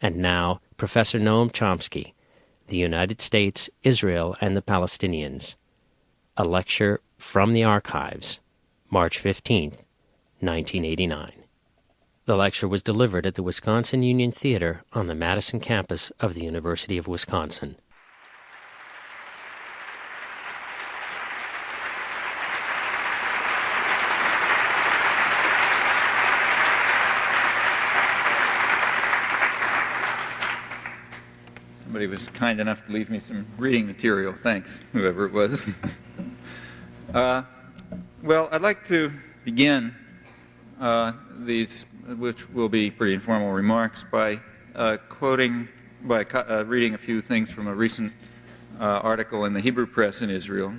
And now, Professor Noam Chomsky, The United States, Israel, and the Palestinians. A lecture from the archives, March 15, 1989. The lecture was delivered at the Wisconsin Union Theater on the Madison campus of the University of Wisconsin. Somebody was kind enough to leave me some reading material. Thanks, whoever it was. Well, I'd like to begin these, which will be pretty informal remarks, by reading a few things from a recent article in the Hebrew press in Israel.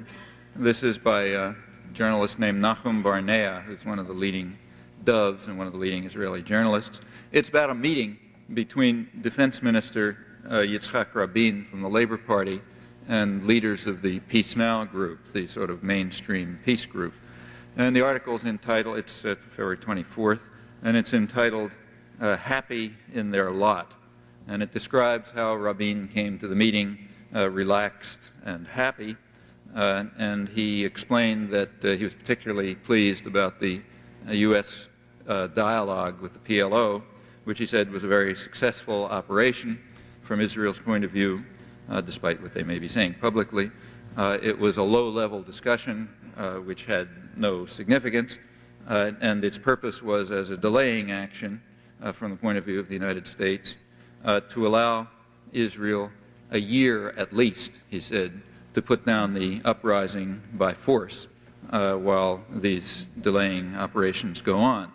This is by a journalist named Nahum Barnea, who's one of the leading doves and one of the leading Israeli journalists. It's about a meeting between Defense Minister Yitzhak Rabin from the Labor Party and leaders of the Peace Now group, the sort of mainstream peace group. And the article's entitled, it's February 24th, and it's entitled Happy in Their Lot. And it describes how Rabin came to the meeting relaxed and happy, and he explained that he was particularly pleased about the U.S. dialogue with the PLO, which he said was a very successful operation from Israel's point of view, despite what they may be saying publicly. It was a low-level discussion which had no significance, and its purpose was as a delaying action from the point of view of the United States to allow Israel a year at least, he said, to put down the uprising by force while these delaying operations go on.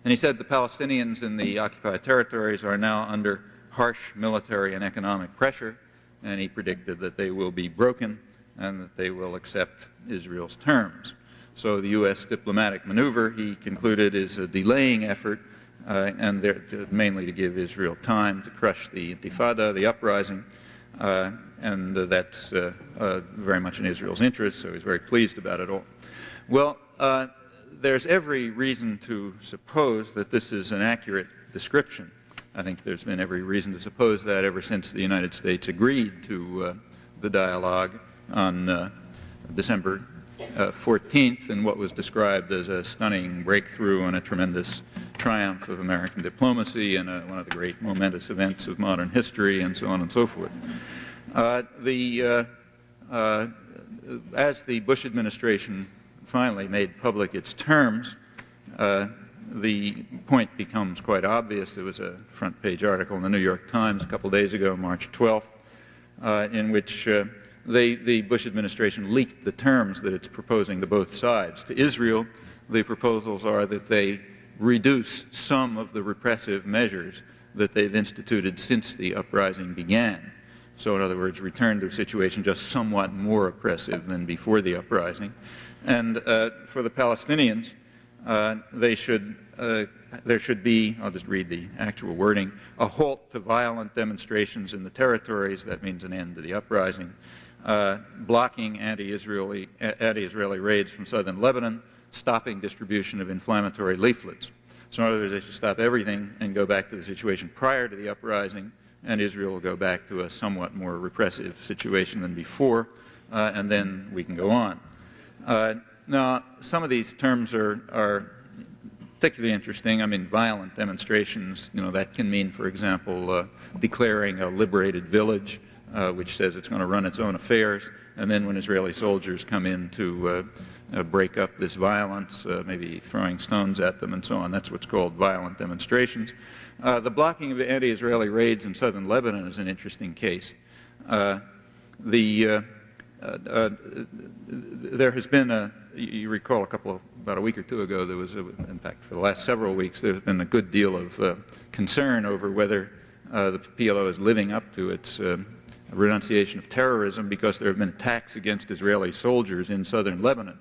And he said the Palestinians in the occupied territories are now under harsh military and economic pressure, and he predicted that they will be broken and that they will accept Israel's terms. So the U.S. diplomatic maneuver, he concluded, is a delaying effort, and mainly to give Israel time to crush the intifada, the uprising, and that's very much in Israel's interest, so he's very pleased about it all. Well, there's every reason to suppose that this is an accurate description. I think there's been every reason to suppose that ever since the United States agreed to the dialogue on December 14th in what was described as a stunning breakthrough and a tremendous triumph of American diplomacy and one of the great momentous events of modern history, and so on and so forth. As the Bush administration finally made public its terms, the point becomes quite obvious. There was a front-page article in the New York Times a couple days ago, March 12th, in which the Bush administration leaked the terms that it's proposing to both sides. To Israel, the proposals are that they reduce some of the repressive measures that they've instituted since the uprising began. So, in other words, return to a situation just somewhat more oppressive than before the uprising. And for the Palestinians, there should be, I'll just read the actual wording, a halt to violent demonstrations in the territories, that means an end to the uprising, blocking anti-Israeli raids from southern Lebanon, stopping distribution of inflammatory leaflets. So in other words, they should stop everything and go back to the situation prior to the uprising, and Israel will go back to a somewhat more repressive situation than before, and then we can go on. Now, some of these terms are particularly interesting. I mean, violent demonstrations, that can mean, for example, declaring a liberated village, which says it's going to run its own affairs, and then when Israeli soldiers come in to break up this violence, maybe throwing stones at them and so on, that's what's called violent demonstrations. The blocking of anti-Israeli raids in southern Lebanon is an interesting case. There has been you recall about a week or two ago, there was, in fact, for the last several weeks, there's been a good deal of concern over whether the PLO is living up to its renunciation of terrorism, because there have been attacks against Israeli soldiers in southern Lebanon.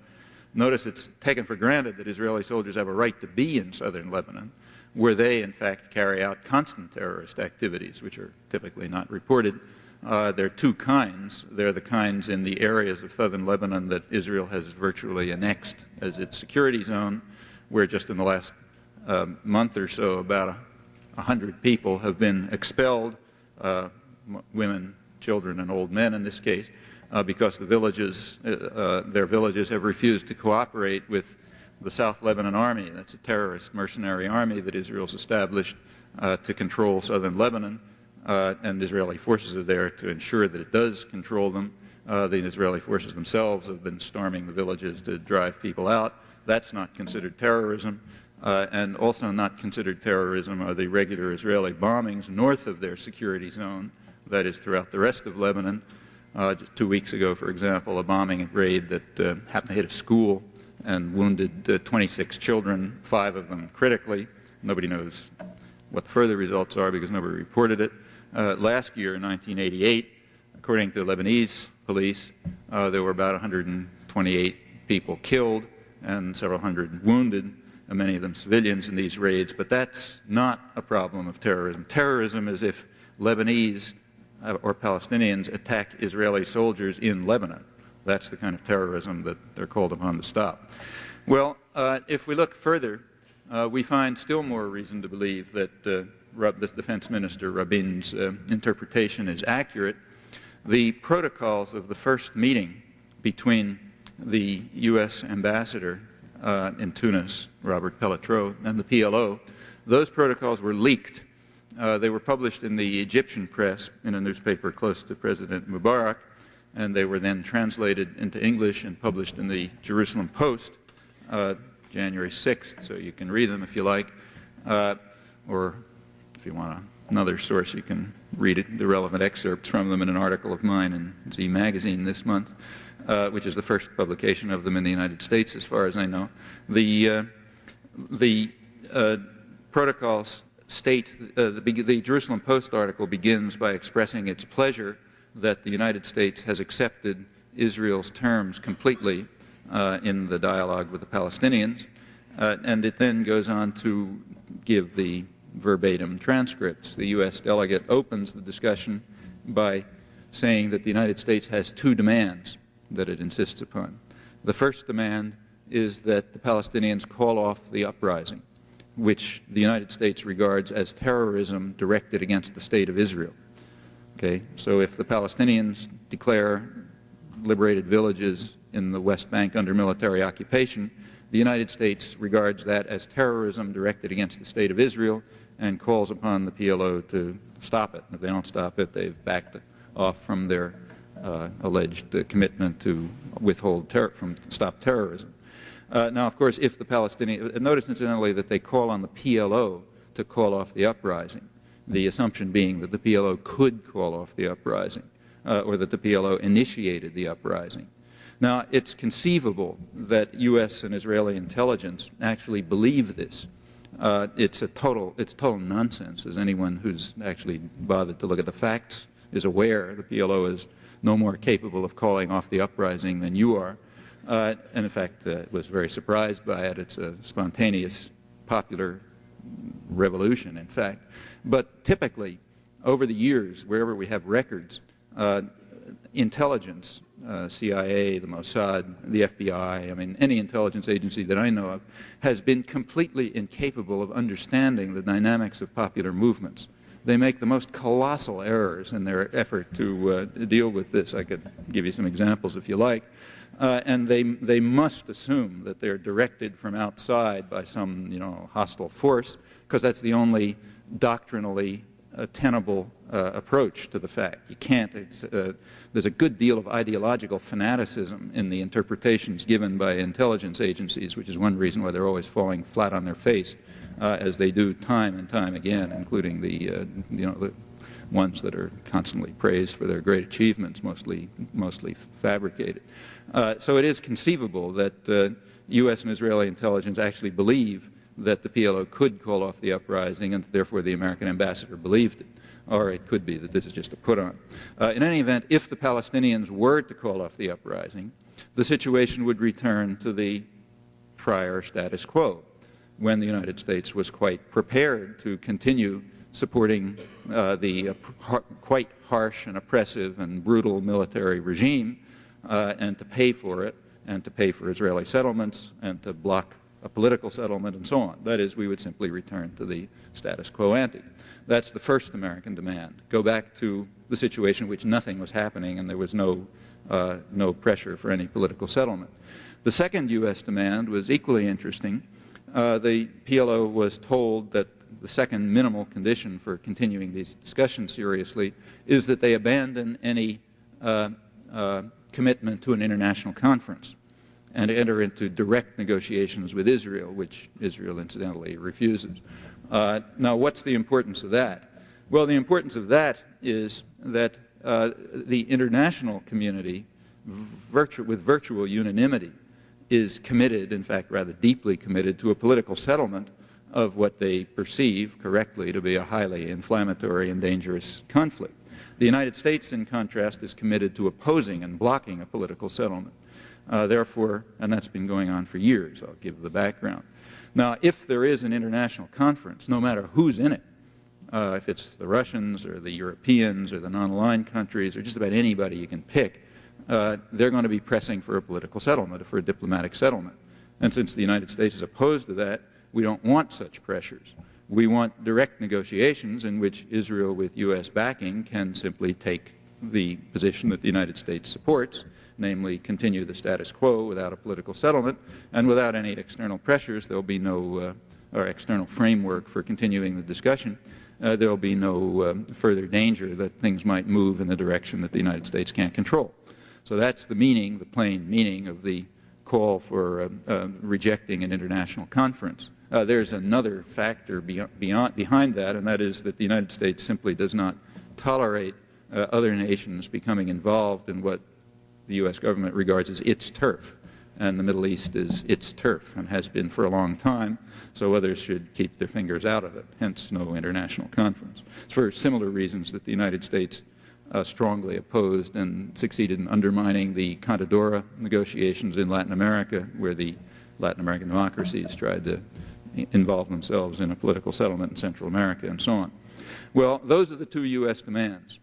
Notice it's taken for granted that Israeli soldiers have a right to be in southern Lebanon, where they, in fact, carry out constant terrorist activities, which are typically not reported. There are two kinds. There are the kinds in the areas of southern Lebanon that Israel has virtually annexed as its security zone, where just in the last month or so, about 100 people have been expelled, women, children, and old men in this case, because the villages, their villages have refused to cooperate with the South Lebanon Army. That's a terrorist mercenary army that Israel's established to control southern Lebanon, and Israeli forces are there to ensure that it does control them. The Israeli forces themselves have been storming the villages to drive people out. That's not considered terrorism. And also not considered terrorism are the regular Israeli bombings north of their security zone, that is throughout the rest of Lebanon. Just 2 weeks ago, for example, a bombing raid that happened to hit a school and wounded 26 children, 5 of them critically. Nobody knows what the further results are because nobody reported it. Last year, in 1988, according to Lebanese police, there were about 128 people killed and several hundred wounded, and many of them civilians in these raids. But that's not a problem of terrorism. Terrorism is if Lebanese or Palestinians attack Israeli soldiers in Lebanon. That's the kind of terrorism that they're called upon to stop. Well, if we look further, we find still more reason to believe that this Defense Minister Rabin's interpretation is accurate. The protocols of the first meeting between the U.S. ambassador in Tunis, Robert Pelletreau, and the PLO, those protocols were leaked. They were published in the Egyptian press in a newspaper close to President Mubarak, and they were then translated into English and published in the Jerusalem Post January 6th, so you can read them if you like, or if you want another source, you can read the relevant excerpts from them in an article of mine in Z Magazine this month, which is the first publication of them in the United States, as far as I know. The protocols state, the Jerusalem Post article begins by expressing its pleasure that the United States has accepted Israel's terms completely in the dialogue with the Palestinians, and it then goes on to give the verbatim transcripts. The U.S. delegate opens the discussion by saying that the United States has 2 demands that it insists upon. The first demand is that the Palestinians call off the uprising, which the United States regards as terrorism directed against the State of Israel. Okay, so if the Palestinians declare liberated villages in the West Bank under military occupation, the United States regards that as terrorism directed against the State of Israel and calls upon the PLO to stop it. If they don't stop it, they've backed off from their alleged commitment to stop terrorism. Now, of course, if the Palestinians, notice incidentally that they call on the PLO to call off the uprising, the assumption being that the PLO could call off the uprising, or that the PLO initiated the uprising. Now, it's conceivable that U.S. and Israeli intelligence actually believe this. It's total nonsense, as anyone who's actually bothered to look at the facts is aware. The PLO is no more capable of calling off the uprising than you are. And in fact, was very surprised by it. It's a spontaneous, popular revolution, in fact. But typically, over the years, wherever we have records, intelligence, CIA, the Mossad, the FBI, I mean, any intelligence agency that I know of, has been completely incapable of understanding the dynamics of popular movements. They make the most colossal errors in their effort to deal with this. I could give you some examples if you like. And they must assume that they're directed from outside by some, hostile force, because that's the only doctrinally tenable approach to the fact. You can't. There's a good deal of ideological fanaticism in the interpretations given by intelligence agencies, which is one reason why they're always falling flat on their face, as they do time and time again, including the ones that are constantly praised for their great achievements, mostly fabricated. So it is conceivable that U.S. and Israeli intelligence actually believe that the PLO could call off the uprising, and therefore the American ambassador believed it. Or it could be that this is just a put-on. In any event, if the Palestinians were to call off the uprising, the situation would return to the prior status quo, when the United States was quite prepared to continue supporting the quite harsh and oppressive and brutal military regime, and to pay for it, and to pay for Israeli settlements, and to block a political settlement, and so on. That is, we would simply return to the status quo ante. That's the first American demand. Go back to the situation in which nothing was happening and there was no pressure for any political settlement. The second U.S. demand was equally interesting. The PLO was told that the second minimal condition for continuing these discussions seriously is that they abandon any commitment to an international conference and enter into direct negotiations with Israel, which Israel incidentally refuses. Now, what's the importance of that? Well, the importance of that is that the international community, with virtual unanimity, is committed, in fact rather deeply committed, to a political settlement of what they perceive correctly to be a highly inflammatory and dangerous conflict. The United States, in contrast, is committed to opposing and blocking a political settlement. Therefore, and that's been going on for years, I'll give the background. Now, if there is an international conference, no matter who's in it, if it's the Russians or the Europeans or the non-aligned countries or just about anybody you can pick, they're going to be pressing for a political settlement, for a diplomatic settlement. And since the United States is opposed to that, we don't want such pressures. We want direct negotiations in which Israel, with U.S. backing, can simply take the position that the United States supports, namely continue the status quo without a political settlement, and without any external pressures. There'll be no or external framework for continuing the discussion. There'll be no further danger that things might move in the direction that the United States can't control. So that's the meaning, the plain meaning of the call for rejecting an international conference. There's another factor behind that, and that is that the United States simply does not tolerate other nations becoming involved in what the U.S. government regards as its turf. And the Middle East is its turf and has been for a long time, so others should keep their fingers out of it, hence no international conference. It's for similar reasons that the United States strongly opposed and succeeded in undermining the Contadora negotiations in Latin America, where the Latin American democracies tried to involve themselves in a political settlement in Central America and so on. Well, those are the two U.S. demands.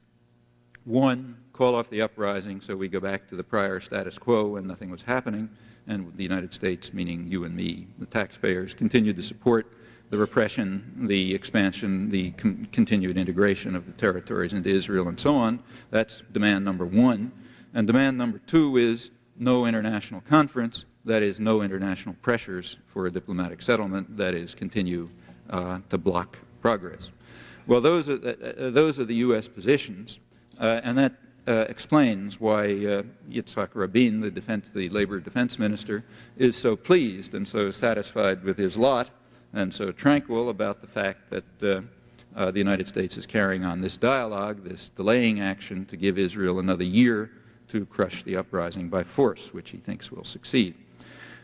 One, call off the uprising so we go back to the prior status quo when nothing was happening, and the United States, meaning you and me, the taxpayers, continued to support the repression, the expansion, the continued integration of the territories into Israel and so on. That's demand number one. And demand number two is no international conference, that is, no international pressures for a diplomatic settlement, that is, continue to block progress. Well, those are the U.S. positions, and that explains why Yitzhak Rabin, the Labor Defense Minister, is so pleased and so satisfied with his lot and so tranquil about the fact that the United States is carrying on this dialogue, this delaying action to give Israel another year to crush the uprising by force, which he thinks will succeed.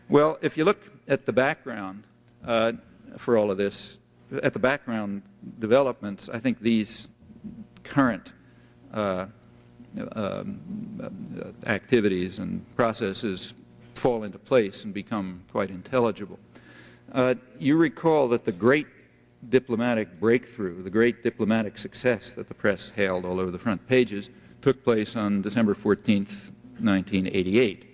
Well, if you look at the background for all of this, at the background developments, I think these current activities and processes fall into place and become quite intelligible. You recall that the great diplomatic breakthrough, the great diplomatic success that the press hailed all over the front pages took place on December 14th, 1988.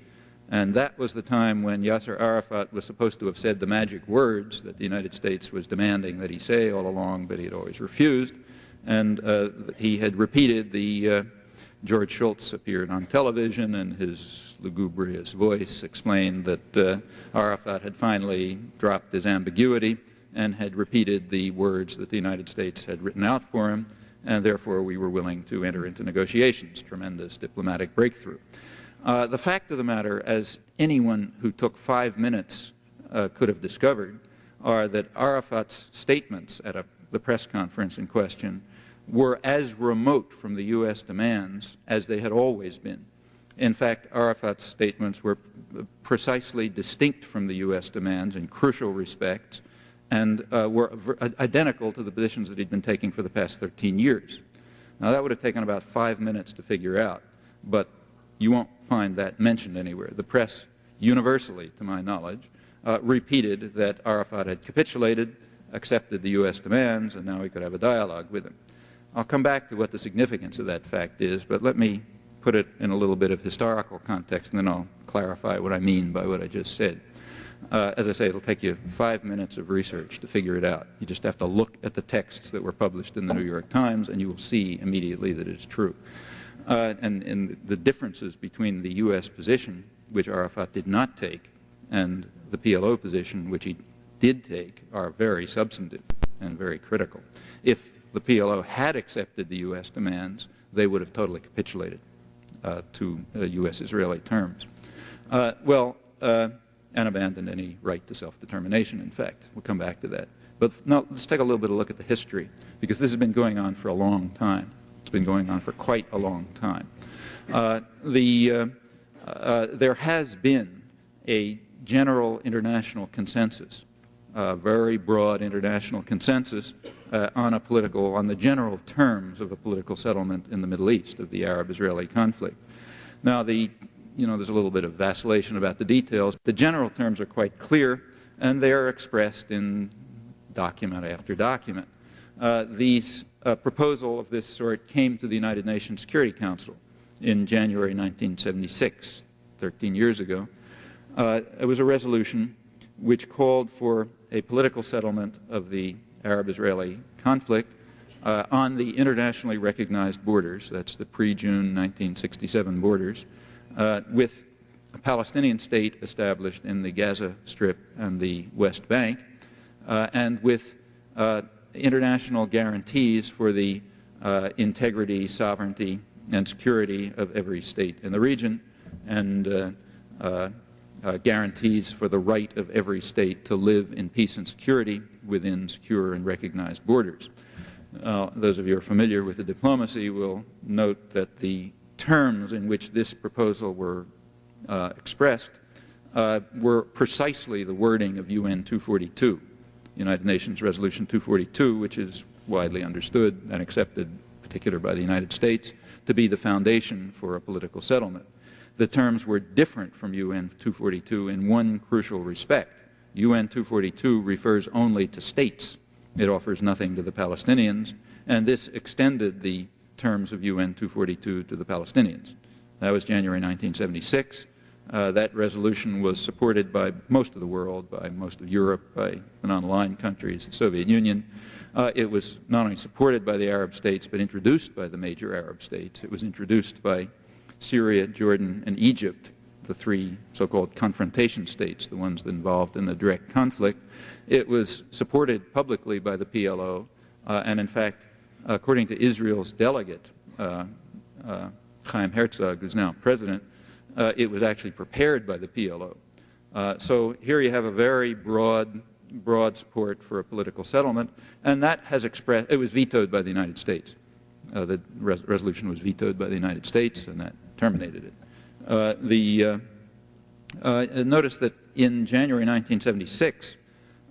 And that was the time when Yasser Arafat was supposed to have said the magic words that the United States was demanding that he say all along, but he had always refused. And he had repeated the George Shultz appeared on television, and his lugubrious voice explained that Arafat had finally dropped his ambiguity and had repeated the words that the United States had written out for him, and therefore we were willing to enter into negotiations. Tremendous diplomatic breakthrough. The fact of the matter, as anyone who took 5 minutes could have discovered, are that Arafat's statements at the press conference in question were as remote from the U.S. demands as they had always been. In fact, Arafat's statements were precisely distinct from the U.S. demands in crucial respects and were identical to the positions that he'd been taking for the past 13 years. Now, that would have taken about 5 minutes to figure out, but you won't find that mentioned anywhere. The press, universally, to my knowledge, repeated that Arafat had capitulated, accepted the U.S. demands, and now we could have a dialogue with him. I'll come back to what the significance of that fact is, but let me put it in a little bit of historical context, and then I'll clarify what I mean by what I just said. As I say, it'll take you 5 minutes of research to figure it out. You just have to look at the texts that were published in the New York Times, and you will see immediately that it's true. And the differences between the U.S. position, which Arafat did not take, and the PLO position, which he did take, are very substantive and very critical. If the PLO had accepted the U.S. demands, they would have totally capitulated to U.S.-Israeli terms. And abandoned any right to self-determination, in fact. We'll come back to that. But now let's take a little bit of a look at the history, because this has been going on for a long time. It's been going on for quite a long time. There has been a general international consensus, very broad international consensus on the general terms of a political settlement in the Middle East of the Arab-Israeli conflict. Now, there's a little bit of vacillation about the details. The general terms are quite clear, and they are expressed in document after document. These proposal of this sort came to the United Nations Security Council in January 1976, 13 years ago. It was a resolution which called for a political settlement of the Arab-Israeli conflict on the internationally recognized borders, that's the pre-June 1967 borders, with a Palestinian state established in the Gaza Strip and the West Bank, and with international guarantees for the integrity, sovereignty, and security of every state in the region, and guarantees for the right of every state to live in peace and security within secure and recognized borders. Those of you who are familiar with the diplomacy will note that the terms in which this proposal were expressed were precisely the wording of UN 242, United Nations Resolution 242, which is widely understood and accepted, particularly by the United States, to be the foundation for a political settlement. The terms were different from UN 242 in one crucial respect. UN 242 refers only to states. It offers nothing to the Palestinians, and this extended the terms of UN 242 to the Palestinians. That was January 1976. That resolution was supported by most of the world, by most of Europe, by the non-aligned countries, the Soviet Union. It was not only supported by the Arab states, but introduced by the major Arab states. It was introduced by Syria, Jordan, and Egypt, the three so-called confrontation states, the ones involved in the direct conflict. It was supported publicly by the PLO, and in fact, according to Israel's delegate, Chaim Herzog, who's now president, it was actually prepared by the PLO. So here you have a very broad support for a political settlement, and that has it was vetoed by the United States. The resolution was vetoed by the United States, and that terminated it. Notice that in January 1976,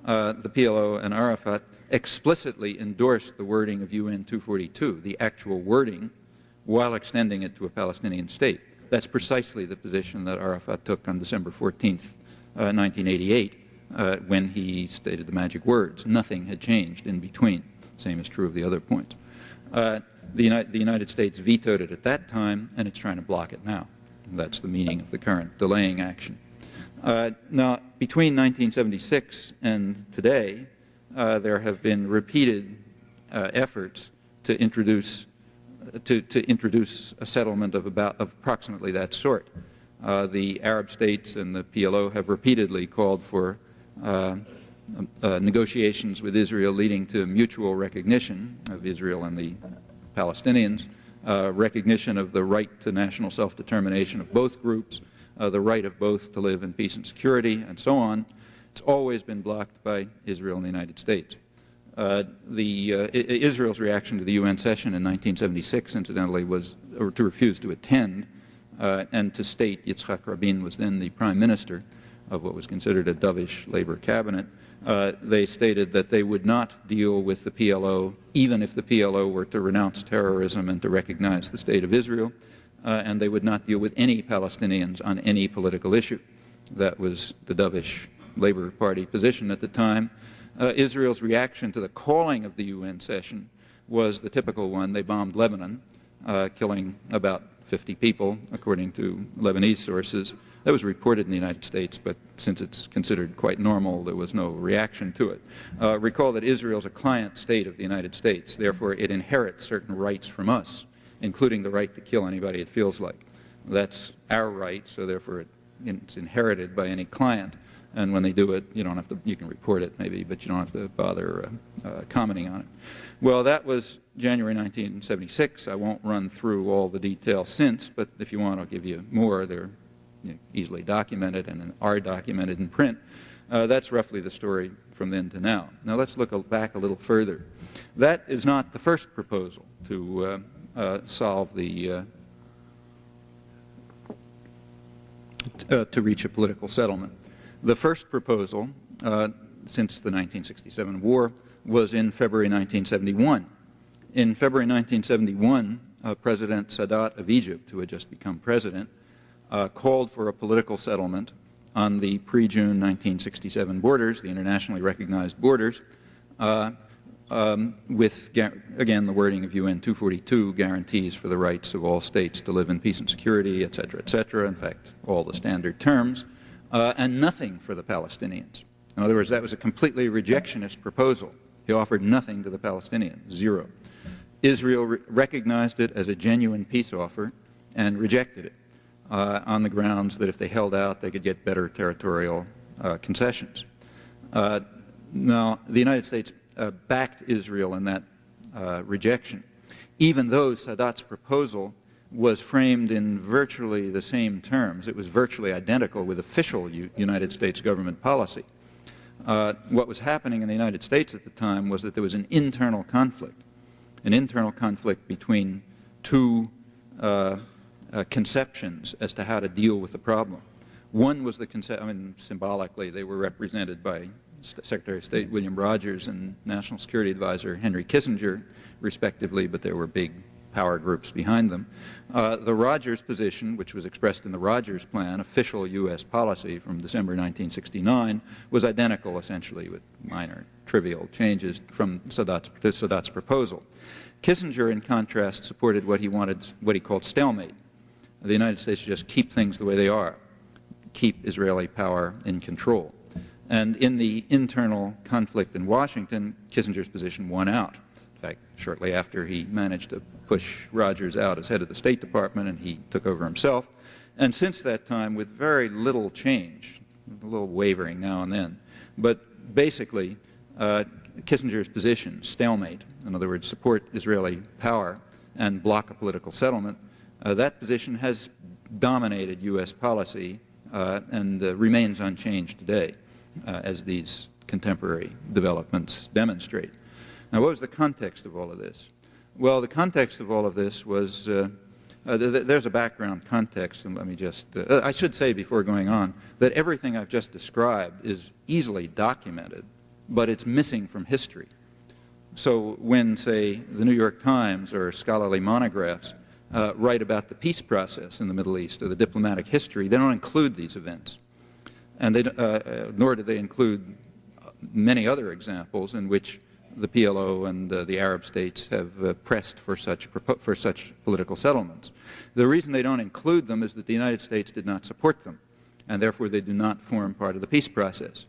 the PLO and Arafat explicitly endorsed the wording of UN 242, the actual wording, while extending it to a Palestinian state. That's precisely the position that Arafat took on December 14th, 1988, when he stated the magic words. Nothing had changed in between. Same is true of the other points. The United States vetoed it at that time, and it's trying to block it now. That's the meaning of the current delaying action. Now, between 1976 and today, there have been repeated efforts to introduce a settlement of approximately that sort. The Arab states and the PLO have repeatedly called for negotiations with Israel leading to mutual recognition of Israel and the Palestinians, recognition of the right to national self-determination of both groups, the right of both to live in peace and security, and so on. It's always been blocked by Israel and the United States. Israel's reaction to the UN session in 1976, incidentally, was to refuse to attend and to state Yitzhak Rabin was then the prime minister of what was considered a dovish labor cabinet. They stated that they would not deal with the PLO, even if the PLO were to renounce terrorism and to recognize the State of Israel, and they would not deal with any Palestinians on any political issue. That was the dovish Labor Party position at the time. Israel's reaction to the calling of the UN session was the typical one. They bombed Lebanon, killing about 50 people, according to Lebanese sources. That was reported in the United States, but since it's considered quite normal, there was no reaction to it. Recall that Israel is a client state of the United States. Therefore, it inherits certain rights from us, including the right to kill anybody it feels like. That's our right, so therefore it's inherited by any client. And when they do it, you don't have to, you can report it maybe, but you don't have to bother commenting on it. Well, that was January 1976. I won't run through all the details since, but if you want, I'll give you more. They're easily documented and are documented in print. That's roughly the story from then to now. Now let's look back a little further. That is not the first proposal to solve the to reach a political settlement. The first proposal since the 1967 war was in February 1971. In February 1971, President Sadat of Egypt, who had just become president, called for a political settlement on the pre-June 1967 borders, the internationally recognized borders, with, again, the wording of UN 242, guarantees for the rights of all states to live in peace and security, etc., etc., in fact, all the standard terms, and nothing for the Palestinians. In other words, that was a completely rejectionist proposal. He offered nothing to the Palestinians, zero. Israel recognized it as a genuine peace offer and rejected it on the grounds that if they held out, they could get better territorial concessions. Now, the United States backed Israel in that rejection, even though Sadat's proposal was framed in virtually the same terms. It was virtually identical with official United States government policy. What was happening in the United States at the time was that there was an internal conflict between two conceptions as to how to deal with the problem. One was the symbolically they were represented by Secretary of State William Rogers and National Security Advisor Henry Kissinger, respectively, but there were big power groups behind them. The Rogers position, which was expressed in the Rogers Plan, official U.S. policy from December 1969, was identical essentially with minor trivial changes from Sadat's proposal. Kissinger, in contrast, supported what he called stalemate. The United States should just keep things the way they are, keep Israeli power in control. And in the internal conflict in Washington, Kissinger's position won out. In fact, shortly after, he managed to push Rogers out as head of the State Department, and he took over himself. And since that time, with very little change, a little wavering now and then, but basically, Kissinger's position, stalemate, in other words, support Israeli power and block a political settlement, that position has dominated U.S. policy and remains unchanged today, as these contemporary developments demonstrate. Now, what was the context of all of this? Well, the context of all of this was, there's a background context, and let me just, I should say before going on, that everything I've just described is easily documented, but it's missing from history. So when, say, the New York Times or scholarly monographs write about the peace process in the Middle East or the diplomatic history, they don't include these events. And nor do they include many other examples in which the PLO and the Arab states have pressed for such political settlements. The reason they don't include them is that the United States did not support them, and therefore they do not form part of the peace process.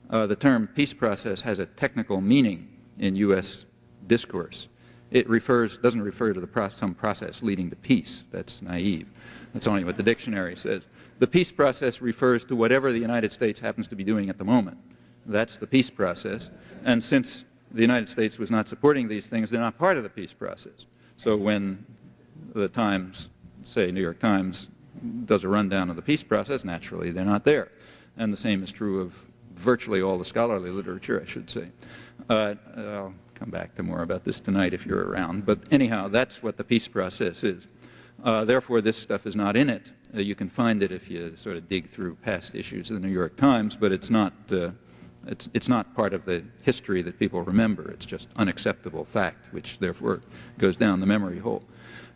The term peace process has a technical meaning in U.S. discourse. It doesn't refer to some process leading to peace. That's naive. That's only what the dictionary says. The peace process refers to whatever the United States happens to be doing at the moment. That's the peace process. And since the United States was not supporting these things, they're not part of the peace process. So when the Times, say New York Times, does a rundown of the peace process, naturally they're not there. And the same is true of virtually all the scholarly literature, I should say. I'll come back to more about this tonight if you're around. But anyhow, that's what the peace process is. Therefore, this stuff is not in it. You can find it if you sort of dig through past issues of the New York Times, but it's not part of the history that people remember. It's just unacceptable fact, which therefore goes down the memory hole.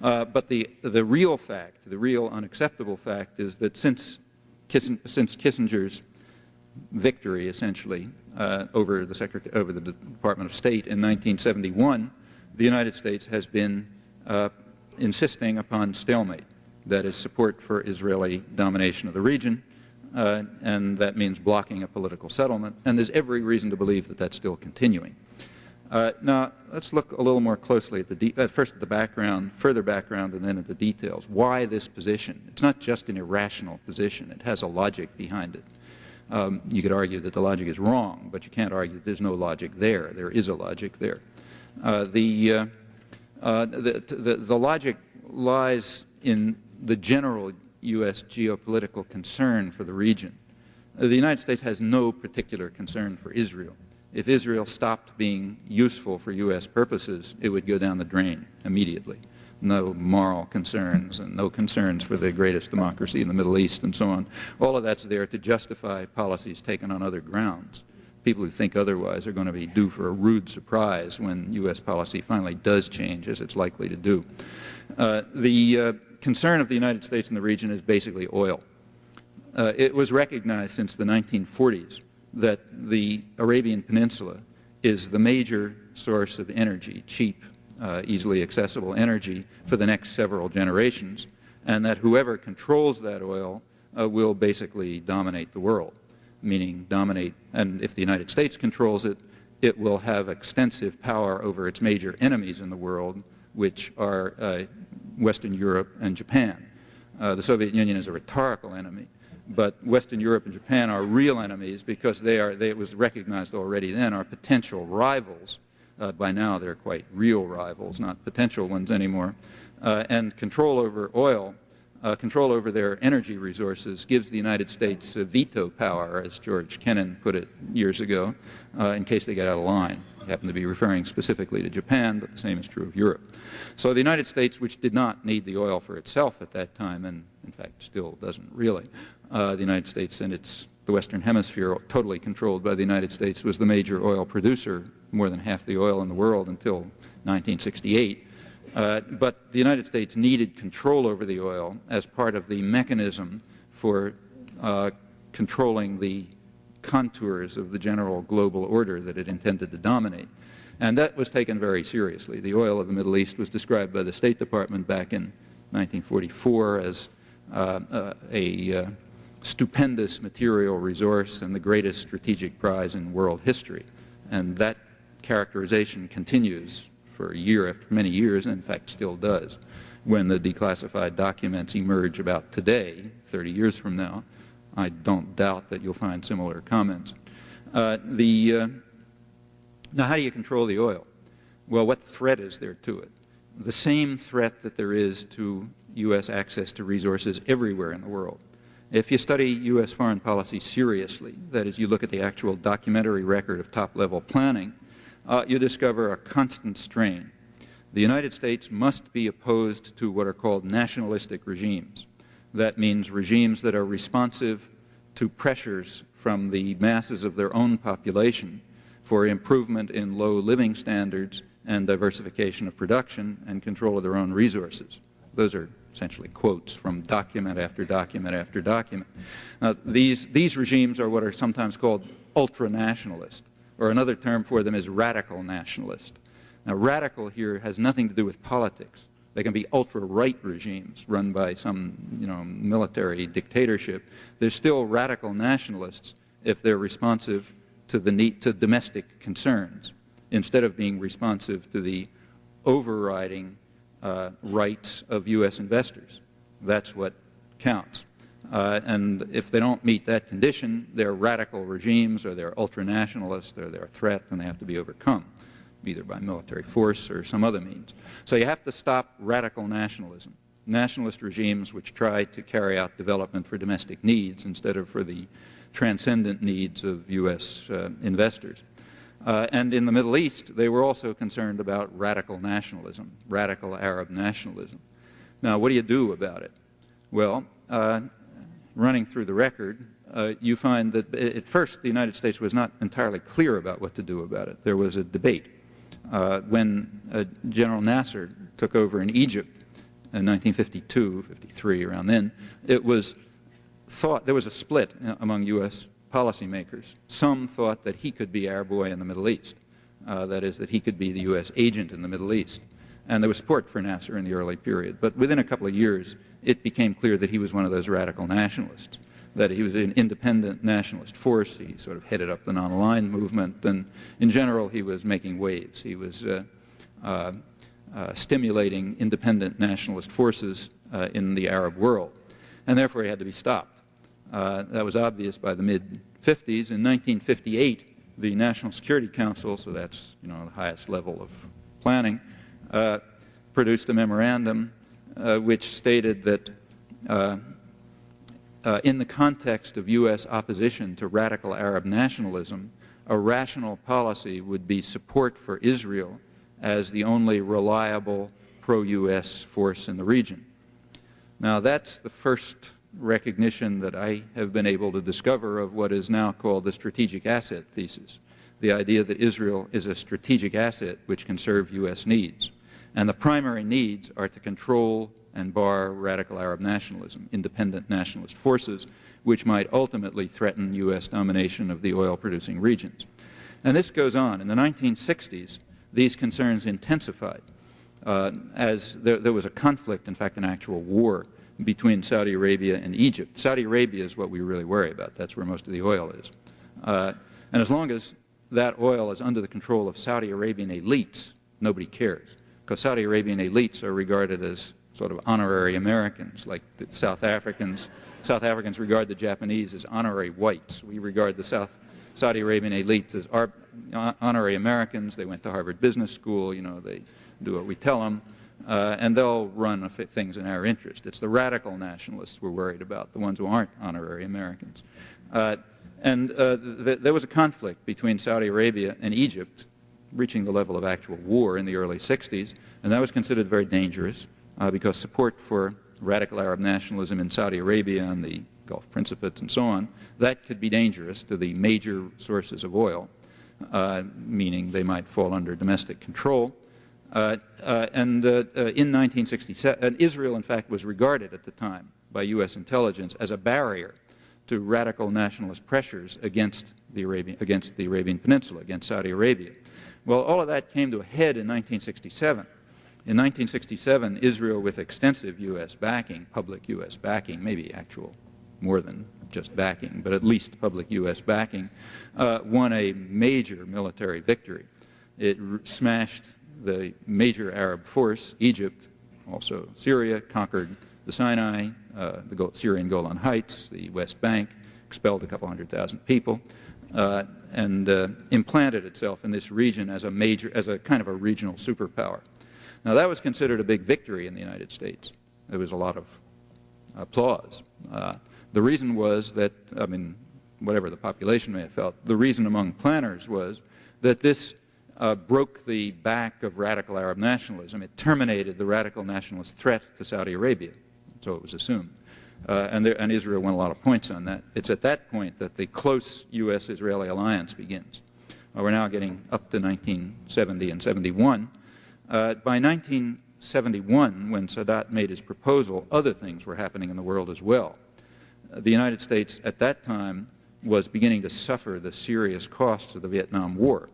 But the real fact, the real unacceptable fact, is that since Kissinger's victory, essentially, over the Department of State in 1971, the United States has been insisting upon stalemate. That is support for Israeli domination of the region, and that means blocking a political settlement, and there's every reason to believe that that's still continuing. Now, let's look a little more closely at first at the background, further background, and then at the details. Why this position? It's not just an irrational position. It has a logic behind it. You could argue that the logic is wrong, but you can't argue that there's no logic there. There is a logic there. The logic lies in the general U.S. geopolitical concern for the region. The United States has no particular concern for Israel. If Israel stopped being useful for U.S. purposes, it would go down the drain immediately. No moral concerns and no concerns for the greatest democracy in the Middle East and so on. All of that's there to justify policies taken on other grounds. People who think otherwise are going to be due for a rude surprise when U.S. policy finally does change, as it's likely to do. The concern of the United States in the region is basically oil. It was recognized since the 1940s that the Arabian Peninsula is the major source of energy, cheap, easily accessible energy for the next several generations, and that whoever controls that oil will basically dominate the world, meaning dominate, and if the United States controls it, it will have extensive power over its major enemies in the world, which are Western Europe and Japan. The Soviet Union is a rhetorical enemy, but Western Europe and Japan are real enemies because it was recognized already then, are potential rivals. By now they're quite real rivals, not potential ones anymore. And control over oil, control over their energy resources gives the United States veto power, as George Kennan put it years ago, in case they get out of line. I happen to be referring specifically to Japan, but the same is true of Europe. So the United States, which did not need the oil for itself at that time, and in fact still doesn't really, the United States and the Western Hemisphere, totally controlled by the United States, was the major oil producer, more than half the oil in the world until 1968. But the United States needed control over the oil as part of the mechanism for controlling the contours of the general global order that it intended to dominate. And that was taken very seriously. The oil of the Middle East was described by the State Department back in 1944 as a stupendous material resource and the greatest strategic prize in world history. And that characterization continues for many years, and in fact still does. When the declassified documents emerge about today, 30 years from now, I don't doubt that you'll find similar comments. Now, how do you control the oil? Well, what threat is there to it? The same threat that there is to U.S. access to resources everywhere in the world. If you study U.S. foreign policy seriously, that is, you look at the actual documentary record of top-level planning, you discover a constant strain. The United States must be opposed to what are called nationalistic regimes. That means regimes that are responsive to pressures from the masses of their own population for improvement in low living standards and diversification of production and control of their own resources. Those are essentially quotes from document after document after document. Now, these regimes are what are sometimes called ultra-nationalist, or another term for them is radical nationalist. Now, radical here has nothing to do with politics. They can be ultra-right regimes run by some, military dictatorship. They're still radical nationalists if they're responsive to to domestic concerns, instead of being responsive to the overriding rights of U.S. investors. That's what counts. And if they don't meet that condition, they're radical regimes, or they're ultra-nationalists, or they're a threat, and they have to be overcome, either by military force or some other means. So you have to stop radical nationalism, nationalist regimes which try to carry out development for domestic needs instead of for the transcendent needs of U.S. investors. And in the Middle East, they were also concerned about radical nationalism, radical Arab nationalism. Now, what do you do about it? Well, running through the record, you find that at first the United States was not entirely clear about what to do about it. There was a debate. When General Nasser took over in Egypt in 1952, 53, around then, it was thought there was a split among U.S. policymakers. Some thought that he could be our boy in the Middle East, that is, that he could be the U.S. agent in the Middle East. And there was support for Nasser in the early period. But within a couple of years, it became clear that he was one of those radical nationalists, that he was an independent nationalist force. He sort of headed up the non-aligned movement, and in general, he was making waves. He was stimulating independent nationalist forces in the Arab world, and therefore he had to be stopped. That was obvious by the mid-50s. In 1958, the National Security Council, so that's the highest level of planning, produced a memorandum which stated that in the context of U.S. opposition to radical Arab nationalism, a rational policy would be support for Israel as the only reliable pro-U.S. force in the region. Now, that's the first recognition that I have been able to discover of what is now called the strategic asset thesis, the idea that Israel is a strategic asset which can serve U.S. needs. And the primary needs are to control and bar radical Arab nationalism, independent nationalist forces, which might ultimately threaten U.S. domination of the oil-producing regions. And this goes on. In the 1960s, these concerns intensified as there was a conflict, in fact, an actual war between Saudi Arabia and Egypt. Saudi Arabia is what we really worry about. That's where most of the oil is. And as long as that oil is under the control of Saudi Arabian elites, nobody cares, because Saudi Arabian elites are regarded as sort of honorary Americans, like the South Africans. South Africans regard the Japanese as honorary whites. We regard the Saudi Arabian elites as honorary Americans. They went to Harvard Business School. They do what we tell them, and they'll run things in our interest. It's the radical nationalists we're worried about, the ones who aren't honorary Americans. There was a conflict between Saudi Arabia and Egypt, reaching the level of actual war in the early 60s, and that was considered very dangerous because support for radical Arab nationalism in Saudi Arabia and the Gulf Principates and so on, that could be dangerous to the major sources of oil, meaning they might fall under domestic control. In 1967, Israel, in fact, was regarded at the time by U.S. intelligence as a barrier to radical nationalist pressures against the Arabian Peninsula, against Saudi Arabia. Well, all of that came to a head in 1967. In 1967, Israel, with extensive U.S. backing, public U.S. backing, maybe actual more than just backing, but at least public U.S. backing, won a major military victory. It smashed the major Arab force, Egypt, also Syria, conquered the Sinai, the Syrian Golan Heights, the West Bank, expelled a couple 100,000 people, and implanted itself in this region as a kind of a regional superpower. Now, that was considered a big victory in the United States. There was a lot of applause. The reason was that, whatever the population may have felt, the reason among planners was that this broke the back of radical Arab nationalism. It terminated the radical nationalist threat to Saudi Arabia, so it was assumed. And Israel won a lot of points on that. It's at that point that the close U.S.-Israeli alliance begins. We're now getting up to 1970 and 71. By 1971, when Sadat made his proposal, other things were happening in the world as well. The United States at that time was beginning to suffer the serious costs of the Vietnam War.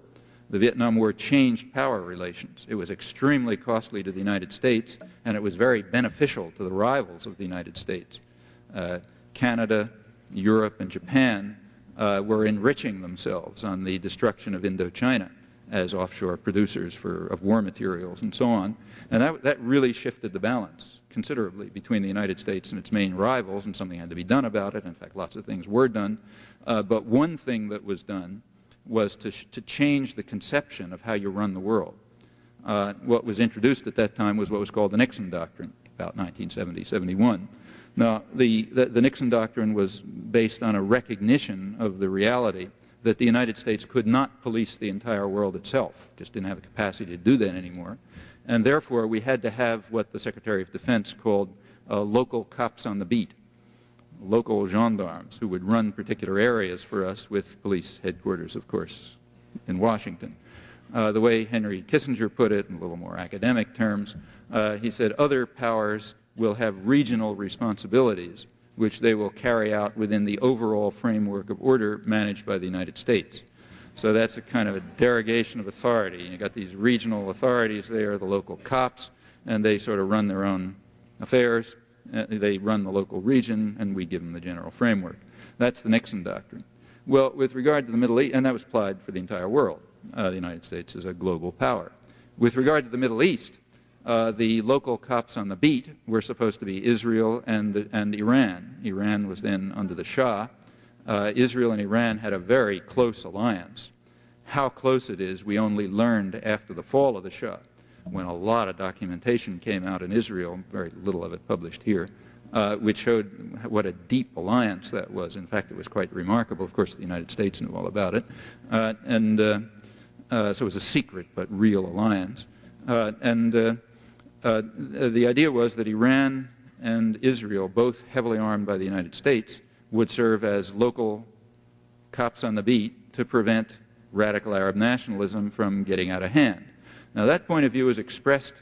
The Vietnam War changed power relations. It was extremely costly to the United States, and it was very beneficial to the rivals of the United States. Canada, Europe, and Japan were enriching themselves on the destruction of Indochina as offshore producers of war materials and so on. And that really shifted the balance considerably between the United States and its main rivals, and something had to be done about it. In fact, lots of things were done. But one thing that was done was to change the conception of how you run the world. What was introduced at that time was what was called the Nixon Doctrine, about 1970-71. Now, the Nixon Doctrine was based on a recognition of the reality that the United States could not police the entire world itself, just didn't have the capacity to do that anymore. And therefore, we had to have what the Secretary of Defense called local cops on the beat, local gendarmes who would run particular areas for us, with police headquarters, of course, in Washington. The way Henry Kissinger put it, in a little more academic terms, he said other powers will have regional responsibilities which they will carry out within the overall framework of order managed by the United States. So that's a kind of a derogation of authority. You got these regional authorities there, the local cops, and they sort of run their own affairs. They run the local region, and we give them the general framework. That's the Nixon doctrine. Well, with regard to the Middle East, and that was applied for the entire world. The United States is a global power. With regard to the Middle East, the local cops on the beat were supposed to be Israel and Iran. Iran was then under the Shah. Israel and Iran had a very close alliance. How close it is, we only learned after the fall of the Shah, when a lot of documentation came out in Israel, very little of it published here, which showed what a deep alliance that was. In fact, it was quite remarkable. Of course, the United States knew all about it. So it was a secret but real alliance. The idea was that Iran and Israel, both heavily armed by the United States, would serve as local cops on the beat to prevent radical Arab nationalism from getting out of hand. Now, that point of view was expressed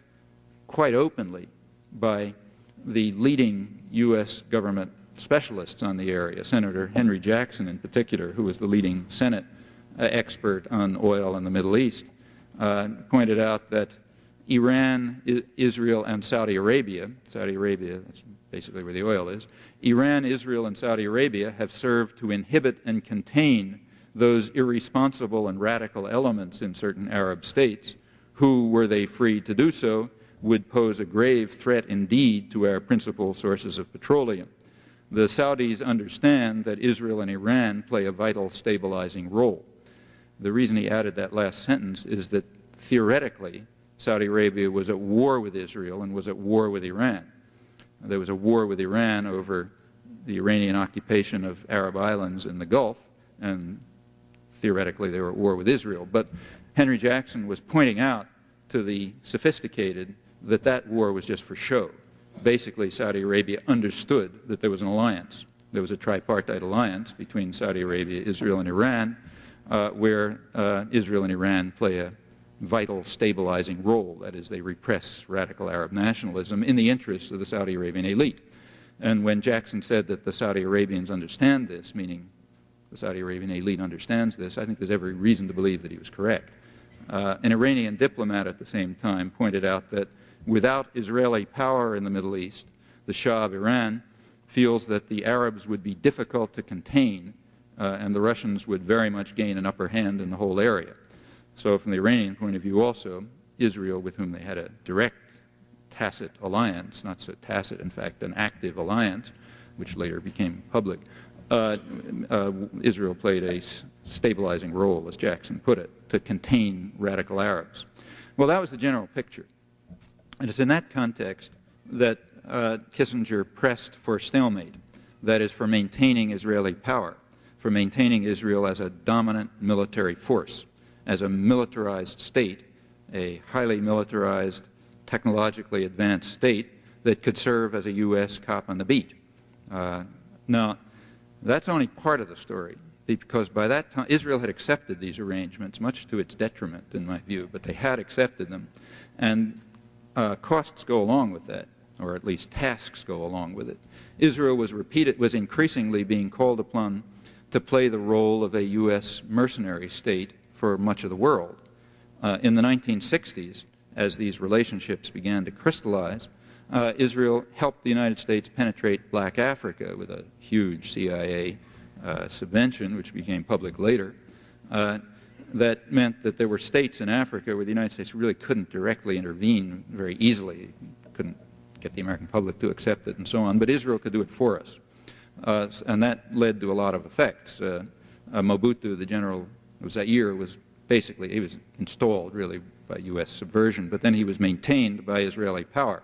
quite openly by the leading U.S. government specialists on the area, Senator Henry Jackson in particular, who was the leading Senate expert on oil in the Middle East, pointed out that Iran, Israel, and Saudi Arabia, that's basically where the oil is, Iran, Israel, and Saudi Arabia have served to inhibit and contain those irresponsible and radical elements in certain Arab states who, were they free to do so, would pose a grave threat indeed to our principal sources of petroleum. The Saudis understand that Israel and Iran play a vital stabilizing role. The reason he added that last sentence is that theoretically Saudi Arabia was at war with Israel and was at war with Iran. There was a war with Iran over the Iranian occupation of Arab islands in the Gulf, and theoretically they were at war with Israel. But Henry Jackson was pointing out to the sophisticated that that war was just for show. Basically, Saudi Arabia understood that there was an alliance. There was a tripartite alliance between Saudi Arabia, Israel, and Iran, where Israel and Iran play a vital stabilizing role. That is, they repress radical Arab nationalism in the interests of the Saudi Arabian elite. And when Jackson said that the Saudi Arabians understand this, meaning the Saudi Arabian elite understands this, I think there's every reason to believe that he was correct. An Iranian diplomat at the same time pointed out that without Israeli power in the Middle East, the Shah of Iran feels that the Arabs would be difficult to contain, and the Russians would very much gain an upper hand in the whole area. So from the Iranian point of view also, Israel, with whom they had a direct tacit alliance, not so tacit, in fact, an active alliance, which later became public, Israel played a stabilizing role, as Jackson put it, to contain radical Arabs. Well, that was the general picture. And it's in that context that Kissinger pressed for stalemate, that is, for maintaining Israeli power, for maintaining Israel as a dominant military force, as a militarized state, a highly militarized, technologically advanced state that could serve as a U.S. cop on the beat. Now, that's only part of the story, because by that time, Israel had accepted these arrangements, much to its detriment, in my view, but they had accepted them. And costs go along with that, or at least tasks go along with it. Israel was increasingly being called upon to play the role of a U.S. mercenary state for much of the world. In the 1960s, as these relationships began to crystallize, Israel helped the United States penetrate Black Africa with a huge CIA subvention, which became public later. That meant that there were states in Africa where the United States really couldn't directly intervene very easily, couldn't get the American public to accept it and so on, but Israel could do it for us. And that led to a lot of effects. Mobutu, the general of Zaire, was basically, he was installed really by U.S. subversion, but then he was maintained by Israeli power.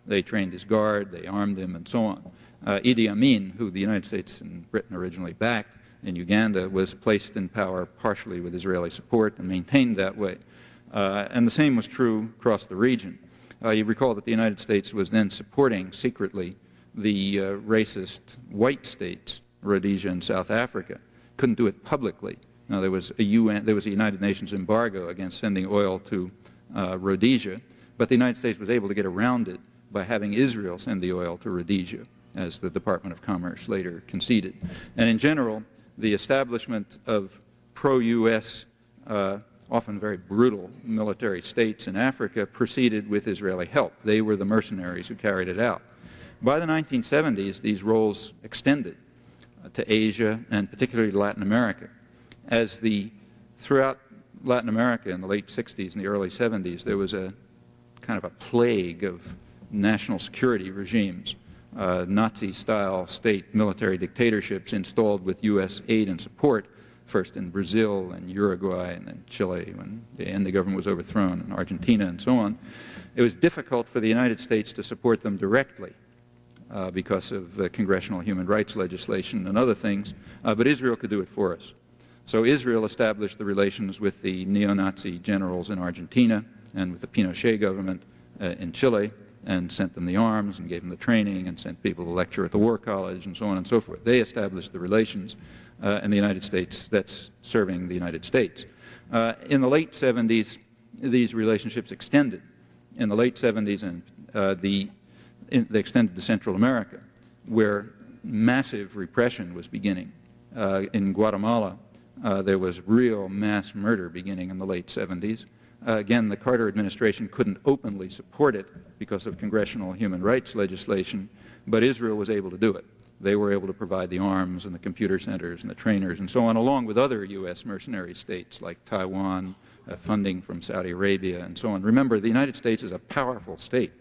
They trained his guard, they armed him, and so on. Idi Amin, who the United States and Britain originally backed in Uganda, was placed in power partially with Israeli support and maintained that way. And the same was true across the region. You recall that the United States was then supporting secretly the racist white states, Rhodesia and South Africa. Couldn't do it publicly. Now, there was a United Nations embargo against sending oil to Rhodesia, but the United States was able to get around it by having Israel send the oil to Rhodesia, as the Department of Commerce later conceded. And in general, the establishment of pro-U.S. often very brutal military states in Africa proceeded with Israeli help. They were the mercenaries who carried it out. By the 1970s, these roles extended to Asia and particularly Latin America. Throughout Latin America in the late 60s and the early 70s, there was a kind of a plague of national security regimes, Nazi-style state military dictatorships installed with U.S. aid and support, first in Brazil and Uruguay and then Chile when the government was overthrown, and Argentina and so on. It was difficult for the United States to support them directly because of congressional human rights legislation and other things, but Israel could do it for us. So Israel established the relations with the neo-Nazi generals in Argentina and with the Pinochet government in Chile, and sent them the arms and gave them the training and sent people to lecture at the War College and so on and so forth. They established the relations, and the United States, that's serving the United States. In the late 70s, these relationships extended. In the late 70s, and they extended to Central America, where massive repression was beginning. In Guatemala, there was real mass murder beginning in the late 70s. Again, the Carter administration couldn't openly support it because of congressional human rights legislation, but Israel was able to do it. They were able to provide the arms and the computer centers and the trainers and so on, along with other U.S. mercenary states like Taiwan, funding from Saudi Arabia and so on. Remember, the United States is a powerful state.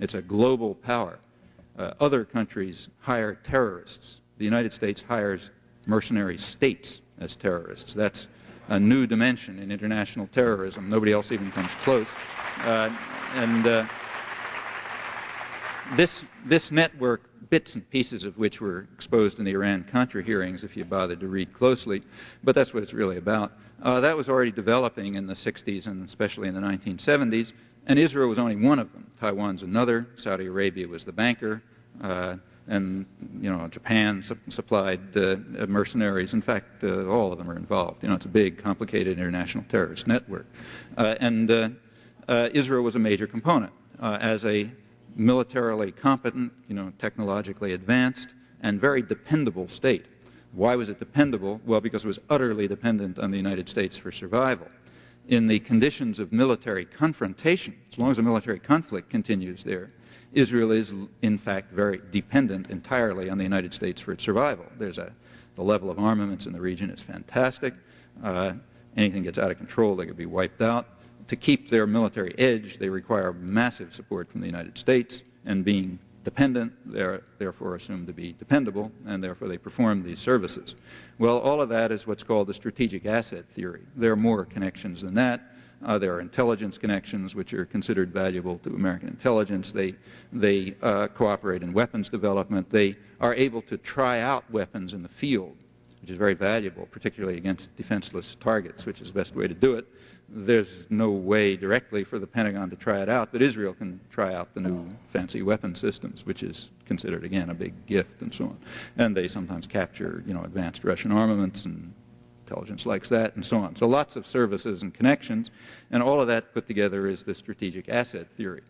It's a global power. Other countries hire terrorists. The United States hires mercenary states as terrorists. That's a new dimension in international terrorism. Nobody else even comes close. This network, bits and pieces of which were exposed in the Iran-Contra hearings, if you bothered to read closely, but that's what it's really about. That was already developing in the 60s and especially in the 1970s, and Israel was only one of them. Taiwan's another. Saudi Arabia was the banker. And Japan supplied mercenaries. In fact, all of them are involved. It's a big, complicated international terrorist network. Israel was a major component as a militarily competent, technologically advanced, and very dependable state. Why was it dependable? Well, because it was utterly dependent on the United States for survival. In the conditions of military confrontation, as long as a military conflict continues there, Israel is, in fact, very dependent entirely on the United States for its survival. The level of armaments in the region is fantastic. Anything gets out of control, they could be wiped out. To keep their military edge, they require massive support from the United States, and being dependent, they're therefore assumed to be dependable, and therefore they perform these services. Well, all of that is what's called the strategic asset theory. There are more connections than that. There are intelligence connections which are considered valuable to American intelligence. They cooperate in weapons development. They are able to try out weapons in the field, which is very valuable, particularly against defenseless targets, which is the best way to do it. There's no way directly for the Pentagon to try it out, but Israel can try out the new fancy weapon systems, which is considered, again, a big gift and so on. And they sometimes capture, advanced Russian armaments, and intelligence likes that, and so on. So lots of services and connections, and all of that put together is the strategic asset theory.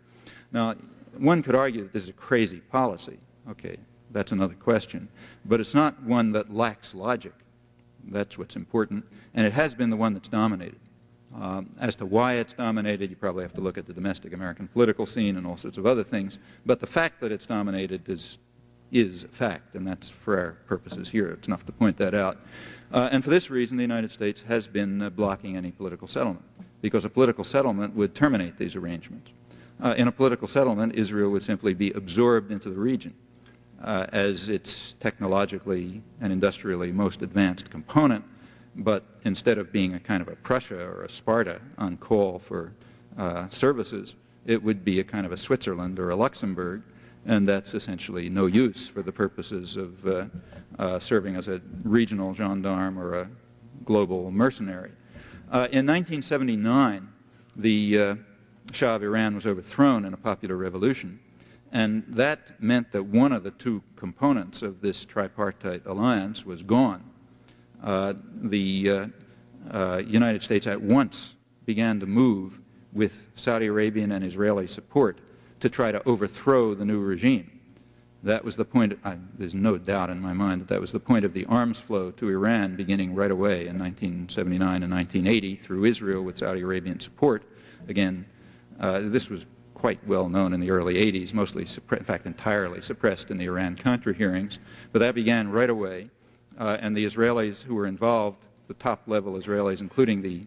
Now, one could argue that this is a crazy policy. Okay, that's another question. But it's not one that lacks logic. That's what's important, and it has been the one that's dominated. As to why it's dominated, you probably have to look at the domestic American political scene and all sorts of other things, but the fact that it's dominated is a fact, and that's for our purposes here. It's enough to point that out. And for this reason, the United States has been blocking any political settlement, because a political settlement would terminate these arrangements. In a political settlement, Israel would simply be absorbed into the region as its technologically and industrially most advanced component, but instead of being a kind of a Prussia or a Sparta on call for services, it would be a kind of a Switzerland or a Luxembourg, and that's essentially no use for the purposes of serving as a regional gendarme or a global mercenary. In 1979, the Shah of Iran was overthrown in a popular revolution, and that meant that one of the two components of this tripartite alliance was gone. The United States at once began to move with Saudi Arabian and Israeli support to try to overthrow the new regime. That was the point. There's no doubt in my mind that that was the point of the arms flow to Iran beginning right away in 1979 and 1980 through Israel with Saudi Arabian support. Again, this was quite well known in the early 80s, mostly, in fact, entirely suppressed in the Iran-Contra hearings. But that began right away, and the Israelis who were involved, the top-level Israelis, including the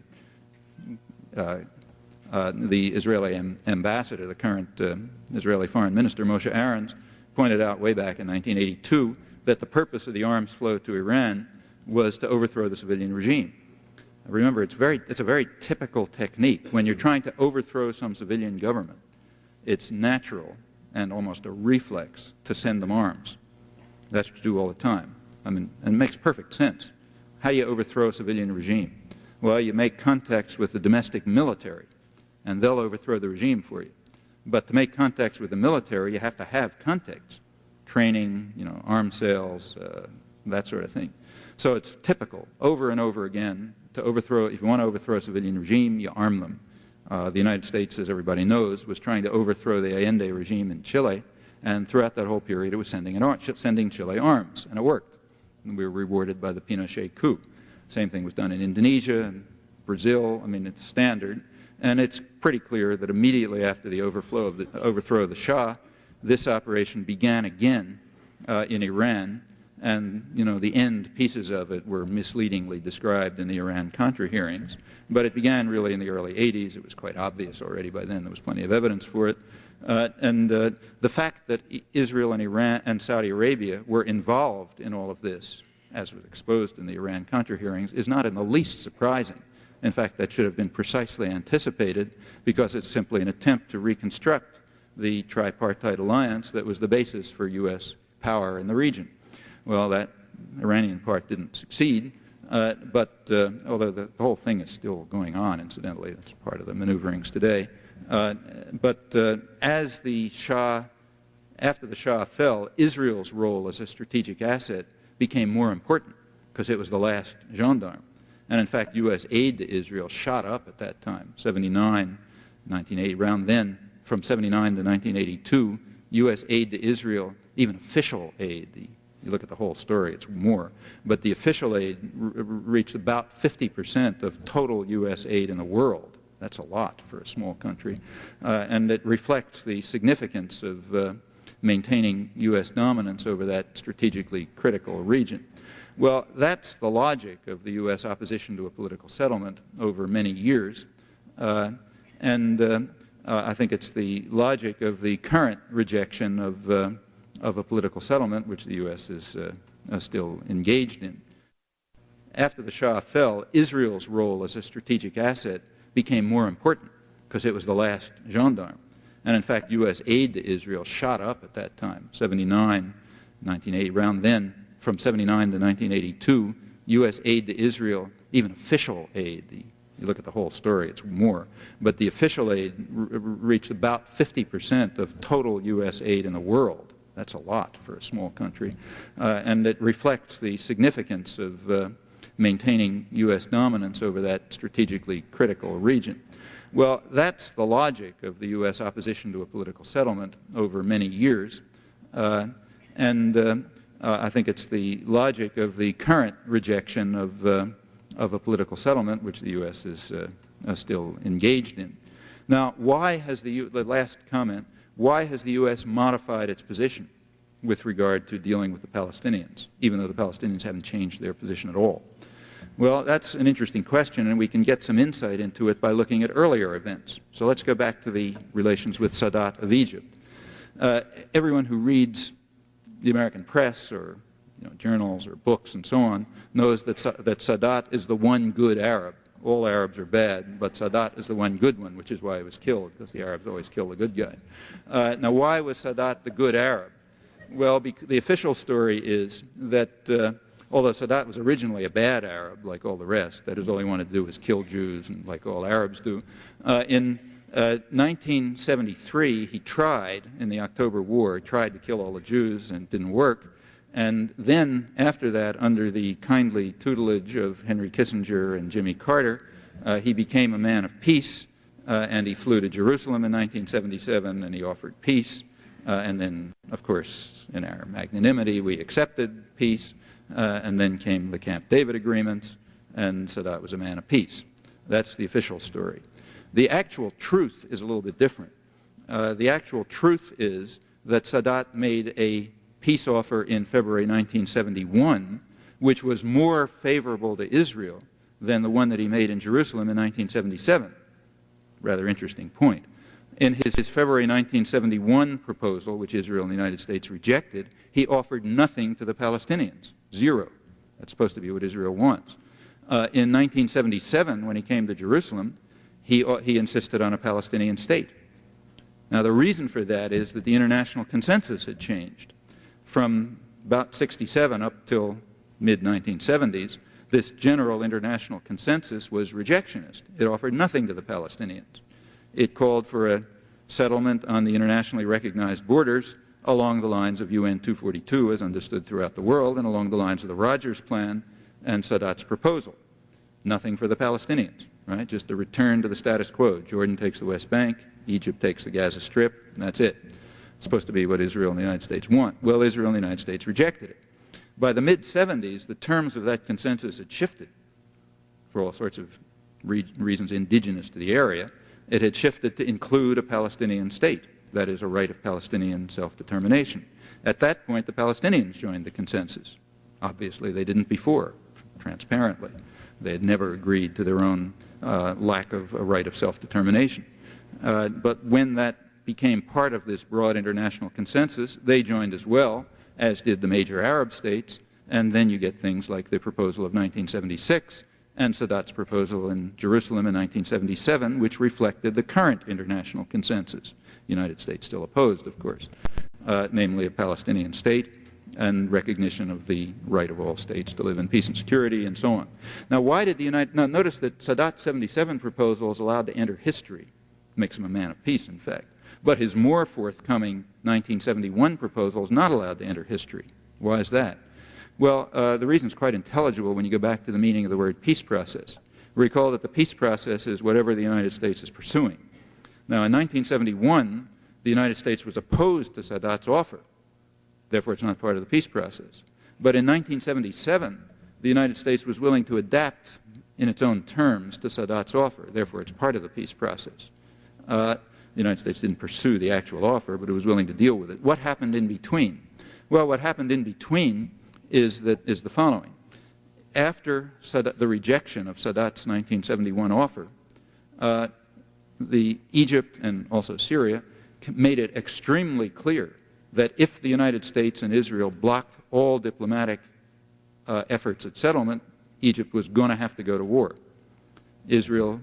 Israeli ambassador, the current Israeli foreign minister, Moshe Aarons, pointed out way back in 1982 that the purpose of the arms flow to Iran was to overthrow the civilian regime. Remember, it's a very typical technique. When you're trying to overthrow some civilian government, it's natural and almost a reflex to send them arms. That's what you do all the time. I mean, and it makes perfect sense. How do you overthrow a civilian regime? Well, you make contacts with the domestic military, and they'll overthrow the regime for you. But to make contacts with the military, you have to have contacts, training, arms sales, that sort of thing. So it's typical, over and over again, to overthrow. If you want to overthrow a civilian regime, you arm them. The United States, as everybody knows, was trying to overthrow the Allende regime in Chile, and throughout that whole period, it was sending Chile arms, and it worked. And we were rewarded by the Pinochet coup. Same thing was done in Indonesia and Brazil. I mean, it's standard. And it's pretty clear that immediately after the overthrow of the Shah, this operation began again in Iran, and the end pieces of it were misleadingly described in the Iran-Contra hearings. But it began really in the early 80s. It was quite obvious already by then. There was plenty of evidence for it. And the fact that Israel and Iran and Saudi Arabia were involved in all of this, as was exposed in the Iran-Contra hearings, is not in the least surprising. In fact, that should have been precisely anticipated, because it's simply an attempt to reconstruct the tripartite alliance that was the basis for U.S. power in the region. Well, that Iranian part didn't succeed, but although the whole thing is still going on, incidentally, that's part of the maneuverings today. But after the Shah fell, Israel's role as a strategic asset became more important, because it was the last gendarme. And in fact, U.S. aid to Israel shot up at that time, 79, 1980, around then, from 79 to 1982, U.S. aid to Israel, even official aid, you look at the whole story, it's more, but the official aid reached about 50% of total U.S. aid in the world. That's a lot for a small country. And it reflects the significance of maintaining U.S. dominance over that strategically critical region. Well, that's the logic of the U.S. opposition to a political settlement over many years. I think it's the logic of the current rejection of a political settlement, which the U.S. is still engaged in. After the Shah fell, Israel's role as a strategic asset became more important, because it was the last gendarme. And in fact, U.S. aid to Israel shot up at that time, 79, 1980, around then, from 79 to 1982, U.S. aid to Israel, even official aid, you look at the whole story, it's more, but the official aid reached about 50% of total U.S. aid in the world. That's a lot for a small country. And it reflects the significance of maintaining U.S. dominance over that strategically critical region. Well, that's the logic of the U.S. opposition to a political settlement over many years. I think it's the logic of the current rejection of a political settlement, which the U.S. is still engaged in. Now, why has the last comment, why has the U.S. modified its position with regard to dealing with the Palestinians, even though the Palestinians haven't changed their position at all? Well, that's an interesting question, and we can get some insight into it by looking at earlier events. So let's go back to the relations with Sadat of Egypt. Everyone who reads the American press or journals or books and so on knows that Sadat is the one good Arab. All Arabs are bad, but Sadat is the one good one, which is why he was killed, because the Arabs always kill the good guy. Now, why was Sadat the good Arab? Well, the official story is that although Sadat was originally a bad Arab, like all the rest, that is, all he wanted to do was kill Jews, and like all Arabs do, in 1973, he tried, in the October War, tried to kill all the Jews, and it didn't work. And then, after that, under the kindly tutelage of Henry Kissinger and Jimmy Carter, he became a man of peace, and he flew to Jerusalem in 1977, and he offered peace. And then, of course, in our magnanimity, we accepted peace, and then came the Camp David agreements, and Sadat was a man of peace. That's the official story. The actual truth is a little bit different. The actual truth is that Sadat made a peace offer in February 1971, which was more favorable to Israel than the one that he made in Jerusalem in 1977. Rather interesting point. In his February 1971 proposal, which Israel and the United States rejected, he offered nothing to the Palestinians. Zero. That's supposed to be what Israel wants. In 1977, when he came to Jerusalem, he insisted on a Palestinian state. Now, the reason for that is that the international consensus had changed. From about 67 up till mid-1970s, this general international consensus was rejectionist. It offered nothing to the Palestinians. It called for a settlement on the internationally recognized borders along the lines of UN 242 as understood throughout the world and along the lines of the Rogers Plan and Sadat's proposal. Nothing for the Palestinians, right? Just a return to the status quo. Jordan takes the West Bank, Egypt takes the Gaza Strip, and that's it. It's supposed to be what Israel and the United States want. Well, Israel and the United States rejected it. By the mid-70s, the terms of that consensus had shifted for all sorts of reasons indigenous to the area. It had shifted to include a Palestinian state, that is, a right of Palestinian self-determination. At that point, the Palestinians joined the consensus. Obviously, they didn't before, transparently. They had never agreed to their own lack of a right of self-determination. But when that became part of this broad international consensus, they joined as well, as did the major Arab states, and then you get things like the proposal of 1976 and Sadat's proposal in Jerusalem in 1977, which reflected the current international consensus. The United States still opposed, of course, namely a Palestinian state and recognition of the right of all states to live in peace and security and so on. Now, why did now notice that Sadat's 77 proposal is allowed to enter history. Makes him a man of peace, in fact. But his more forthcoming 1971 proposal is not allowed to enter history. Why is that? Well, the reason is quite intelligible when you go back to the meaning of the word peace process. Recall that the peace process is whatever the United States is pursuing. Now, in 1971, the United States was opposed to Sadat's offer. Therefore, it's not part of the peace process. But in 1977, the United States was willing to adapt in its own terms to Sadat's offer. Therefore, it's part of the peace process. The United States didn't pursue the actual offer, but it was willing to deal with it. What happened in between? Well, what happened in between is the following. After the rejection of Sadat's 1971 offer, Egypt and also Syria made it extremely clear that if the United States and Israel blocked all diplomatic efforts at settlement, Egypt was going to have to go to war. Israel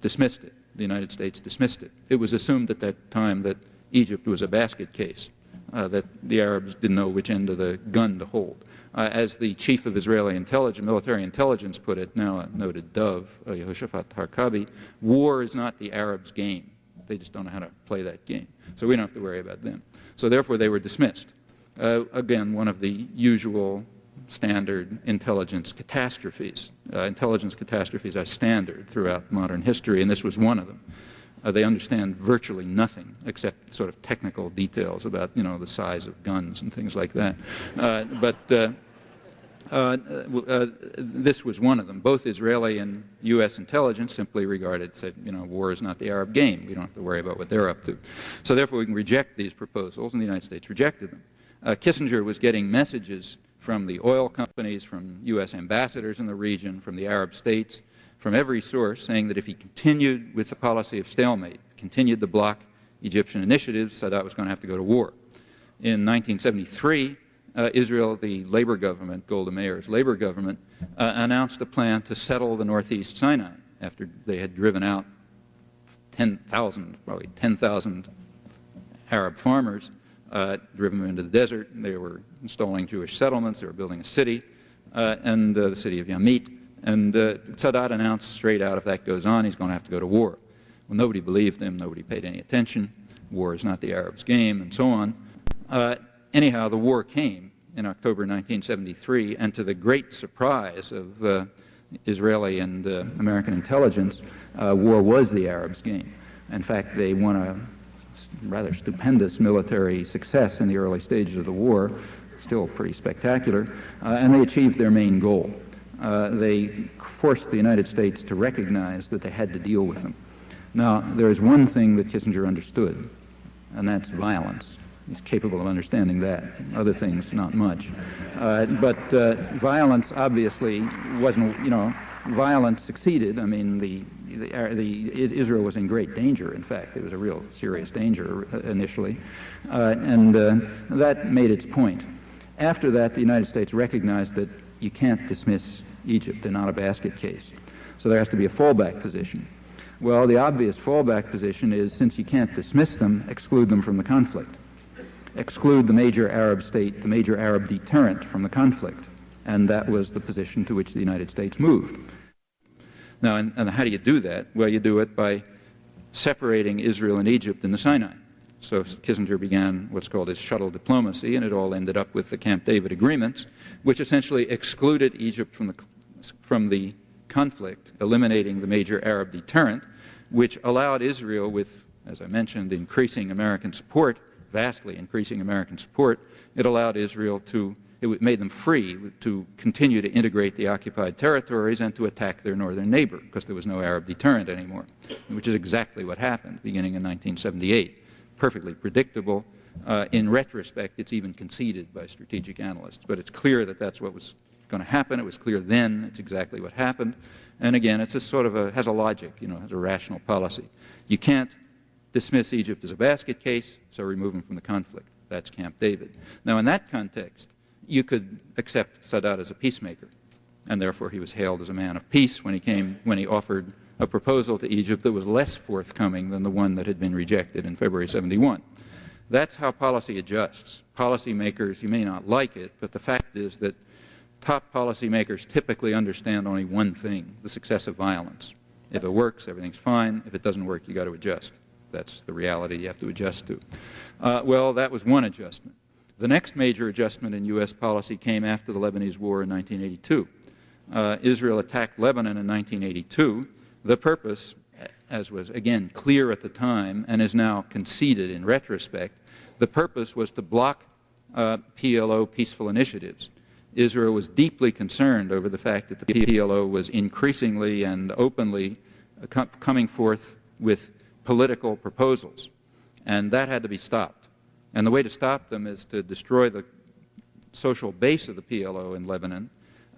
dismissed it. The United States dismissed it. It was assumed at that time that Egypt was a basket case, that the Arabs didn't know which end of the gun to hold. As the chief of Israeli military intelligence put it, now a noted dove, Yehoshaphat Harkabi, war is not the Arabs' game. They just don't know how to play that game. So we don't have to worry about them. So therefore they were dismissed. Again, one of the usual standard intelligence catastrophes. Intelligence catastrophes are standard throughout modern history, and this was one of them. They understand virtually nothing except sort of technical details about, the size of guns and things like that. This was one of them. Both Israeli and U.S. intelligence simply said, war is not the Arab game. We don't have to worry about what they're up to. So therefore we can reject these proposals, and the United States rejected them. Kissinger was getting messages from the oil companies, from U.S. ambassadors in the region, from the Arab states, from every source, saying that if he continued with the policy of stalemate, continued to block Egyptian initiatives, Sadat was going to have to go to war. In 1973, Israel, the labor government, Golda Meir's labor government, announced a plan to settle the northeast Sinai after they had driven out probably 10,000 Arab farmers, driven them into the desert. They were installing Jewish settlements. They were building a city, and the city of Yamit. And Sadat announced straight out, if that goes on, he's going to have to go to war. Well, nobody believed him. Nobody paid any attention. War is not the Arabs' game, and so on. Anyhow, the war came in October 1973, and to the great surprise of Israeli and American intelligence, war was the Arabs' game. In fact, they won a rather stupendous military success in the early stages of the war, still pretty spectacular, and they achieved their main goal. They forced the United States to recognize that they had to deal with them. Now, there is one thing that Kissinger understood, and that's violence. He's capable of understanding that. Other things, not much. But violence obviously wasn't, violence succeeded. I mean, Israel was in great danger, in fact. It was a real serious danger initially. And that made its point. After that, the United States recognized that you can't dismiss Egypt. They're not a basket case. So there has to be a fallback position. Well, the obvious fallback position is, since you can't dismiss them, exclude them from the conflict. Exclude the major Arab state, the major Arab deterrent from the conflict. And that was the position to which the United States moved. Now, and how do you do that? Well, you do it by separating Israel and Egypt in the Sinai. So Kissinger began what's called his shuttle diplomacy, and it all ended up with the Camp David agreements, which essentially excluded Egypt from the conflict, eliminating the major Arab deterrent, which allowed Israel, with, as I mentioned, increasing American support, vastly increasing American support, it allowed Israel it made them free to continue to integrate the occupied territories and to attack their northern neighbor, because there was no Arab deterrent anymore, which is exactly what happened beginning in 1978. Perfectly predictable. In retrospect, it's even conceded by strategic analysts, but it's clear that that's what was going to happen. It was clear then. It's exactly what happened. And again, it's a sort of has a logic, has a rational policy. You can't dismiss Egypt as a basket case, so remove them from the conflict. That's Camp David. Now, in that context, you could accept Sadat as a peacemaker, and therefore he was hailed as a man of peace when he offered a proposal to Egypt that was less forthcoming than the one that had been rejected in February 71. That's how policy adjusts. Policymakers, you may not like it, but the fact is that top policymakers typically understand only one thing: the success of violence. If it works, everything's fine. If it doesn't work, you got to adjust. That's the reality you have to adjust to. Well, that was one adjustment. The next major adjustment in U.S. policy came after the Lebanese War in 1982. Israel attacked Lebanon in 1982. The purpose, as was again clear at the time and is now conceded in retrospect, the purpose was to block PLO peaceful initiatives. Israel was deeply concerned over the fact that the PLO was increasingly and openly coming forth with political proposals, and that had to be stopped. And the way to stop them is to destroy the social base of the PLO in Lebanon,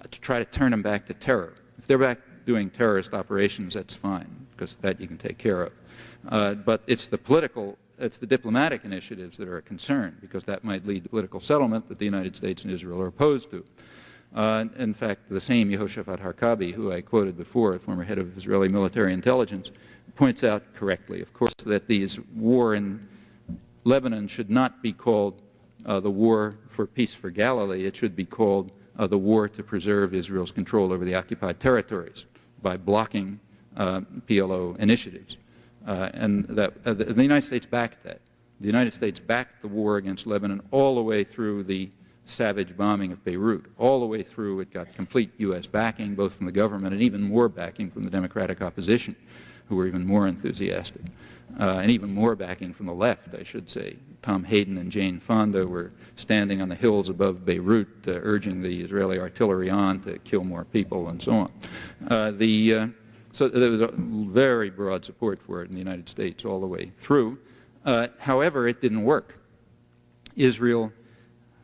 to try to turn them back to terror. If they're back doing terrorist operations, that's fine, because that you can take care of. But it's the diplomatic initiatives that are a concern, because that might lead to political settlement that the United States and Israel are opposed to. In fact, the same Yehoshaphat Harkabi, who I quoted before, a former head of Israeli military intelligence, points out correctly, of course, that this war in Lebanon should not be called the war for peace for Galilee. It should be called the war to preserve Israel's control over the occupied territories by blocking PLO initiatives. And the United States backed that. The United States backed the war against Lebanon all the way through the savage bombing of Beirut. All the way through, it got complete U.S. backing, both from the government and even more backing from the Democratic opposition, who were even more enthusiastic, and even more backing from the left, I should say. Tom Hayden and Jane Fonda were standing on the hills above Beirut, urging the Israeli artillery on to kill more people and so on. So there was a very broad support for it in the United States all the way through. However, it didn't work. Israel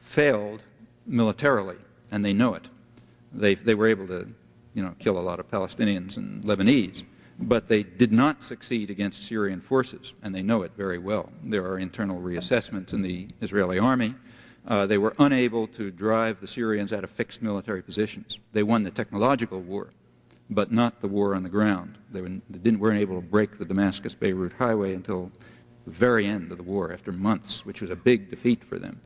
failed militarily, and they know it. They were able to, kill a lot of Palestinians and Lebanese, but they did not succeed against Syrian forces, and they know it very well. There are internal reassessments in the Israeli army. They were unable to drive the Syrians out of fixed military positions. They won the technological war, but not the war on the ground. They weren't able to break the Damascus-Beirut highway until the very end of the war, after months, which was a big defeat for them.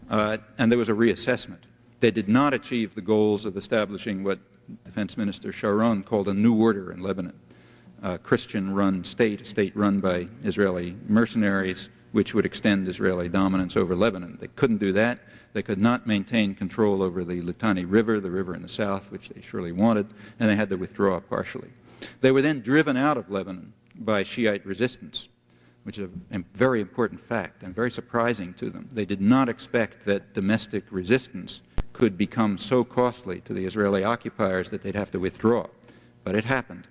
And there was a reassessment. They did not achieve the goals of establishing what Defense Minister Sharon called a new order in Lebanon, a Christian-run state, a state run by Israeli mercenaries, which would extend Israeli dominance over Lebanon. They couldn't do that. They could not maintain control over the Litani River, the river in the south, which they surely wanted, and they had to withdraw partially. They were then driven out of Lebanon by Shiite resistance. which is a very important fact and very surprising to them. They did not expect that domestic resistance could become so costly to the Israeli occupiers that they'd have to withdraw. But it happened.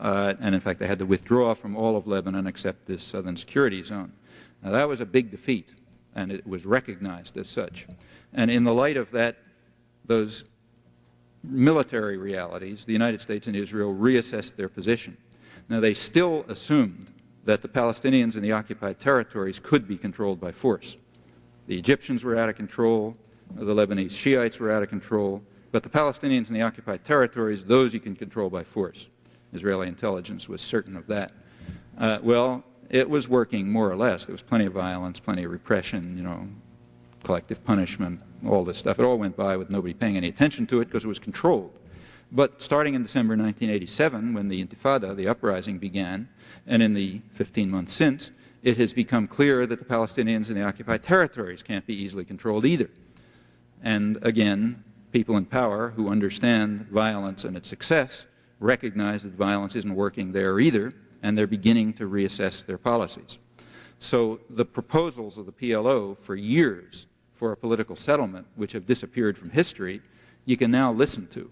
And in fact, they had to withdraw from all of Lebanon except this southern security zone. Now, that was a big defeat, and it was recognized as such. And in the light of that, those military realities, the United States and Israel reassessed their position. Now, they still assumed that the Palestinians in the occupied territories could be controlled by force. The Egyptians were out of control, the Lebanese Shiites were out of control, but the Palestinians in the occupied territories, those you can control by force. Israeli intelligence was certain of that. Well, it was working more or less. There was plenty of violence, plenty of repression, collective punishment, all this stuff. It all went by with nobody paying any attention to it because it was controlled. But starting in December 1987, when the Intifada, the uprising, began, and in the 15 months since, it has become clear that the Palestinians in the occupied territories can't be easily controlled either. And again, people in power who understand violence and its success recognize that violence isn't working there either, and they're beginning to reassess their policies. So the proposals of the PLO for years for a political settlement, which have disappeared from history, you can now listen to.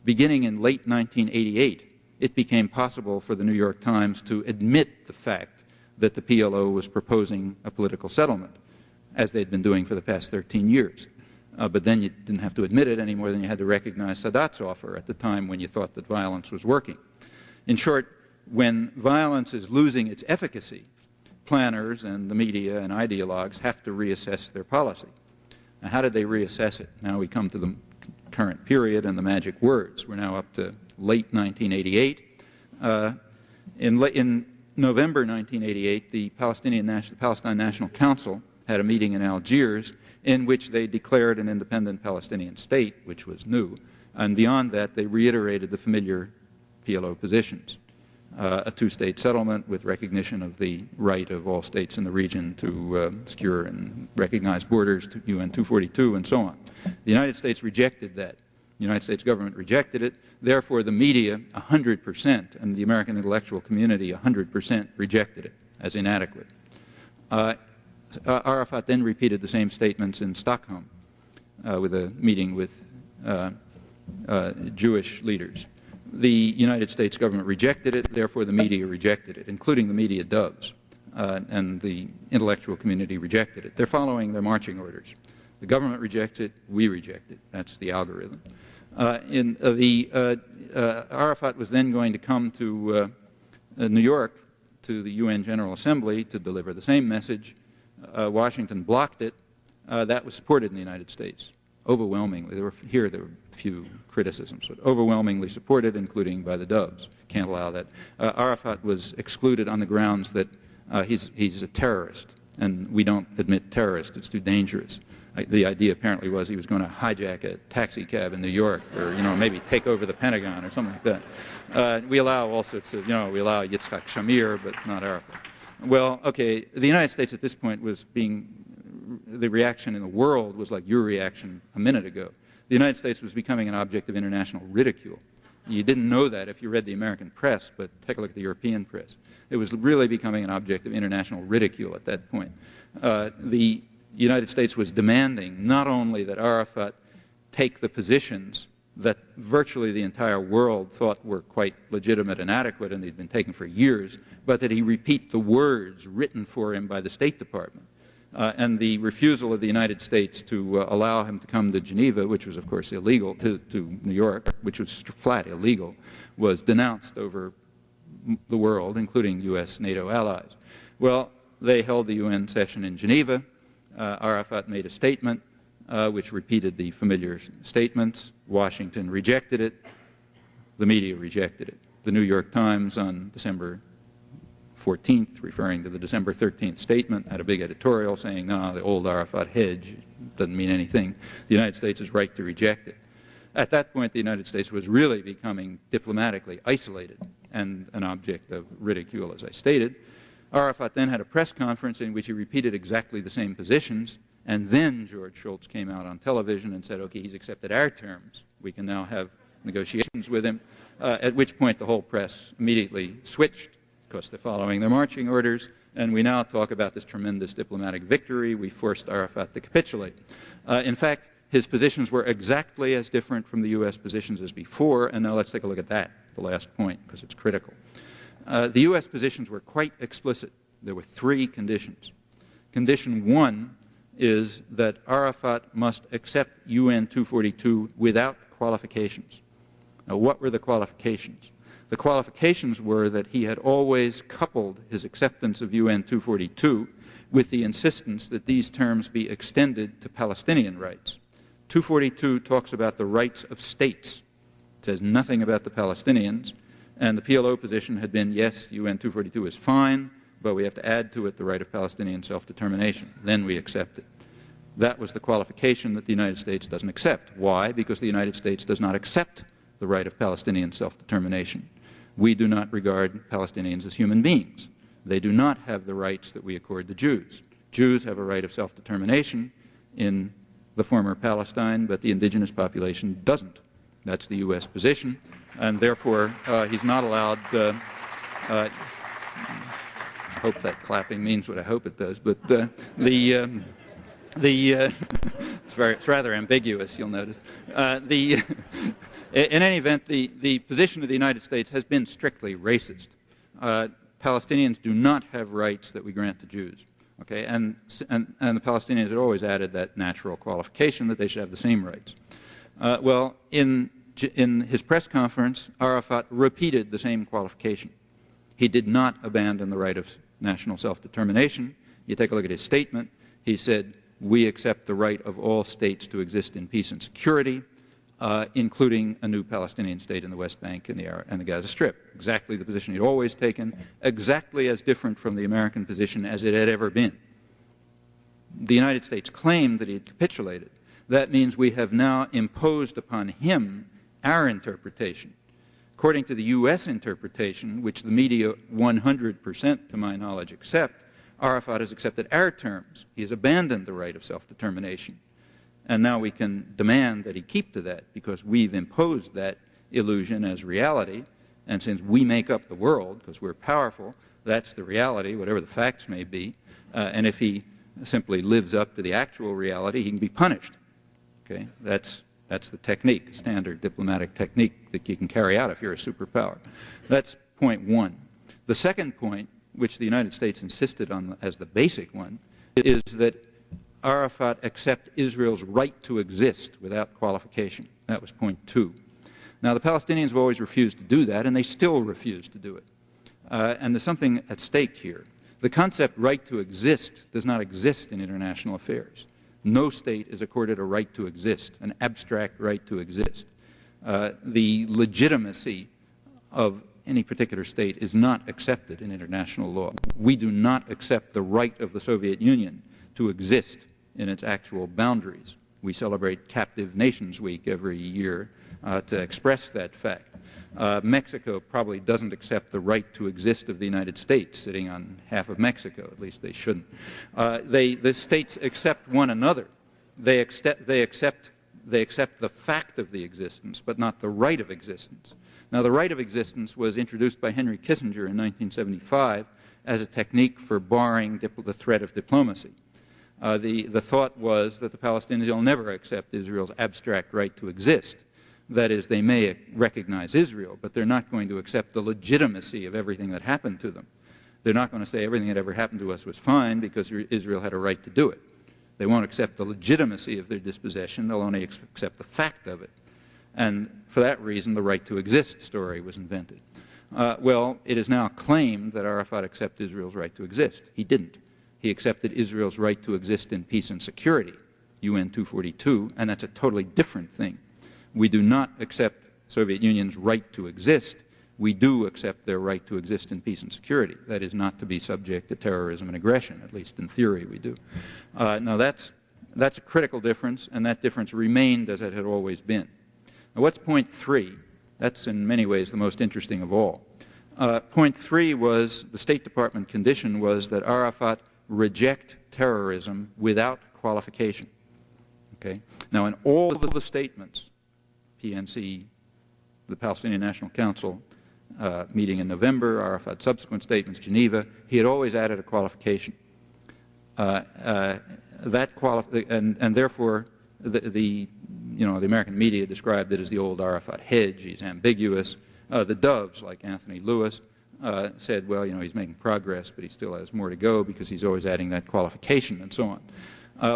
Beginning in late 1988, it became possible for the New York Times to admit the fact that the PLO was proposing a political settlement, as they'd been doing for the past 13 years. But then you didn't have to admit it any more than you had to recognize Sadat's offer at the time when you thought that violence was working. In short, when violence is losing its efficacy, planners and the media and ideologues have to reassess their policy. Now, how did they reassess it? Now we come to the current period and the magic words. We're now up to late 1988. In November 1988, the Palestine National Council had a meeting in Algiers in which they declared an independent Palestinian state, which was new. And beyond that, they reiterated the familiar PLO positions. A two-state settlement with recognition of the right of all states in the region to secure and recognize borders, to UN 242, and so on. The United States rejected that. The United States government rejected it. Therefore, the media, 100%, and the American intellectual community, 100%, rejected it as inadequate. Arafat then repeated the same statements in Stockholm with a meeting with Jewish leaders. The United States government rejected it, therefore the media rejected it, including the media doves, and the intellectual community rejected it. They're following their marching orders. The government rejects it, we reject it. That's the algorithm. Arafat was then going to come to New York to the UN General Assembly to deliver the same message. Washington blocked it. That was supported in the United States overwhelmingly. There were a few criticisms, but overwhelmingly supported, including by the Doves. Can't allow that. Arafat was excluded on the grounds that he's a terrorist, and we don't admit terrorists. It's too dangerous. The idea apparently was he was going to hijack a taxi cab in New York, or maybe take over the Pentagon or something like that. We allow all sorts of, we allow Yitzhak Shamir, but not Arafat. Well, okay, the United States at this point was the reaction in the world was like your reaction a minute ago. The United States was becoming an object of international ridicule. You didn't know that if you read the American press, but take a look at the European press. It was really becoming an object of international ridicule at that point. The United States was demanding not only that Arafat take the positions that virtually the entire world thought were quite legitimate and adequate and they'd been taken for years, but that he repeat the words written for him by the State Department. And the refusal of the United States to allow him to come to Geneva, which was of course illegal, to New York, which was flat illegal, was denounced over the world, including U.S. NATO allies. Well, they held the UN session in Geneva. Arafat made a statement which repeated the familiar statements. Washington rejected it. The media rejected it. The New York Times on December 14th, referring to the December 13th statement, had a big editorial saying, no, the old Arafat hedge doesn't mean anything. The United States is right to reject it. At that point, the United States was really becoming diplomatically isolated and an object of ridicule, as I stated. Arafat then had a press conference in which he repeated exactly the same positions, and then George Shultz came out on television and said, okay, he's accepted our terms. We can now have negotiations with him, at which point the whole press immediately switched, because they're following their marching orders, and we now talk about this tremendous diplomatic victory. We forced Arafat to capitulate. In fact, his positions were exactly as different from the U.S. positions as before, and now let's take a look at that, the last point, because it's critical. The U.S. positions were quite explicit. There were three conditions. Condition one is that Arafat must accept UN 242 without qualifications. Now, what were the qualifications? The qualifications were that he had always coupled his acceptance of UN 242 with the insistence that these terms be extended to Palestinian rights. 242 talks about the rights of states. It says nothing about the Palestinians, and the PLO position had been, yes, UN 242 is fine, but we have to add to it the right of Palestinian self-determination. Then we accept it. That was the qualification that the United States doesn't accept. Why? Because the United States does not accept the right of Palestinian self-determination. We do not regard Palestinians as human beings. They do not have the rights that we accord to Jews. Jews have a right of self-determination in the former Palestine, but the indigenous population doesn't. That's the U.S. position, and therefore he's not allowed. I hope that clapping means what I hope it does, but it's rather ambiguous, you'll notice. In any event, the position of the United States has been strictly racist. Palestinians do not have rights that we grant to Jews. Okay, and the Palestinians had always added that natural qualification that they should have the same rights. Well, in his press conference, Arafat repeated the same qualification. He did not abandon the right of national self-determination. You take a look at his statement. He said, "We accept the right of all states to exist in peace and security, including a new Palestinian state in the West Bank and the Gaza Strip." Exactly the position he'd always taken, exactly as different from the American position as it had ever been. The United States claimed that he had capitulated. That means we have now imposed upon him our interpretation. According to the U.S. interpretation, which the media 100%, to my knowledge, accept, Arafat has accepted our terms. He has abandoned the right of self-determination. And now we can demand that he keep to that because we've imposed that illusion as reality. And since we make up the world, because we're powerful, that's the reality, whatever the facts may be. And if he simply lives up to the actual reality, he can be punished. Okay? That's the technique, standard diplomatic technique that you can carry out if you're a superpower. That's point one. The second point, which the United States insisted on as the basic one, is that Arafat accept Israel's right to exist without qualification. That was point two. Now, the Palestinians have always refused to do that, and they still refuse to do it. And there's something at stake here. The concept right to exist does not exist in international affairs. No state is accorded a right to exist, an abstract right to exist. The legitimacy of any particular state is not accepted in international law. We do not accept the right of the Soviet Union to exist in its actual boundaries. We celebrate Captive Nations Week every year to express that fact. Mexico probably doesn't accept the right to exist of the United States, sitting on half of Mexico. At least they shouldn't. The states accept one another. They accept the fact of the existence, but not the right of existence. Now, the right of existence was introduced by Henry Kissinger in 1975 as a technique for barring the threat of diplomacy. The thought was that the Palestinians will never accept Israel's abstract right to exist. That is, they may recognize Israel, but they're not going to accept the legitimacy of everything that happened to them. They're not going to say everything that ever happened to us was fine because Israel had a right to do it. They won't accept the legitimacy of their dispossession. They'll only accept the fact of it. And for that reason, the right to exist story was invented. Well, it is now claimed that Arafat accepted Israel's right to exist. He didn't. He accepted Israel's right to exist in peace and security, UN 242, and that's a totally different thing. We do not accept Soviet Union's right to exist. We do accept their right to exist in peace and security. That is not to be subject to terrorism and aggression, at least in theory we do. Now that's a critical difference, and that difference remained as it had always been. Now what's point three? That's in many ways the most interesting of all. Point three was, the State Department condition was that Arafat reject terrorism without qualification. Okay? Now in all of the statements, PNC, the Palestinian National Council, meeting in November, Arafat's subsequent statements, Geneva, he had always added a qualification. And therefore, the American media described it as the old Arafat hedge. He's ambiguous. The doves, like Anthony Lewis, said, well, he's making progress, but he still has more to go because he's always adding that qualification and so on.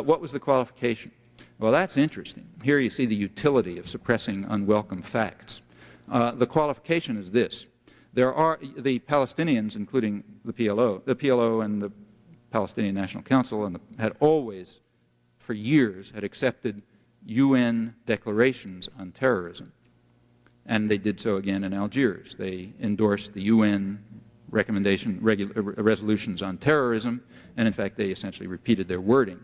What was the qualification? Well, that's interesting. Here you see the utility of suppressing unwelcome facts. The qualification is this. There are the Palestinians, including the PLO and the Palestinian National Council, had always, for years, had accepted UN declarations on terrorism. And they did so again in Algiers. They endorsed the UN resolutions on terrorism, and in fact they essentially repeated their wording.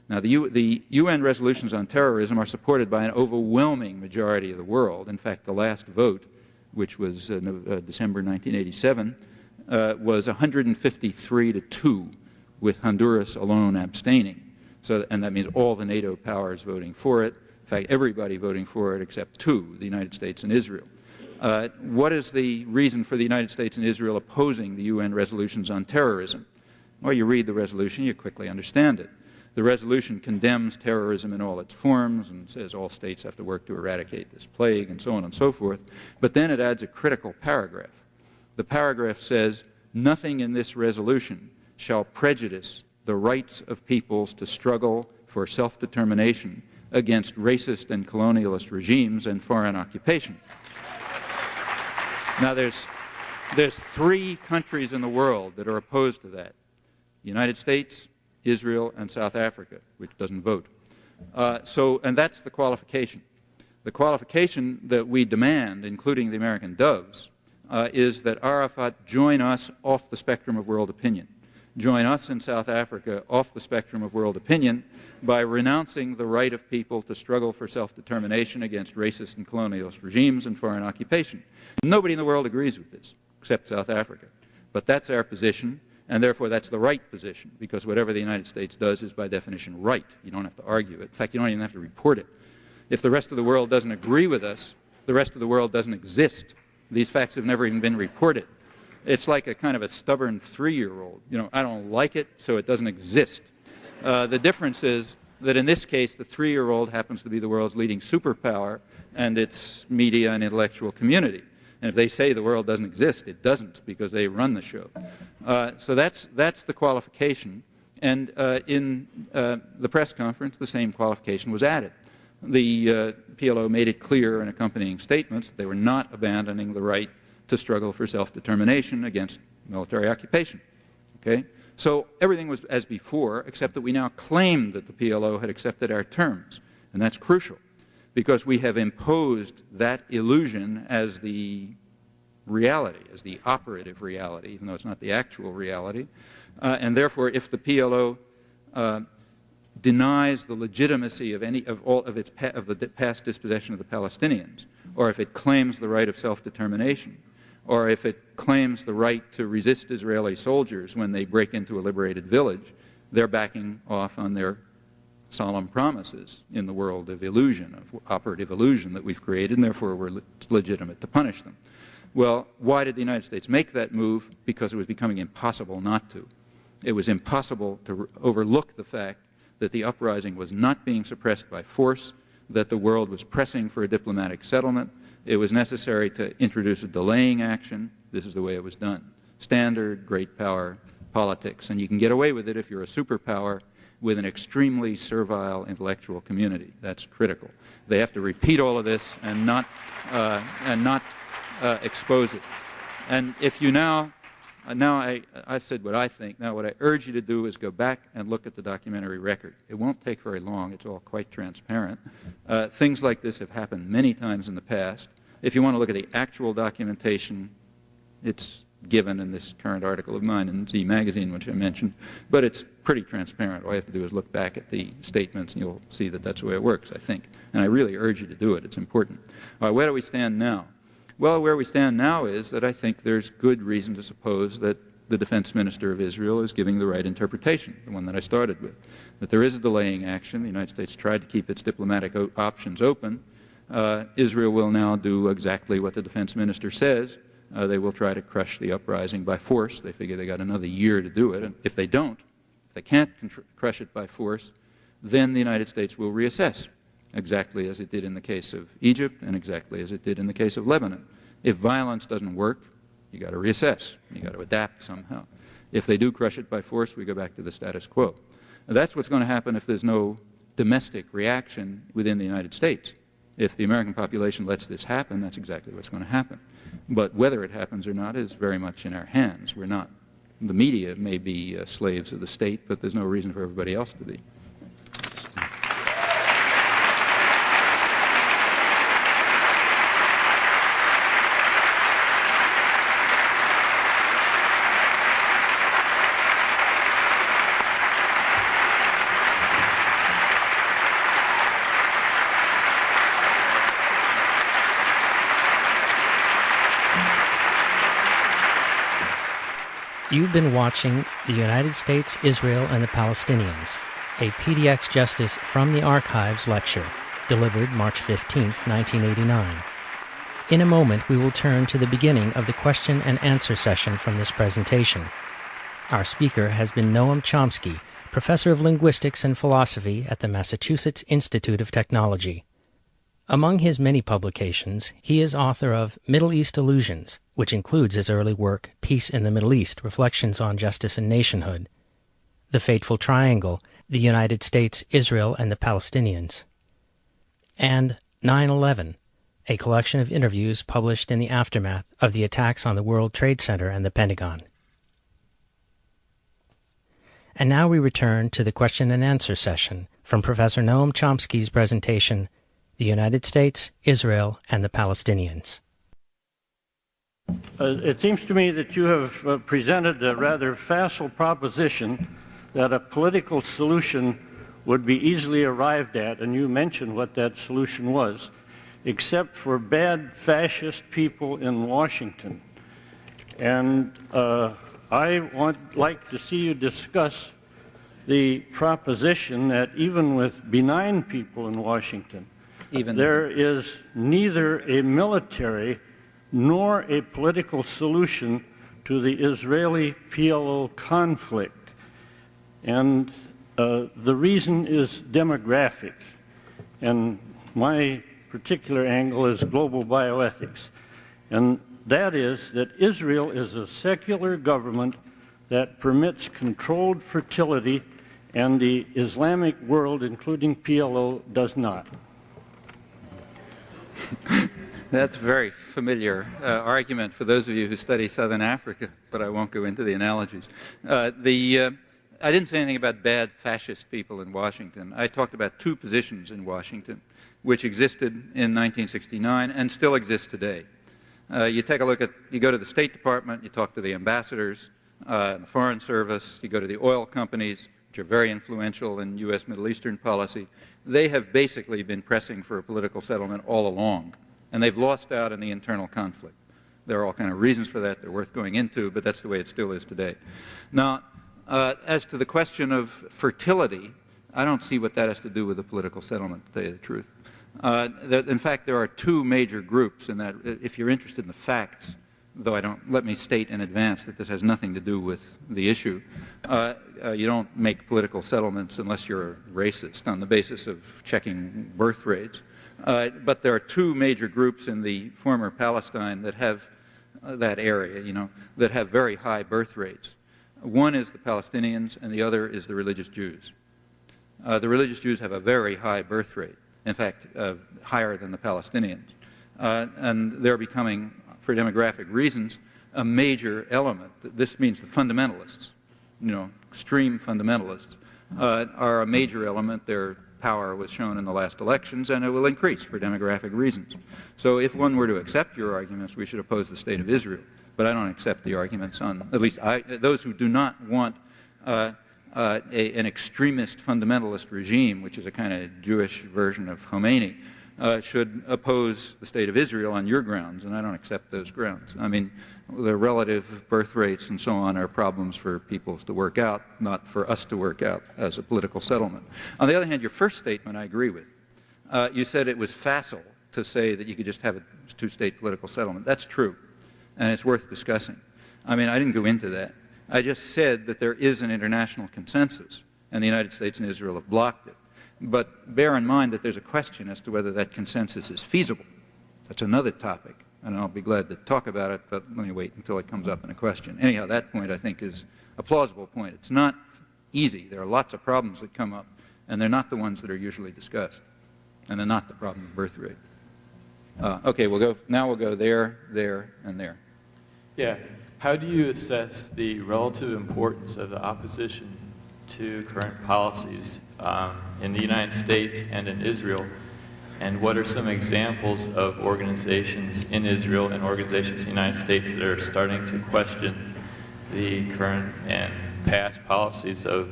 Now the UN resolutions on terrorism are supported by an overwhelming majority of the world. In fact, the last vote, which was December 1987, was 153-2, with Honduras alone abstaining. And that means all the NATO powers voting for it. In fact, everybody voting for it except two, the United States and Israel. What is the reason for the United States and Israel opposing the UN resolutions on terrorism? Well, you read the resolution, you quickly understand it. The resolution condemns terrorism in all its forms and says all states have to work to eradicate this plague and so on and so forth. But then it adds a critical paragraph. The paragraph says, nothing in this resolution shall prejudice the rights of peoples to struggle for self-determination against racist and colonialist regimes and foreign occupation. Now there's 3 countries in the world that are opposed to that. The United States, Israel, and South Africa, which doesn't vote. And that's the qualification. The qualification that we demand, including the American doves, is that Arafat join us off the spectrum of world opinion. Join us in South Africa off the spectrum of world opinion by renouncing the right of people to struggle for self-determination against racist and colonialist regimes and foreign occupation. Nobody in the world agrees with this, except South Africa. But that's our position, and therefore that's the right position, because whatever the United States does is by definition right. You don't have to argue it. In fact, you don't even have to report it. If the rest of the world doesn't agree with us, the rest of the world doesn't exist. These facts have never even been reported. It's like a kind of a stubborn 3-year-old. I don't like it, so it doesn't exist. The difference is that in this case, the 3-year-old happens to be the world's leading superpower and its media and intellectual community. And if they say the world doesn't exist, it doesn't, because they run the show. So that's the qualification. And in the press conference, the same qualification was added. The PLO made it clear in accompanying statements that they were not abandoning the right to struggle for self-determination against military occupation. Okay? So everything was as before, except that we now claim that the PLO had accepted our terms. And that's crucial, because we have imposed that illusion as the reality, as the operative reality, even though it's not the actual reality. And therefore, if the PLO denies the legitimacy of any of the past dispossession of the Palestinians, or if it claims the right of self-determination, or if it claims the right to resist Israeli soldiers when they break into a liberated village, they're backing off on their solemn promises in the world of illusion, of operative illusion that we've created, and therefore we're legitimate to punish them. Well, why did the United States make that move? Because it was becoming impossible not to. It was impossible to overlook the fact that the uprising was not being suppressed by force, that the world was pressing for a diplomatic settlement. It was necessary to introduce a delaying action. This is the way it was done. Standard great power politics. And you can get away with it if you're a superpower with an extremely servile intellectual community. That's critical. They have to repeat all of this and not expose it. And if you I've said what I think. Now what I urge you to do is go back and look at the documentary record. It won't take very long. It's all quite transparent. Things like this have happened many times in the past. If you want to look at the actual documentation, it's given in this current article of mine in Z Magazine, which I mentioned. But it's pretty transparent. All you have to do is look back at the statements, and you'll see that that's the way it works, I think. And I really urge you to do it. It's important. All right, where do we stand now? Well, where we stand now is that I think there's good reason to suppose that the defense minister of Israel is giving the right interpretation, the one that I started with, that there is a delaying action. The United States tried to keep its diplomatic options open. Israel will now do exactly what the defense minister says, They will try to crush the uprising by force. They figure they got another year to do it. And if they don't, if they can't crush it by force, then the United States will reassess, exactly as it did in the case of Egypt and exactly as it did in the case of Lebanon. If violence doesn't work, you got to reassess. You got to adapt somehow. If they do crush it by force, we go back to the status quo. And that's what's going to happen if there's no domestic reaction within the United States. If the American population lets this happen, that's exactly what's going to happen. But whether it happens or not is very much in our hands. We're not. The media may be slaves of the state, but there's no reason for everybody else to be. You've been watching The United States, Israel, and the Palestinians, a PDX Justice from the Archives lecture, delivered March 15, 1989. In a moment, we will turn to the beginning of the question and answer session from this presentation. Our speaker has been Noam Chomsky, professor of linguistics and philosophy at the Massachusetts Institute of Technology. Among his many publications, he is author of Middle East Illusions, which includes his early work, Peace in the Middle East, Reflections on Justice and Nationhood, The Fateful Triangle, The United States, Israel, and the Palestinians, and 9/11, a collection of interviews published in the aftermath of the attacks on the World Trade Center and the Pentagon. And now we return to the question and answer session from Professor Noam Chomsky's presentation, The United States, Israel, and the Palestinians. It seems to me that you have presented a rather facile proposition that a political solution would be easily arrived at, and you mentioned what that solution was, except for bad fascist people in Washington. And I would like to see you discuss the proposition that even with benign people in Washington, there is neither a military nor a political solution to the Israeli-PLO conflict. And the reason is demographic. And my particular angle is global bioethics. And that is that Israel is a secular government that permits controlled fertility, and the Islamic world, including PLO, does not. That's a very familiar argument for those of you who study Southern Africa, but I won't go into the analogies. I didn't say anything about bad fascist people in Washington. I talked about two positions in Washington, which existed in 1969 and still exist today. You take a look at, you go to the State Department, you talk to the ambassadors, the Foreign Service, you go to the oil companies, which are very influential in U.S. Middle Eastern policy. They have basically been pressing for a political settlement all along, and they've lost out in the internal conflict. There are all kinds of reasons for that. They're worth going into, but that's the way it still is today. Now, as to the question of fertility, I don't see what that has to do with a political settlement, to tell you the truth. In fact, there are two major groups in that. If you're interested in the facts, though I don't, let me state in advance that this has nothing to do with the issue. You don't make political settlements unless you're a racist on the basis of checking birth rates. But there are two major groups in the former Palestine that have that area, that have very high birth rates. One is the Palestinians, and the other is the religious Jews. The religious Jews have a very high birth rate, in fact, higher than the Palestinians. And they're becoming, for demographic reasons, a major element. This means the fundamentalists, extreme fundamentalists, are a major element. Their power was shown in the last elections, and it will increase for demographic reasons. So if one were to accept your arguments, we should oppose the State of Israel. But I don't accept the arguments on, at least those who do not want an extremist fundamentalist regime, which is a kind of Jewish version of Khomeini, should oppose the State of Israel on your grounds, and I don't accept those grounds. I mean, the relative birth rates and so on are problems for peoples to work out, not for us to work out as a political settlement. On the other hand, your first statement I agree with. You said it was facile to say that you could just have a two-state political settlement. That's true. and it's worth discussing. I mean, I didn't go into that. I just said that there is an international consensus, and the United States and Israel have blocked it. But bear in mind that there's a question as to whether that consensus is feasible. That's another topic, and I'll be glad to talk about it, but let me wait until it comes up in a question. Anyhow, that point, I think, is a plausible point. It's not easy. There are lots of problems that come up, and they're not the ones that are usually discussed, and they're not the problem of birth rate. Okay, we'll go there, there, and there. Yeah. How do you assess the relative importance of the opposition to current policies in the United States and in Israel? And what are some examples of organizations in Israel and organizations in the United States that are starting to question the current and past policies of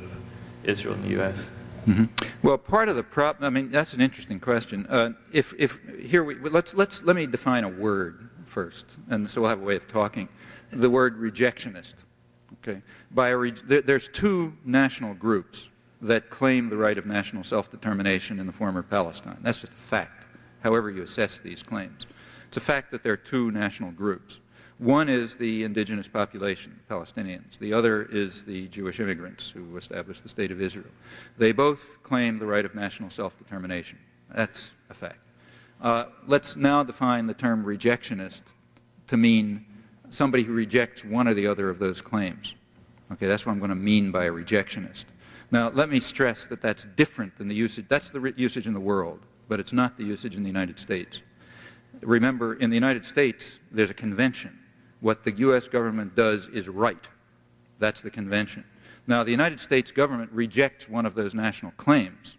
Israel and the U.S.? Mm-hmm. Well, part of the problem, I mean, that's an interesting question. Let me define a word first, and so we'll have a way of talking. The word rejectionist. Okay, there's two national groups that claim the right of national self-determination in the former Palestine. That's just a fact, however you assess these claims. It's a fact that there are two national groups. One is the indigenous population, Palestinians. The other is the Jewish immigrants who established the State of Israel. They both claim the right of national self-determination. That's a fact. Let's now define the term rejectionist to mean somebody who rejects one or the other of those claims. Okay, that's what I'm going to mean by a rejectionist. Now, let me stress that that's different than the usage. That's the usage in the world, but it's not the usage in the United States. Remember, in the United States, there's a convention. What the U.S. government does is right. That's the convention. Now, the United States government rejects one of those national claims,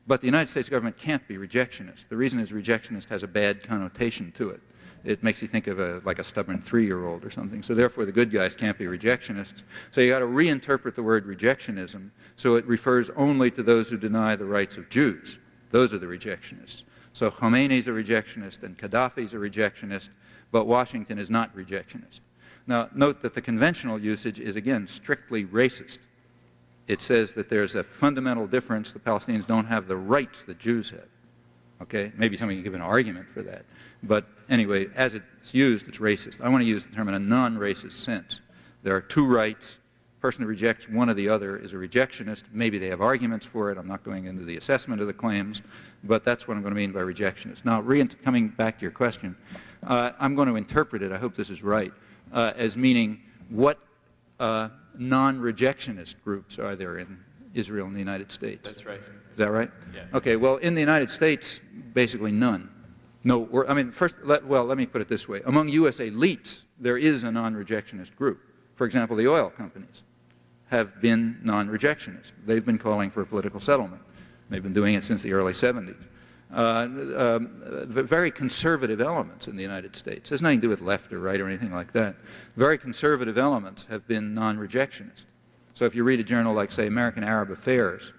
but the United States government can't be rejectionist. The reason is rejectionist has a bad connotation to it. It makes you think of like a stubborn 3-year-old or something. So therefore, the good guys can't be rejectionists. So you got to reinterpret the word rejectionism so it refers only to those who deny the rights of Jews. Those are the rejectionists. So Khomeini's a rejectionist and Gaddafi's a rejectionist, but Washington is not rejectionist. Now, note that the conventional usage is, again, strictly racist. It says that there's a fundamental difference. The Palestinians don't have the rights that Jews have. Okay? Maybe somebody can give an argument for that. But anyway, as it's used, it's racist. I want to use the term in a non-racist sense. There are two rights. A person who rejects one or the other is a rejectionist. Maybe they have arguments for it. I'm not going into the assessment of the claims, but that's what I'm going to mean by rejectionist. Now, coming back to your question, I'm going to interpret it, I hope this is right, as meaning what non-rejectionist groups are there in Israel and the United States? That's right. Is that right? Yeah. Okay, well, in the United States, basically none. No, let me put it this way. Among U.S. elites, there is a non-rejectionist group. For example, the oil companies have been non-rejectionist. They've been calling for a political settlement. They've been doing it since the early 70s. Very conservative elements in the United States. It has nothing to do with left or right or anything like that. Very conservative elements have been non-rejectionist. So if you read a journal like, say, American Arab Affairs,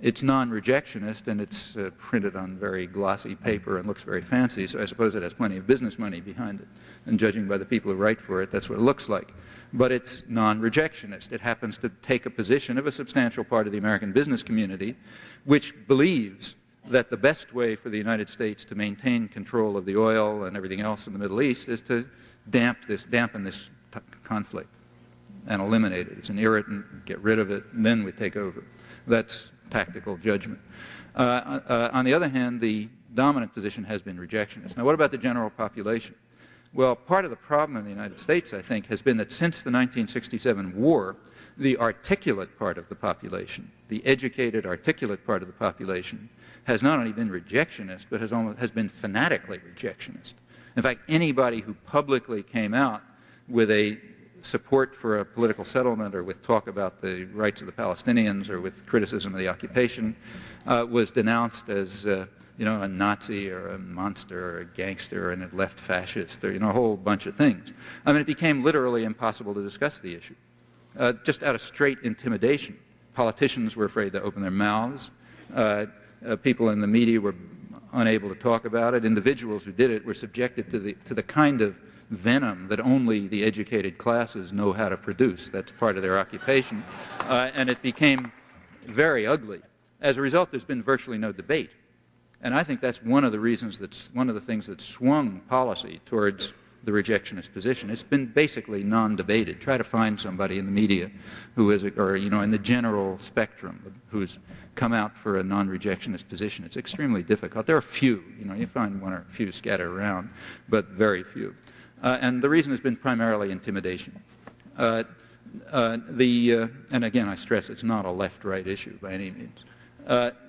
it's non-rejectionist, and it's printed on very glossy paper and looks very fancy, so I suppose it has plenty of business money behind it. And judging by the people who write for it, that's what it looks like. But it's non-rejectionist. It happens to take a position of a substantial part of the American business community, which believes that the best way for the United States to maintain control of the oil and everything else in the Middle East is to dampen this conflict and eliminate it. It's an irritant, get rid of it, and then we take over. That's tactical judgment. On the other hand, the dominant position has been rejectionist. Now, what about the general population? Well, part of the problem in the United States, I think, has been that since the 1967 war, the articulate part of the population, the educated, articulate part of the population, has not only been rejectionist, but has been fanatically rejectionist. In fact, anybody who publicly came out with a support for a political settlement or with talk about the rights of the Palestinians or with criticism of the occupation was denounced as a Nazi or a monster or a gangster and a left fascist or a whole bunch of things. I mean, it became literally impossible to discuss the issue, just out of straight intimidation. Politicians were afraid to open their mouths. People in the media were unable to talk about it. Individuals who did it were subjected to the kind of venom that only the educated classes know how to produce. That's part of their occupation. And it became very ugly. As a result, there's been virtually no debate. And I think that's one of the reasons, one of the things that swung policy towards the rejectionist position. It's been basically non-debated. Try to find somebody in the media who is, or in the general spectrum, who's come out for a non-rejectionist position. It's extremely difficult. There are few. You find one or a few scattered around, but very few. And the reason has been primarily intimidation. And again, I stress it's not a left-right issue by any means.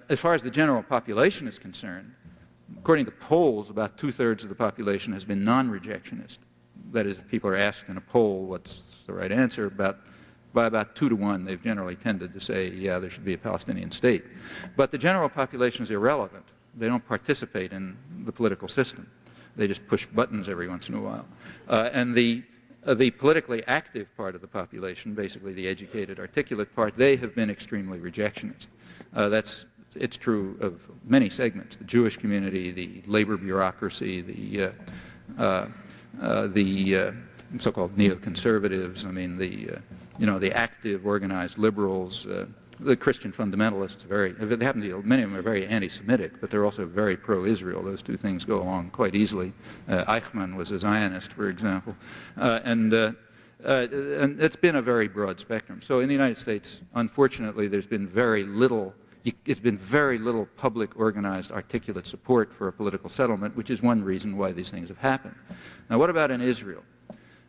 As far as the general population is concerned, according to polls, about 2/3 of the population has been non-rejectionist. That is, if people are asked in a poll what's the right answer, by about 2 to 1, they've generally tended to say, yeah, there should be a Palestinian state. But the general population is irrelevant. They don't participate in the political system. They just push buttons every once in a while. And the politically active part of the population, basically the educated, articulate part, they have been extremely rejectionist. It's true of many segments: the Jewish community, the labor bureaucracy, the so-called neoconservatives. I mean, the active, organized liberals, the Christian fundamentalists. Many of them are very anti-Semitic, but they're also very pro-Israel. Those two things go along quite easily. Eichmann was a Zionist, for example, and it's been a very broad spectrum. So in the United States, unfortunately, there's been very little. It's been very little public, organized, articulate support for a political settlement, which is one reason why these things have happened. Now, what about in Israel?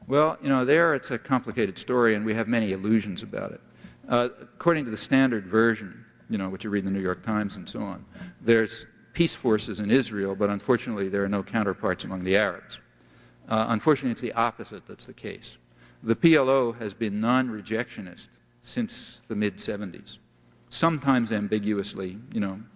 Well, there it's a complicated story, and we have many illusions about it. According to the standard version, which you read in the New York Times and so on, there's peace forces in Israel, but unfortunately there are no counterparts among the Arabs. Unfortunately, it's the opposite that's the case. The PLO has been non-rejectionist since the mid-'70s. Sometimes ambiguously,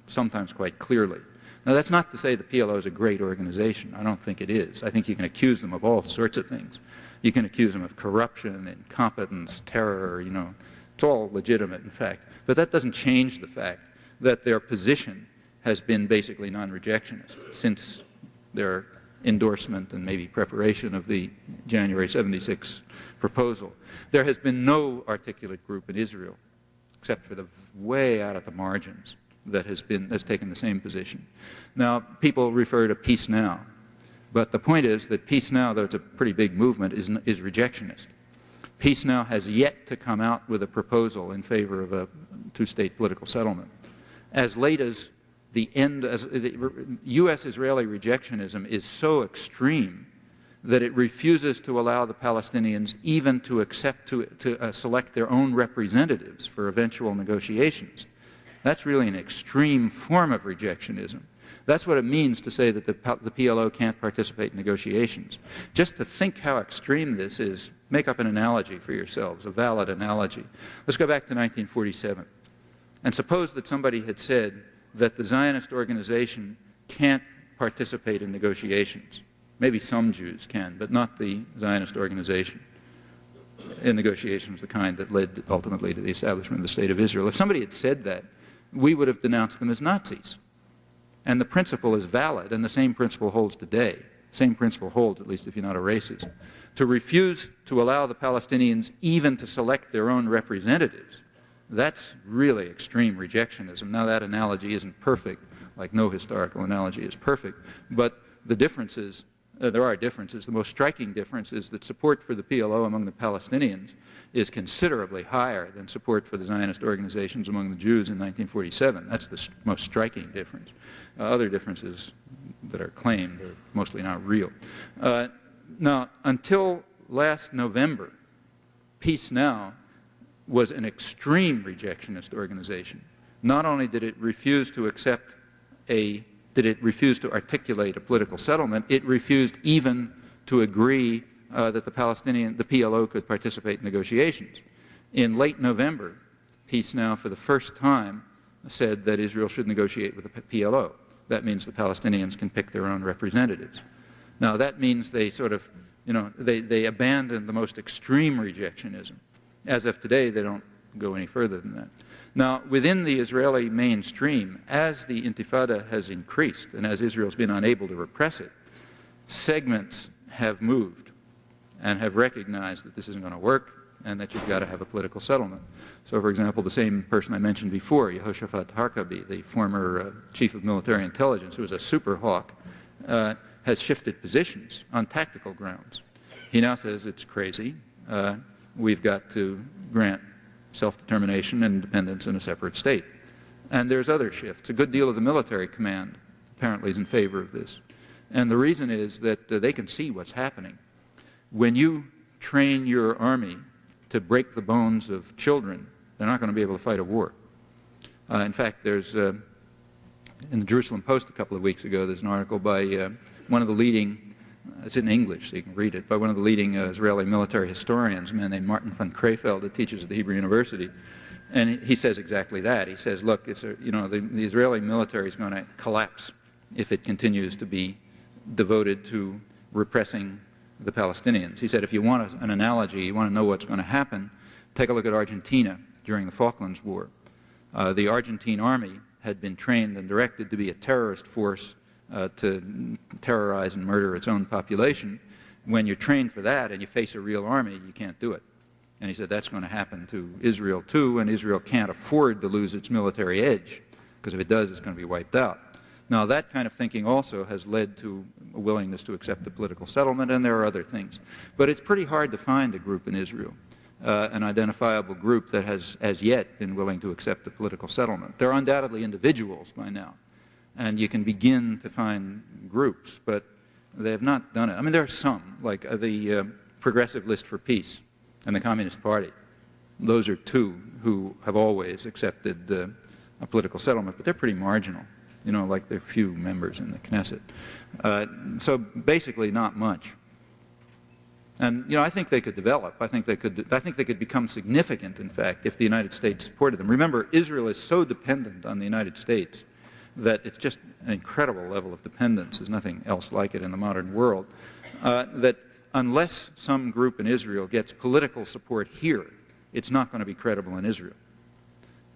sometimes quite clearly. Now, that's not to say the PLO is a great organization. I don't think it is. I think you can accuse them of all sorts of things. You can accuse them of corruption, incompetence, terror, It's all legitimate, in fact. But that doesn't change the fact that their position has been basically non-rejectionist since their endorsement and maybe preparation of the January 76 proposal. There has been no articulate group in Israel, except for the way out at the margins, that has taken the same position. Now, people refer to Peace Now, but the point is that Peace Now, though it's a pretty big movement, is rejectionist. Peace Now has yet to come out with a proposal in favor of a two-state political settlement. As late as the U.S.-Israeli rejectionism is so extreme that it refuses to allow the Palestinians even to accept to select their own representatives for eventual negotiations. That's really an extreme form of rejectionism. That's what it means to say that the PLO can't participate in negotiations. Just to think how extreme this is, make up an analogy for yourselves, a valid analogy. Let's go back to 1947. And suppose that somebody had said that the Zionist organization can't participate in negotiations. Maybe some Jews can, but not the Zionist organization in negotiations, the kind that led ultimately to the establishment of the State of Israel. If somebody had said that, we would have denounced them as Nazis. And the principle is valid, and the same principle holds today. Same principle holds, at least if you're not a racist. To refuse to allow the Palestinians even to select their own representatives, that's really extreme rejectionism. Now, that analogy isn't perfect, like no historical analogy is perfect, but the difference is, there are differences. The most striking difference is that support for the PLO among the Palestinians is considerably higher than support for the Zionist organizations among the Jews in 1947. That's the most striking difference. Other differences that are claimed are mostly not real. Now, until last November, Peace Now was an extreme rejectionist organization. Not only did it refuse to articulate a political settlement, it refused even to agree that the PLO could participate in negotiations. In late November, Peace Now, for the first time, said that Israel should negotiate with the PLO. That means the Palestinians can pick their own representatives. Now, that means they they abandoned the most extreme rejectionism. As of today, they don't go any further than that. Now, within the Israeli mainstream, as the Intifada has increased and as Israel's been unable to repress it, segments have moved and have recognized that this isn't going to work and that you've got to have a political settlement. So, for example, the same person I mentioned before, Yehoshaphat Harkabi, the former chief of military intelligence, who was a super hawk, has shifted positions on tactical grounds. He now says it's crazy. We've got to grant self-determination and independence in a separate state. And there's other shifts. A good deal of the military command apparently is in favor of this. And the reason is that they can see what's happening. When you train your army to break the bones of children, they're not going to be able to fight a war. In fact, there's, in the Jerusalem Post a couple of weeks ago, there's an article by one of the leading, it's in English so you can read it, by one of the leading Israeli military historians, a man named Martin von Crefeld, that teaches at the Hebrew University. And he says exactly that. He says, look, the Israeli military is going to collapse if it continues to be devoted to repressing the Palestinians. He said, if you want an analogy, you want to know what's going to happen, take a look at Argentina during the Falklands War. The Argentine army had been trained and directed to be a terrorist force to terrorize and murder its own population. When you're trained for that and you face a real army, you can't do it. And he said that's going to happen to Israel too, and Israel can't afford to lose its military edge, because if it does, it's going to be wiped out. Now, that kind of thinking also has led to a willingness to accept a political settlement, and there are other things. But it's pretty hard to find a group in Israel, an identifiable group that has as yet been willing to accept a political settlement. There are undoubtedly individuals by now, and you can begin to find groups, but they have not done it. I mean, there are some, like the Progressive List for Peace and the Communist Party. Those are two who have always accepted a political settlement, but they're pretty marginal. Like there are few members in the Knesset. So basically not much. And, I think they could develop. I think they could become significant, in fact, if the United States supported them. Remember, Israel is so dependent on the United States that it's just an incredible level of dependence. There's nothing else like it in the modern world. That unless some group in Israel gets political support here, it's not going to be credible in Israel.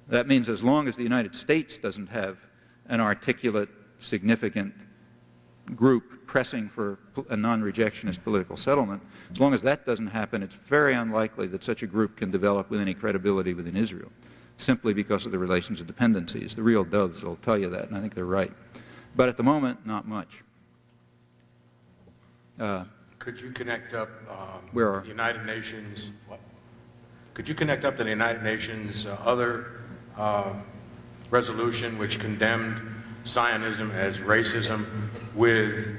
That means as long as the United States doesn't have an articulate, significant group pressing for a non-rejectionist political settlement, as long as that doesn't happen, it's very unlikely that such a group can develop with any credibility within Israel, simply because of the relations of dependencies. The real doves will tell you that, and I think they're right. But at the moment, not much. Could you connect up the United Nations? Could you connect up to the United Nations other resolution which condemned Zionism as racism, with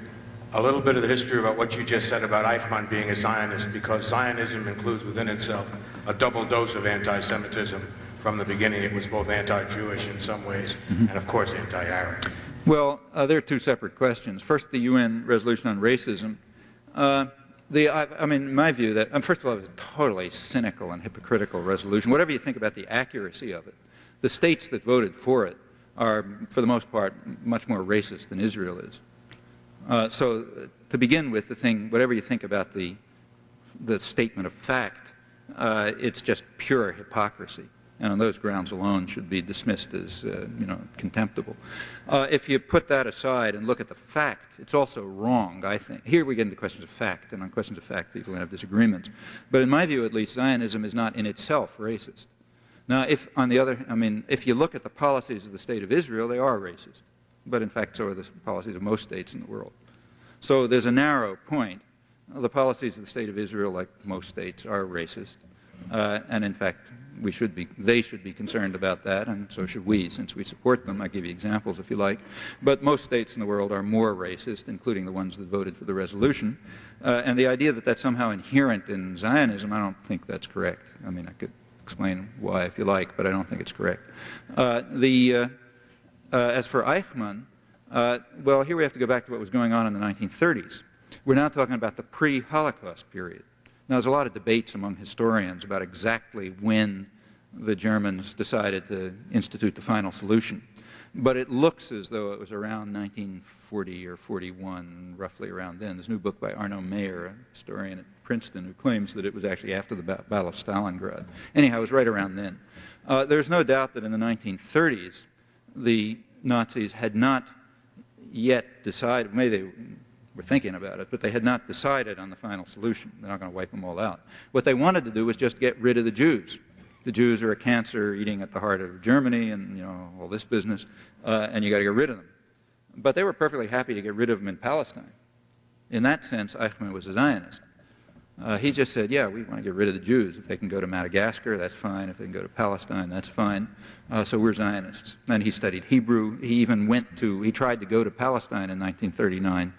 a little bit of the history about what you just said about Eichmann being a Zionist, because Zionism includes within itself a double dose of anti-Semitism. From the beginning, it was both anti-Jewish in some ways, and of course anti-Arab. Well, there are two separate questions. First, the UN resolution on racism. In my view, that first of all, it was a totally cynical and hypocritical resolution. Whatever you think about the accuracy of it, the states that voted for it are, for the most part, much more racist than Israel is. So, to begin with, whatever you think about the statement of fact, it's just pure hypocrisy, and on those grounds alone should be dismissed as, contemptible. If you put that aside and look at the fact, it's also wrong, I think. Here we get into questions of fact, and on questions of fact people have disagreements. But in my view, at least, Zionism is not in itself racist. Now, if you look at the policies of the State of Israel, they are racist. But in fact, so are the policies of most states in the world. So there's a narrow point. The policies of the State of Israel, like most states, are racist. And in fact, they should be concerned about that, and so should we, since we support them. I'll give you examples if you like. But most states in the world are more racist, including the ones that voted for the resolution. And the idea that that's somehow inherent in Zionism, I don't think that's correct. I mean, I could explain why if you like, but I don't think it's correct. As for Eichmann, well, here we have to go back to what was going on in the 1930s. We're now talking about the pre-Holocaust period. Now, there's a lot of debates among historians about exactly when the Germans decided to institute the final solution. But it looks as though it was around 1940 or 41, roughly around then. There's a new book by Arno Mayer, a historian at Princeton, who claims that it was actually after the Battle of Stalingrad. Anyhow, it was right around then. There's no doubt that in the 1930s, the Nazis had not yet decided, maybe they were thinking about it, but they had not decided on the final solution. They're not going to wipe them all out. What they wanted to do was just get rid of the Jews. The Jews are a cancer eating at the heart of Germany and, all this business, and you got to get rid of them. But they were perfectly happy to get rid of them in Palestine. In that sense, Eichmann was a Zionist. He just said, yeah, we want to get rid of the Jews. If they can go to Madagascar, that's fine. If they can go to Palestine, that's fine. So we're Zionists. And he studied Hebrew. He even he tried to go to Palestine in 1939.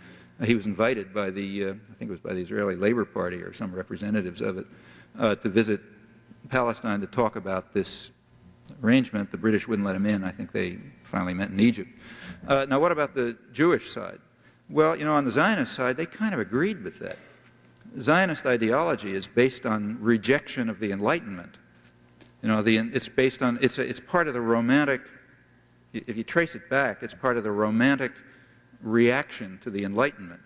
He was invited by I think it was by the Israeli Labor Party or some representatives of it, to visit Palestine to talk about this arrangement. The British wouldn't let him in. I think they finally met in Egypt. Now, what about the Jewish side? Well, on the Zionist side, they kind of agreed with that. Zionist ideology is based on rejection of the Enlightenment. It's based on, it's part of the romantic, if you trace it back, it's part of the romantic reaction to the Enlightenment.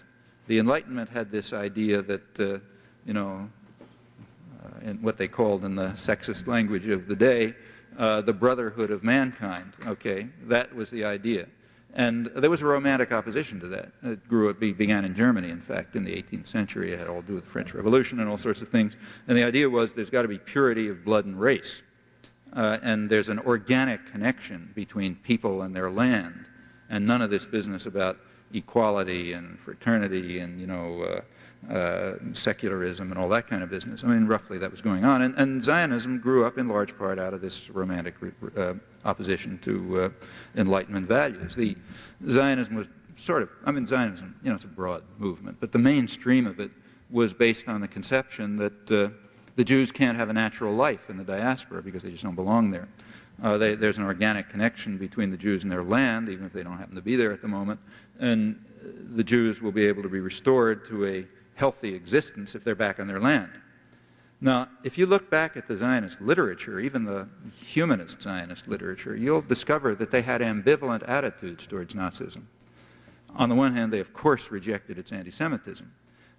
The Enlightenment had this idea that, in what they called in the sexist language of the day, the brotherhood of mankind, okay? That was the idea. And there was a romantic opposition to that. It began in Germany, in fact, in the 18th century. It had all to do with the French Revolution and all sorts of things. And the idea was there's got to be purity of blood and race. And there's an organic connection between people and their land. And none of this business about equality and fraternity and, secularism and all that kind of business. I mean, roughly that was going on. And Zionism grew up in large part out of this romantic opposition to Enlightenment values. The Zionism was Zionism, it's a broad movement, but the mainstream of it was based on the conception that the Jews can't have a natural life in the diaspora because they just don't belong there. There's an organic connection between the Jews and their land, even if they don't happen to be there at the moment, and the Jews will be able to be restored to a healthy existence if they're back on their land. Now, if you look back at the Zionist literature, even the humanist Zionist literature, you'll discover that they had ambivalent attitudes towards Nazism. On the one hand, they of course rejected its anti-Semitism.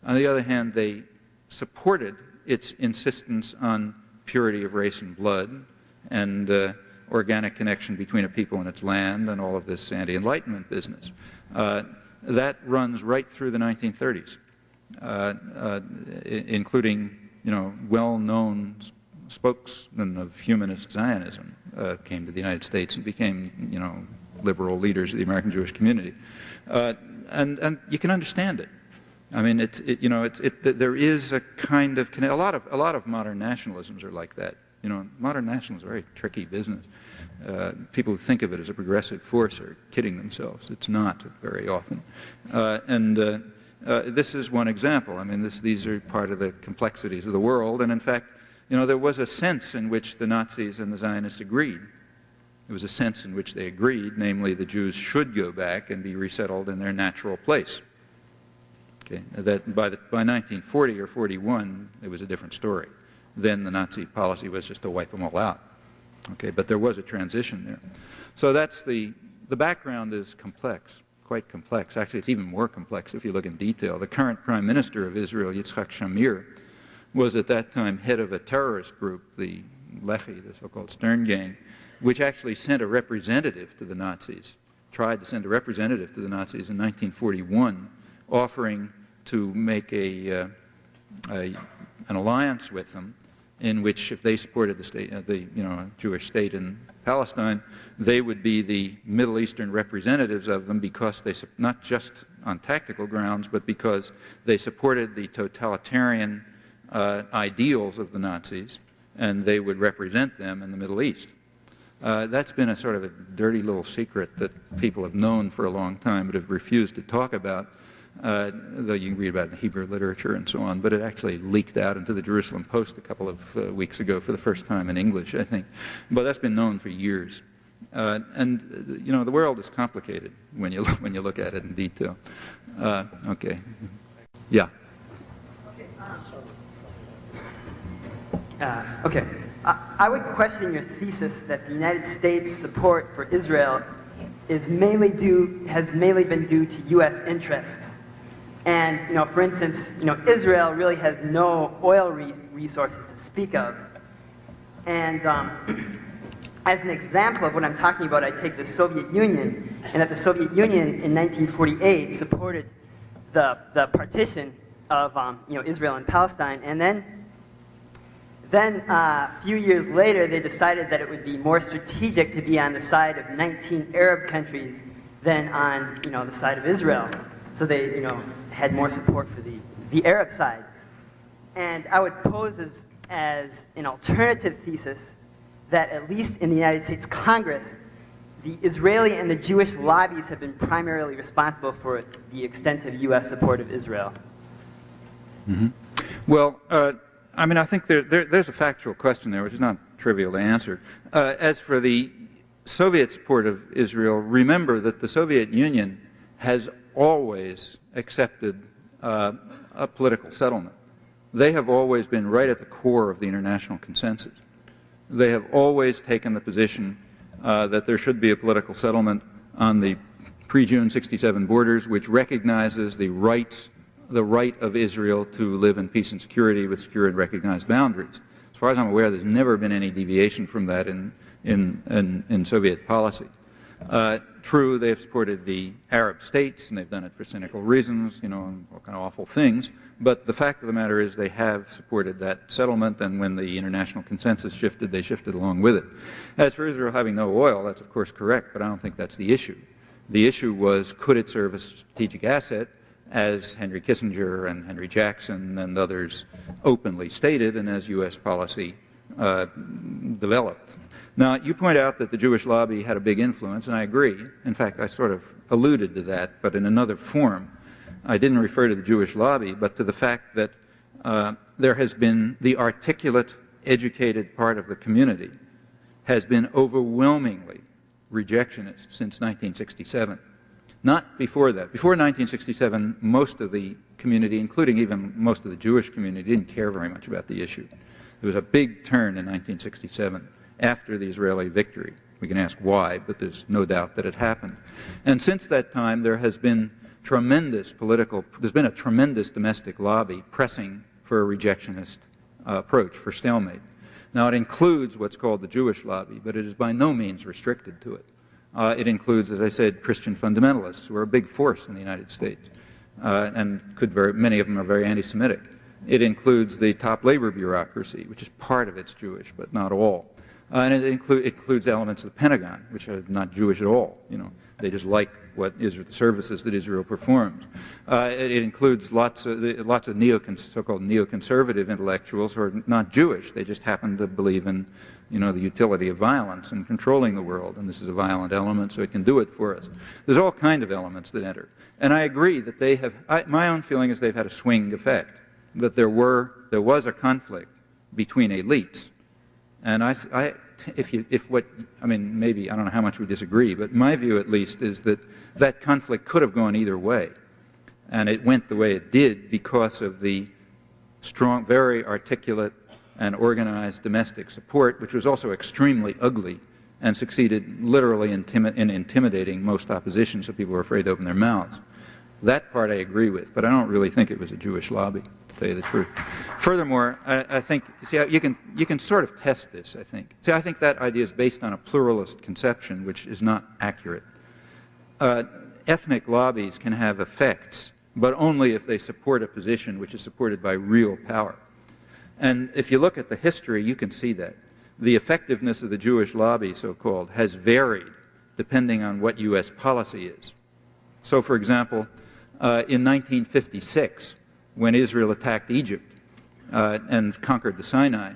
On the other hand, they supported its insistence on purity of race and blood and organic connection between a people and its land and all of this anti-Enlightenment business. That runs right through the 1930s, including, well-known spokesmen of humanist Zionism came to the United States and became, liberal leaders of the American Jewish community. And you can understand it. I mean, there is a kind of, a lot of modern nationalisms are like that. Modern nationalism is a very tricky business. People who think of it as a progressive force are kidding themselves. It's not very often. This is one example. I mean, these are part of the complexities of the world. And in fact, there was a sense in which the Nazis and the Zionists agreed. There was a sense in which they agreed, namely the Jews should go back and be resettled in their natural place. Okay, that by 1940 or 41, it was a different story. Then the Nazi policy was just to wipe them all out. Okay, but there was a transition there. So that's the background is complex, quite complex. Actually, it's even more complex if you look in detail. The current Prime Minister of Israel, Yitzhak Shamir, was at that time head of a terrorist group, the Lehi, the so-called Stern Gang, which actually sent a representative to the Nazis, tried to send a representative to the Nazis in 1941, offering to make an alliance with them, in which, if they supported the state, Jewish state in Palestine, they would be the Middle Eastern representatives of them, because they, not just on tactical grounds, but because they supported the totalitarian ideals of the Nazis, and they would represent them in the Middle East. That's been a sort of a dirty little secret that people have known for a long time, but have refused to talk about. Though you can read about it in Hebrew literature and so on, but it actually leaked out into the Jerusalem Post a couple of weeks ago for the first time in English, I think. But that's been known for years. And the world is complicated when you look at it in detail. Okay. Yeah. Okay. I would question your thesis that the United States' support for Israel has mainly been due to U.S. interests. And, for instance, Israel really has no oil resources to speak of. And as an example of what I'm talking about, I take the Soviet Union, and that the Soviet Union in 1948 supported the partition of Israel and Palestine, and then a few years later they decided that it would be more strategic to be on the side of 19 Arab countries than on the side of Israel. So they, had more support for the Arab side. And I would pose as an alternative thesis that at least in the United States Congress, the Israeli and the Jewish lobbies have been primarily responsible for the extent of U.S. support of Israel. Mm-hmm. Well, I think there's a factual question there, which is not trivial to answer. As for the Soviet support of Israel, remember that the Soviet Union has always accepted a political settlement. They have always been right at the core of the international consensus. They have always taken the position that there should be a political settlement on the pre-June 67 borders, which recognizes the right of Israel to live in peace and security with secure and recognized boundaries. As far as I'm aware, there's never been any deviation from that in Soviet policy. True, they've supported the Arab states, and they've done it for cynical reasons, and all kind of awful things. But the fact of the matter is they have supported that settlement, and when the international consensus shifted, they shifted along with it. As for Israel having no oil, that's of course correct, but I don't think that's the issue. The issue was, could it serve as a strategic asset, as Henry Kissinger and Henry Jackson and others openly stated, and as U.S. policy developed. Now, you point out that the Jewish lobby had a big influence, and I agree. In fact, I sort of alluded to that, but in another form. I didn't refer to the Jewish lobby, but to the fact that there has been the articulate, educated part of the community has been overwhelmingly rejectionist since 1967. Not before that. Before 1967, most of the community, including even most of the Jewish community, didn't care very much about the issue. There was a big turn in 1967 after the Israeli victory. We can ask why, but there's no doubt that it happened. And since that time, there's been a tremendous domestic lobby pressing for a rejectionist approach, for stalemate. Now, it includes what's called the Jewish lobby, but it is by no means restricted to it. It includes, as I said, Christian fundamentalists, who are a big force in the United States, and many of them are very anti-Semitic. It includes the top labor bureaucracy, which is part of it's Jewish, but not all. And it includes elements of the Pentagon, which are not Jewish at all. They just like the services that Israel performs. It includes lots of so-called neoconservative intellectuals who are not Jewish. They just happen to believe in, the utility of violence and controlling the world. And this is a violent element, so it can do it for us. There's all kinds of elements that enter. And I agree that they have. My own feeling is they've had a swing effect. That there was a conflict between elites. And maybe, I don't know how much we disagree, but my view at least is that conflict could have gone either way. And it went the way it did because of the strong, very articulate and organized domestic support, which was also extremely ugly and succeeded literally in intimidating most opposition, so people were afraid to open their mouths. That part I agree with, but I don't really think it was a Jewish lobby, to tell you the truth. Furthermore, I think, you can sort of test this, I think. I think that idea is based on a pluralist conception, which is not accurate. Ethnic lobbies can have effects, but only if they support a position which is supported by real power. And if you look at the history, you can see that. The effectiveness of the Jewish lobby, so-called, has varied depending on what U.S. policy is. So, for example, in 1956, when Israel attacked Egypt and conquered the Sinai,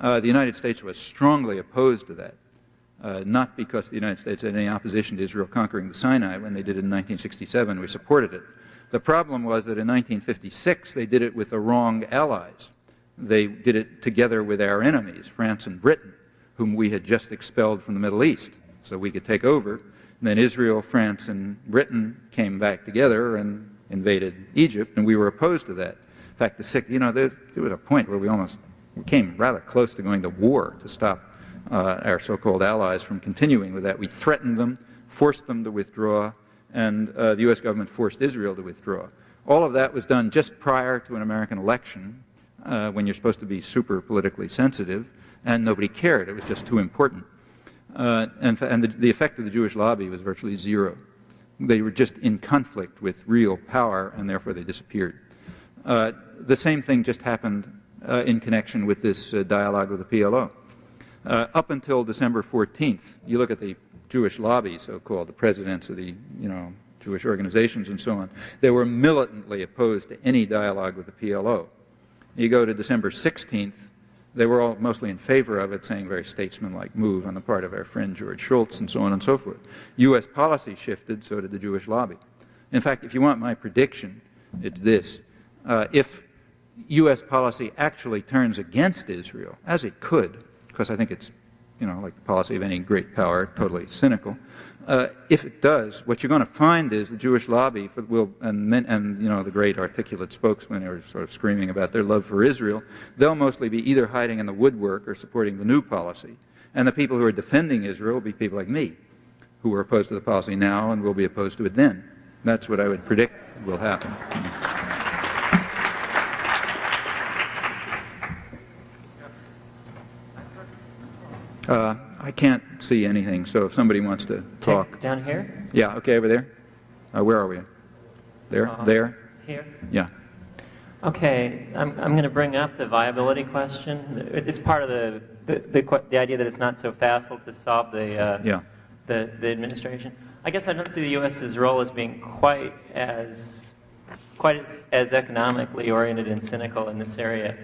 the United States was strongly opposed to that. Not because the United States had any opposition to Israel conquering the Sinai. When they did it in 1967, we supported it. The problem was that in 1956, they did it with the wrong allies. They did it together with our enemies, France and Britain, whom we had just expelled from the Middle East, so we could take over. And then Israel, France, and Britain came back together and invaded Egypt, and we were opposed to that. In fact, there was a point where we came rather close to going to war to stop our so-called allies from continuing with that. We threatened them, forced them to withdraw, and the U.S. government forced Israel to withdraw. All of that was done just prior to an American election, when you're supposed to be super politically sensitive, and nobody cared. It was just too important. And the effect of the Jewish lobby was virtually zero. They were just in conflict with real power, and therefore they disappeared. The same thing just happened in connection with this dialogue with the PLO. Up until December 14th, you look at the Jewish lobby, so-called, the presidents of the Jewish organizations and so on. They were militantly opposed to any dialogue with the PLO. You go to December 16th, they were all mostly in favor of it, saying very statesmanlike move on the part of our friend George Shultz and so on and so forth. U.S. policy shifted, so did the Jewish lobby. In fact, if you want my prediction, it's this. If U.S. policy actually turns against Israel, as it could, because I think it's, like the policy of any great power, totally cynical, if it does, what you're going to find is the Jewish lobby and the great articulate spokesmen are sort of screaming about their love for Israel. They'll mostly be either hiding in the woodwork or supporting the new policy. And the people who are defending Israel will be people like me, who are opposed to the policy now and will be opposed to it then. That's what I would predict will happen. I can't see anything, so if somebody wants to talk. Down here? Yeah, okay, over there. Where are we? There? There? Here? Yeah. Okay, I'm going to bring up the viability question. It's part of the idea that it's not so facile to solve the administration. I guess I don't see the U.S.'s role as being quite as economically oriented and cynical in this area.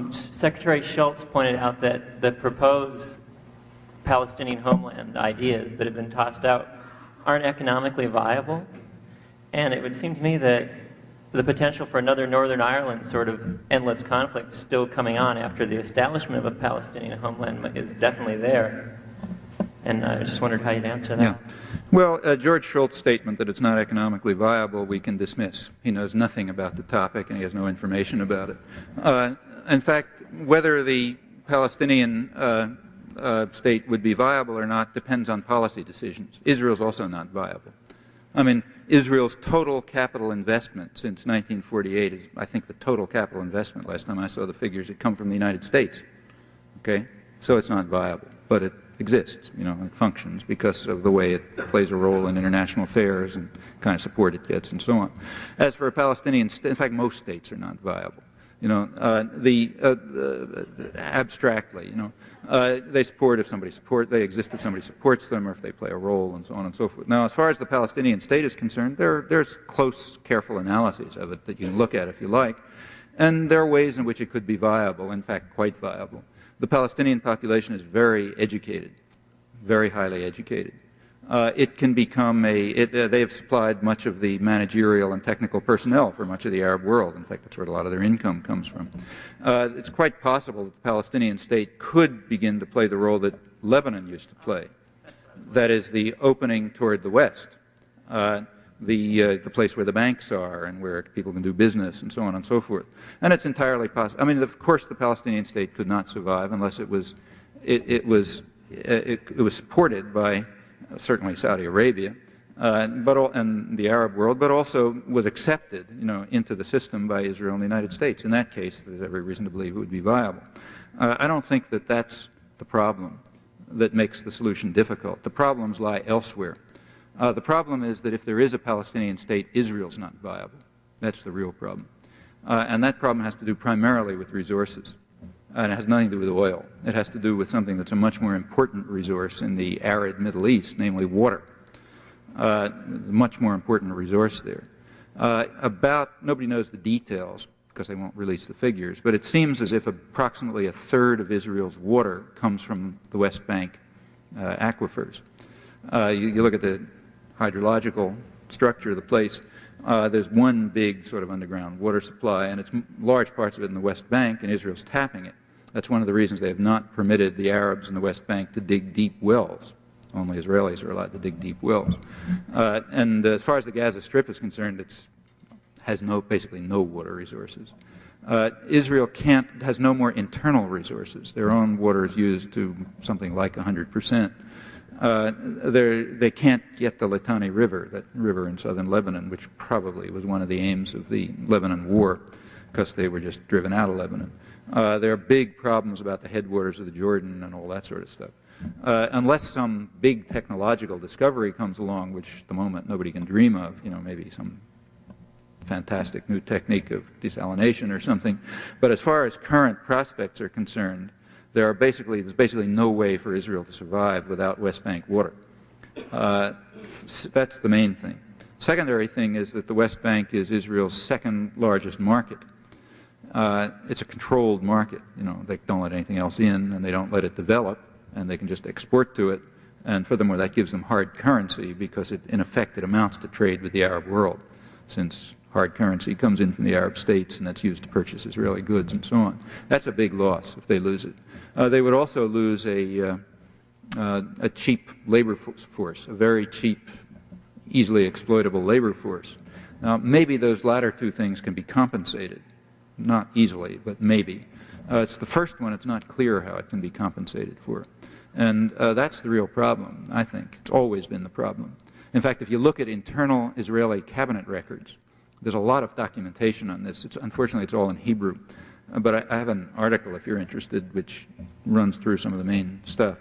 Secretary Shultz pointed out that the proposed Palestinian homeland ideas that have been tossed out aren't economically viable, and it would seem to me that the potential for another Northern Ireland sort of endless conflict still coming on after the establishment of a Palestinian homeland is definitely there. And I just wondered how you'd answer that. Yeah. Well, George Shultz's statement that it's not economically viable we can dismiss. He knows nothing about the topic and he has no information about it. In fact, whether the Palestinian state would be viable or not depends on policy decisions. Israel's also not viable. I mean, Israel's total capital investment since 1948 is, I think, the total capital investment, last time I saw the figures, had come from the United States. Okay? So it's not viable, but it exists, it functions because of the way it plays a role in international affairs and kind of support it gets and so on. As for a Palestinian state, in fact, most states are not viable. Abstractly, they support if somebody they exist if somebody supports them or if they play a role and so on and so forth. Now, as far as the Palestinian state is concerned, there's close, careful analyses of it that you can look at if you like, and there are ways in which it could be viable, in fact, quite viable. The Palestinian population is very educated, very highly educated. It can become they have supplied much of the managerial and technical personnel for much of the Arab world. In fact, that's where a lot of their income comes from. It's quite possible that the Palestinian state could begin to play the role that Lebanon used to play. That is, the opening toward the West, the place where the banks are and where people can do business and so on and so forth. And it's entirely possible. I mean, of course, the Palestinian state could not survive unless it was supported by certainly Saudi Arabia, and the Arab world, but also was accepted, into the system by Israel and the United States. In that case, there's every reason to believe it would be viable. I don't think that that's the problem that makes the solution difficult. The problems lie elsewhere. The problem is that if there is a Palestinian state, Israel's not viable. That's the real problem. And that problem has to do primarily with resources. And it has nothing to do with oil. It has to do with something that's a much more important resource in the arid Middle East, namely water. Much more important resource there. Nobody knows the details because they won't release the figures, but it seems as if approximately a third of Israel's water comes from the West Bank aquifers. You look at the hydrological structure of the place, there's one big sort of underground water supply, and it's large parts of it in the West Bank, and Israel's tapping it. That's one of the reasons they have not permitted the Arabs in the West Bank to dig deep wells. Only Israelis are allowed to dig deep wells. And as far as the Gaza Strip is concerned, it has basically no water resources. Israel has no more internal resources. Their own water is used to something like 100%. They can't get the Litani River, that river in southern Lebanon, which probably was one of the aims of the Lebanon War, because they were just driven out of Lebanon. There are big problems about the headwaters of the Jordan and all that sort of stuff. Unless some big technological discovery comes along, which at the moment nobody can dream of, maybe some fantastic new technique of desalination or something. But as far as current prospects are concerned, there's basically no way for Israel to survive without West Bank water. That's the main thing. Secondary thing is that the West Bank is Israel's second largest market. It's a controlled market. You know, they don't let anything else in, and they don't let it develop, and they can just export to it. And furthermore, that gives them hard currency because in effect it amounts to trade with the Arab world, since hard currency comes in from the Arab states and that's used to purchase Israeli goods and so on. That's a big loss if they lose it. They would also lose a cheap labor force, a very cheap, easily exploitable labor force. Now, maybe those latter two things can be compensated. Not easily, but maybe. It's the first one, it's not clear how it can be compensated for. And that's the real problem, I think. It's always been the problem. In fact, if you look at internal Israeli cabinet records, there's a lot of documentation on this. Unfortunately, it's all in Hebrew. But I have an article, if you're interested, which runs through some of the main stuff.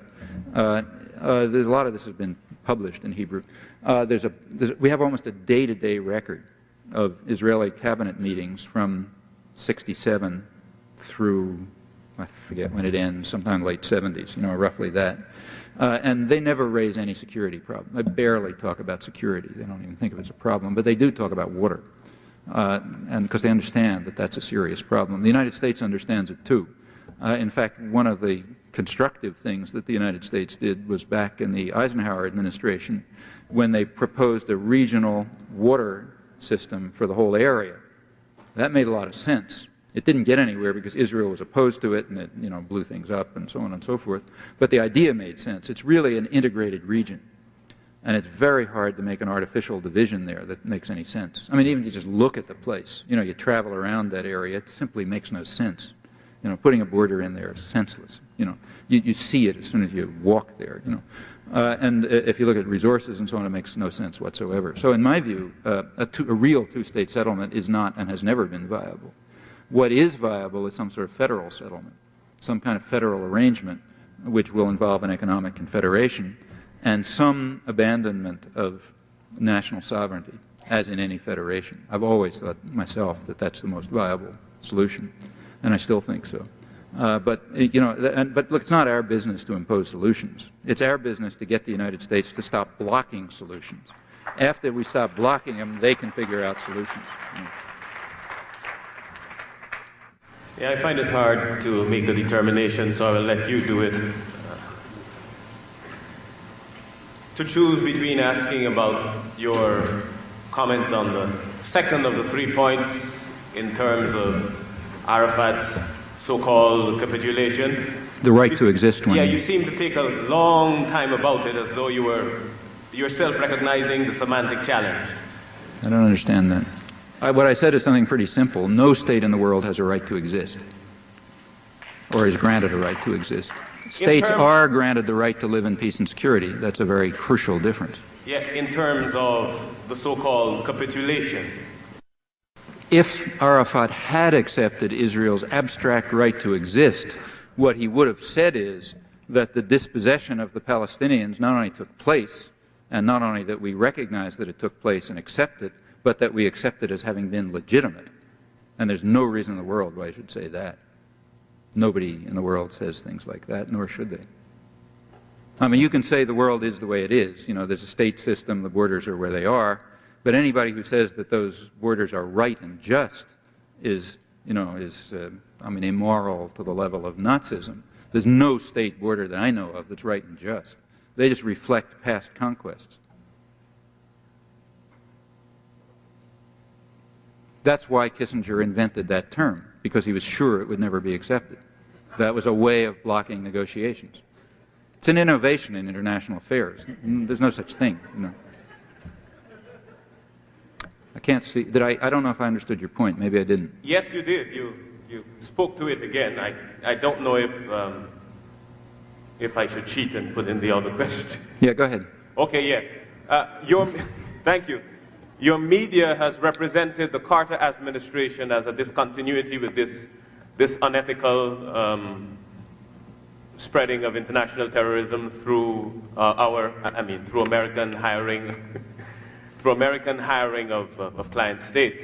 There's a lot of this has been published in Hebrew. We have almost a day-to-day record of Israeli cabinet meetings from 67 through, I forget when it ends, sometime late 70s, you know, roughly that. And they never raise any security problem. They barely talk about security. They don't even think of it as a problem, but they do talk about water. And because they understand that that's a serious problem. The United States understands it too. In fact, one of the constructive things that the United States did was back in the Eisenhower administration when they proposed a regional water system for the whole area. That made a lot of sense. It didn't get anywhere because Israel was opposed to it and it, you know, blew things up and so on and so forth. But the idea made sense. It's really an integrated region. And it's very hard to make an artificial division there that makes any sense. I mean, even if you just look at the place, you know, you travel around that area, it simply makes no sense. You know, putting a border in there is senseless. You know, you see it as soon as you walk there, you know. And if you look at resources and so on, it makes no sense whatsoever. So in my view, a real two-state settlement is not and has never been viable. What is viable is some sort of federal settlement, some kind of federal arrangement which will involve an economic confederation and some abandonment of national sovereignty, as in any federation. I've always thought myself that that's the most viable solution, and I still think so. But you know, but look, it's not our business to impose solutions. It's our business to get the United States to stop blocking solutions. After we stop blocking them, they can figure out solutions. Yeah, I find it hard to make the determination, so I will let you do it. To choose between asking about your comments on the second of the 3 points in terms of Arafat's so-called capitulation. The right to exist one. Yeah, you seem to take a long time about it as though you were yourself recognizing the semantic challenge. I don't understand that. What I said is something pretty simple. No state in the world has a right to exist, or is granted a right to exist. States are granted the right to live in peace and security. That's a very crucial difference. Yeah, in terms of the so-called capitulation. If Arafat had accepted Israel's abstract right to exist, what he would have said is that the dispossession of the Palestinians not only took place, and not only that we recognize that it took place and accept it, but that we accept it as having been legitimate. And there's no reason in the world why I should say that. Nobody in the world says things like that, nor should they. I mean, you can say the world is the way it is. You know, there's a state system, the borders are where they are, but anybody who says that those borders are right and just is, you know, immoral to the level of Nazism. There's no state border that I know of that's right and just. They just reflect past conquests. That's why Kissinger invented that term, because he was sure it would never be accepted. That was a way of blocking negotiations. It's an innovation in international affairs. There's no such thing, you know. I can't see. I don't know if I understood your point. Maybe I didn't. Yes, you did. You spoke to it again. I don't know if I should cheat and put in the other question. Yeah, go ahead. Okay, yeah. Thank you. Your media has represented the Carter administration as a discontinuity with this unethical spreading of international terrorism through through American hiring, through American hiring of client states.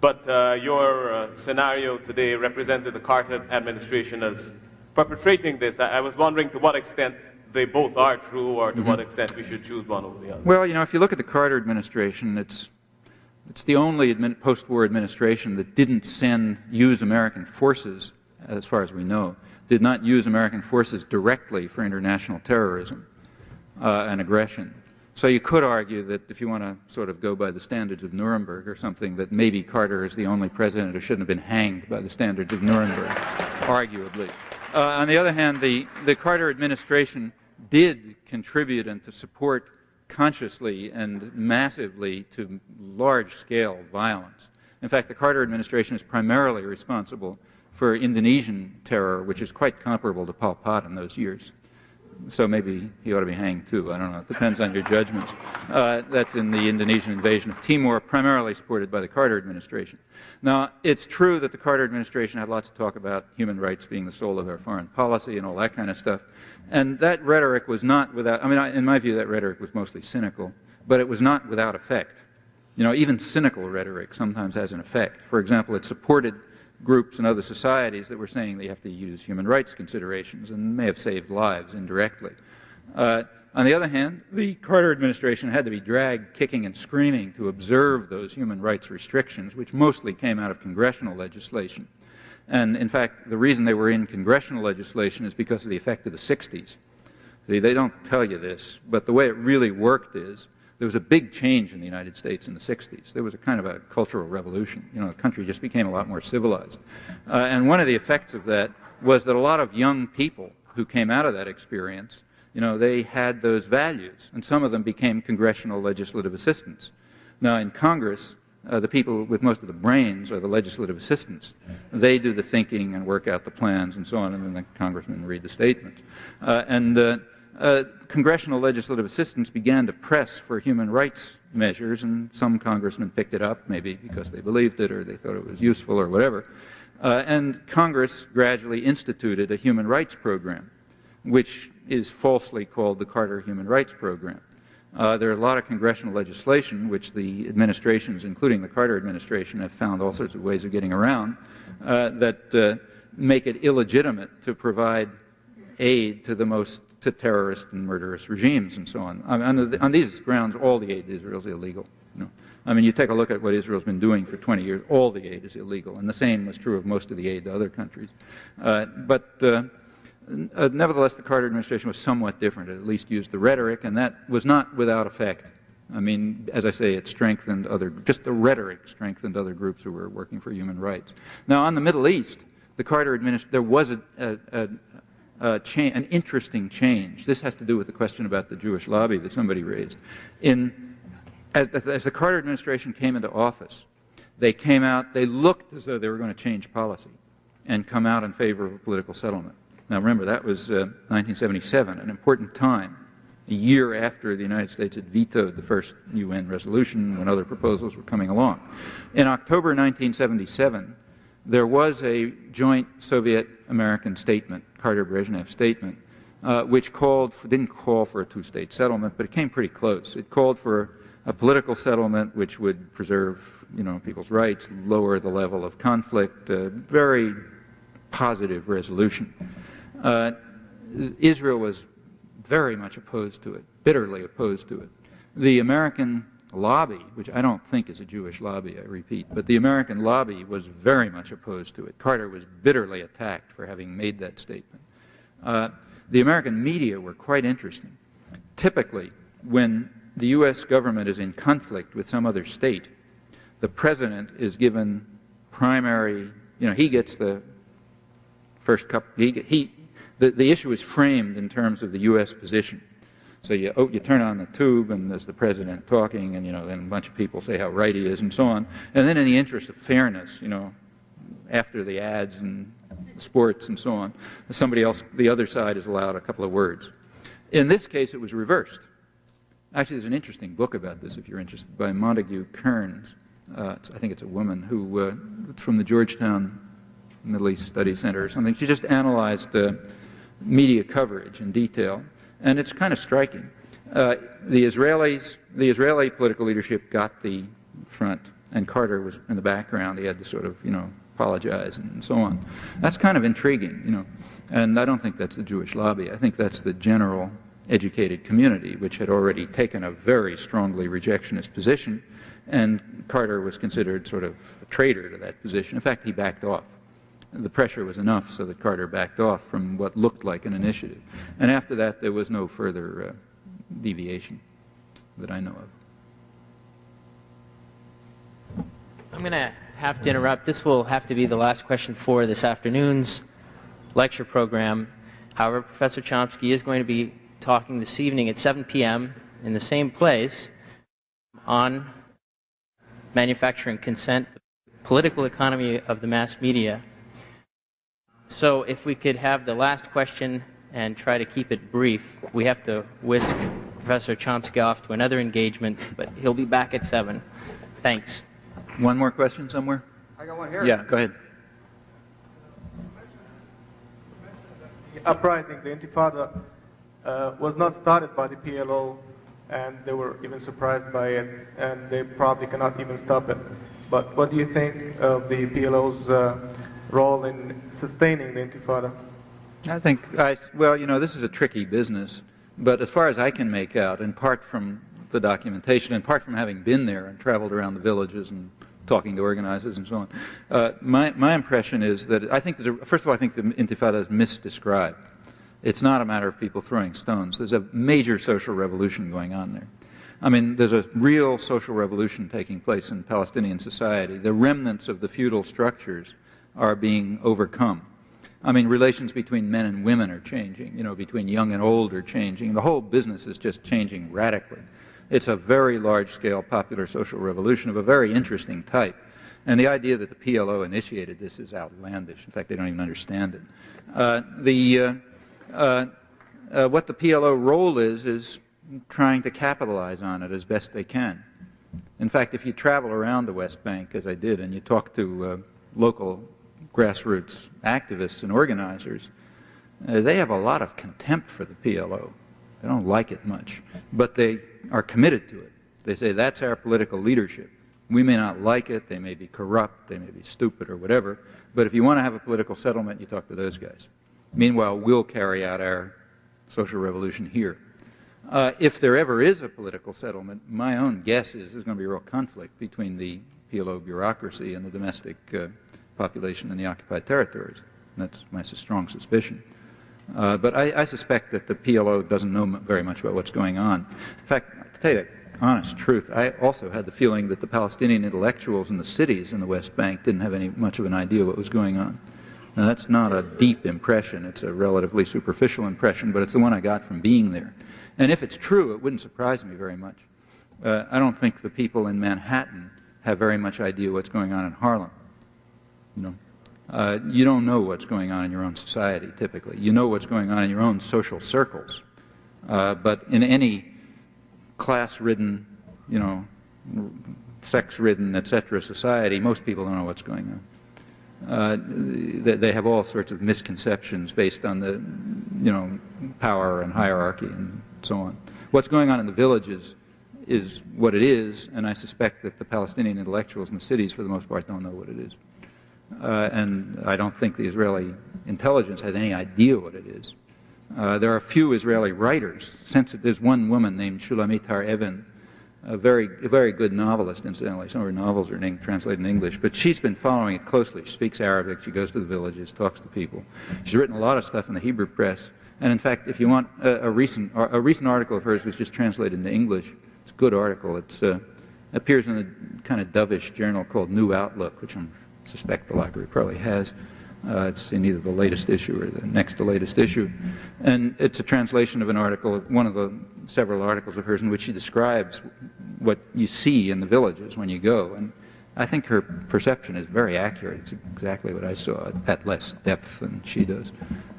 But your scenario today represented the Carter administration as perpetrating this. I was wondering to what extent they both are true, or to what extent we should choose one over the other? Well, if you look at the Carter administration, it's the only post-war administration that didn't use American forces, as far as we know, did not use American forces directly for international terrorism and aggression. So you could argue that if you want to sort of go by the standards of Nuremberg or something, that maybe Carter is the only president who shouldn't have been hanged by the standards of Nuremberg, arguably. On the other hand, the Carter administration did contribute and to support consciously and massively to large-scale violence. In fact, the Carter administration is primarily responsible for Indonesian terror, which is quite comparable to Pol Pot in those years. So maybe he ought to be hanged too. I don't know. It depends on your judgments. That's in the Indonesian invasion of Timor, primarily supported by the Carter administration. Now, it's true that the Carter administration had lots of talk about human rights being the soul of our foreign policy and all that kind of stuff. And that rhetoric was not without, in my view, that rhetoric was mostly cynical, but it was not without effect. Even cynical rhetoric sometimes has an effect. For example, it supported groups and other societies that were saying they have to use human rights considerations and may have saved lives indirectly. On the other hand, the Carter administration had to be dragged kicking and screaming to observe those human rights restrictions, which mostly came out of congressional legislation. And in fact, the reason they were in congressional legislation is because of the effect of the 60s. See, they don't tell you this, but the way it really worked is there was a big change in the United States in the 60s. There was a kind of a cultural revolution. The country just became a lot more civilized. And one of the effects of that was that a lot of young people who came out of that experience, they had those values, and some of them became congressional legislative assistants. Now, in Congress, the people with most of the brains are the legislative assistants. They do the thinking and work out the plans and so on, and then the congressmen read the statements. Congressional legislative assistants began to press for human rights measures, and some congressmen picked it up, maybe because they believed it or they thought it was useful or whatever. And Congress gradually instituted a human rights program, which is falsely called the Carter Human Rights Program. There are a lot of congressional legislation which the administrations, including the Carter administration, have found all sorts of ways of getting around that make it illegitimate to provide aid to terrorist and murderous regimes and so on. On these grounds, all the aid to Israel is illegal. You take a look at what Israel's been doing for 20 years, all the aid is illegal, and the same was true of most of the aid to other countries. Nevertheless, the Carter administration was somewhat different. It at least used the rhetoric, and that was not without effect. As I say, it strengthened just the rhetoric strengthened other groups who were working for human rights. Now, on the Middle East, the Carter administration, there was an interesting change. This has to do with the question about the Jewish lobby that somebody raised. As the Carter administration came into office, they came out, they looked as though they were going to change policy and come out in favor of a political settlement. Now remember, that was 1977, an important time, a year after the United States had vetoed the first UN resolution when other proposals were coming along. In October 1977, there was a joint Soviet-American statement, Carter-Brezhnev statement, which didn't call for a two-state settlement, but it came pretty close. It called for a political settlement which would preserve, people's rights, lower the level of conflict, very positive resolution. Israel was very much opposed to it, bitterly opposed to it. The American lobby, which I don't think is a Jewish lobby, I repeat, but the American lobby was very much opposed to it. Carter was bitterly attacked for having made that statement. The American media were quite interesting. Typically, when the U.S. government is in conflict with some other state, the president is given primary, he gets the first cup, the issue is framed in terms of the U.S. position. So you turn on the tube, and there's the president talking, and then a bunch of people say how right he is, and so on. And then, in the interest of fairness, after the ads and sports and so on, somebody else, the other side, is allowed a couple of words. In this case, it was reversed. Actually, there's an interesting book about this, if you're interested, by Montague Kearns. I think it's a woman who, it's from the Georgetown Middle East Studies Center or something. She just analyzed media coverage in detail. And it's kind of striking. The Israeli political leadership got the front and Carter was in the background. He had to sort of, apologize and so on. That's kind of intriguing, and I don't think that's the Jewish lobby. I think that's the general educated community, which had already taken a very strongly rejectionist position, and Carter was considered sort of a traitor to that position. In fact, he backed off. The pressure was enough so that Carter backed off from what looked like an initiative. And after that, there was no further deviation that I know of. I'm going to have to interrupt. This will have to be the last question for this afternoon's lecture program. However, Professor Chomsky is going to be talking this evening at 7 p.m. in the same place on manufacturing consent, the political economy of the mass media. So if we could have the last question and try to keep it brief. We have to whisk Professor Chomsky off to another engagement, but he'll be back at 7. Thanks. One more question somewhere? I got one here. Yeah, go ahead. The uprising, the Intifada, was not started by the PLO, and they were even surprised by it, and they probably cannot even stop it. But what do you think of the PLO's role in sustaining the Intifada? I think, well, this is a tricky business, but as far as I can make out, in part from the documentation, in part from having been there and traveled around the villages and talking to organizers and so on, my impression is that I think, first of all, I think the Intifada is misdescribed. It's not a matter of people throwing stones. There's a major social revolution going on there. I mean, there's a real social revolution taking place in Palestinian society. The remnants of the feudal structures are being overcome. I mean, relations between men and women are changing, between young and old are changing. The whole business is just changing radically. It's a very large-scale popular social revolution of a very interesting type. And the idea that the PLO initiated this is outlandish. In fact, they don't even understand it. What the PLO role is trying to capitalize on it as best they can. In fact, if you travel around the West Bank, as I did, and you talk to local grassroots activists and organizers, they have a lot of contempt for the PLO. They don't like it much, but they are committed to it. They say, that's our political leadership. We may not like it, they may be corrupt, they may be stupid or whatever, but if you want to have a political settlement, you talk to those guys. Meanwhile, we'll carry out our social revolution here. If there ever is a political settlement, my own guess is there's going to be a real conflict between the PLO bureaucracy and the domestic population in the occupied territories. And that's my strong suspicion. But I suspect that the PLO doesn't know very much about what's going on. In fact, to tell you the honest truth, I also had the feeling that the Palestinian intellectuals in the cities in the West Bank didn't have much of an idea what was going on. Now, that's not a deep impression. It's a relatively superficial impression, but it's the one I got from being there. And if it's true, it wouldn't surprise me very much. I don't think the people in Manhattan have very much idea what's going on in Harlem. You don't know what's going on in your own society, typically. You know what's going on in your own social circles. But in any class-ridden, sex-ridden, etc. society, most people don't know what's going on. They have all sorts of misconceptions based on the, power and hierarchy and so on. What's going on in the villages is what it is, and I suspect that the Palestinian intellectuals in the cities, for the most part, don't know what it is. And I don't think the Israeli intelligence has any idea what it is. There are a few Israeli writers. There's one woman named Shulamit Har-Even, a very good novelist, incidentally. Some of her novels are translated in English, but she's been following it closely. She speaks Arabic, she goes to the villages, talks to people. She's written a lot of stuff in the Hebrew press, and in fact, if you want a recent article of hers was just translated into English. It's a good article. It appears in a kind of dovish journal called New Outlook, which I suspect the library probably has. It's in either the latest issue or the next to latest issue. And it's a translation of an article, one of the several articles of hers in which she describes what you see in the villages when you go. And I think her perception is very accurate. It's exactly what I saw at less depth than she does.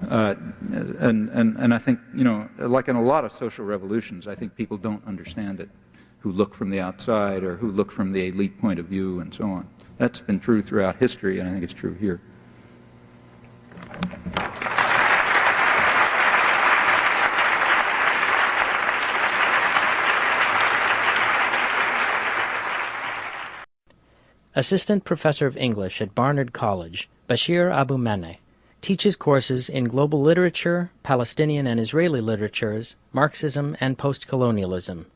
And I think, like in a lot of social revolutions, I think people don't understand it who look from the outside or who look from the elite point of view and so on. That's been true throughout history, and I think it's true here. Assistant Professor of English at Barnard College, Bashir Abu Maneh, teaches courses in global literature, Palestinian and Israeli literatures, Marxism, and post-colonialism.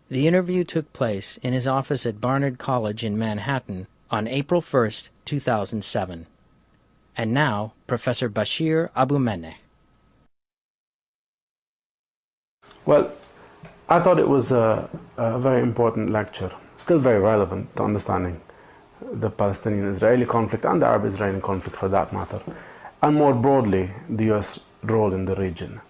The interview took place in his office at Barnard College in Manhattan on April 1st, 2007. And now, Professor Bashir Abu Maneh. Well, I thought it was a very important lecture, still very relevant to understanding the Palestinian-Israeli conflict and the Arab-Israeli conflict for that matter, and more broadly, the U.S. role in the region.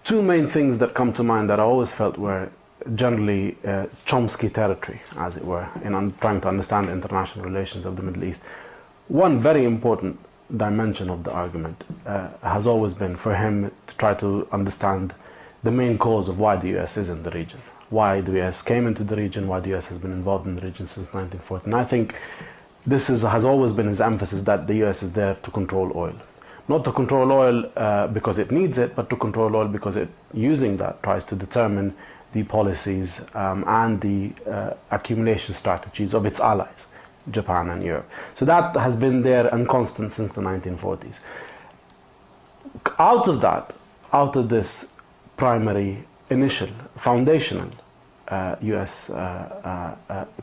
Two main things that come to mind that I always felt were generally Chomsky territory, as it were, in trying to understand international relations of the Middle East. One very important dimension of the argument has always been for him to try to understand the main cause of why the U.S. is in the region, why the U.S. came into the region, why the U.S. has been involved in the region since 1940. And I think this has always been his emphasis, that the U.S. is there to control oil. Not to control oil because it needs it, but to control oil because it, using that, tries to determine the policies and the accumulation strategies of its allies, Japan and Europe. So that has been there and constant since the 1940s. Out of this primary, initial, foundational U.S.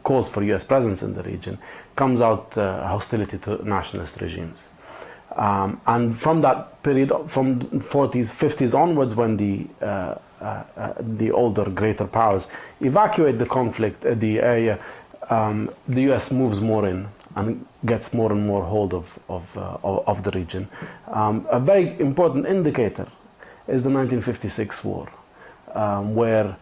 cause for U.S. presence in the region comes out hostility to nationalist regimes. And from that period, from 40s, 50s onwards, when the older, greater powers evacuate the conflict, the area, the U.S. moves more in and gets more and more hold of the region. A very important indicator is the 1956 war, where,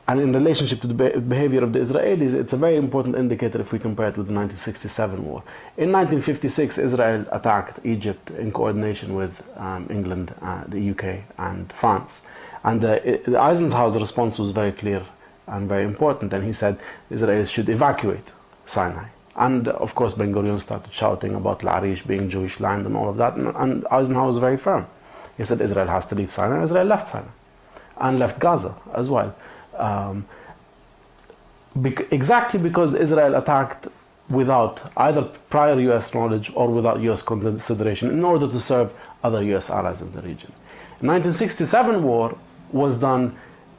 and in relationship to the behavior of the Israelis, it's a very important indicator if we compare it with the 1967 war. In 1956, Israel attacked Egypt in coordination with England, the UK, and France. And Eisenhower's response was very clear and very important, and he said Israelis should evacuate Sinai. And of course, Ben Gurion started shouting about Al-Arish being Jewish land and all of that, and Eisenhower was very firm. He said Israel has to leave Sinai, and Israel left Sinai, and left Gaza as well. Exactly because Israel attacked without either prior U.S. knowledge or without U.S. consideration in order to serve other U.S. allies in the region. The 1967 war was done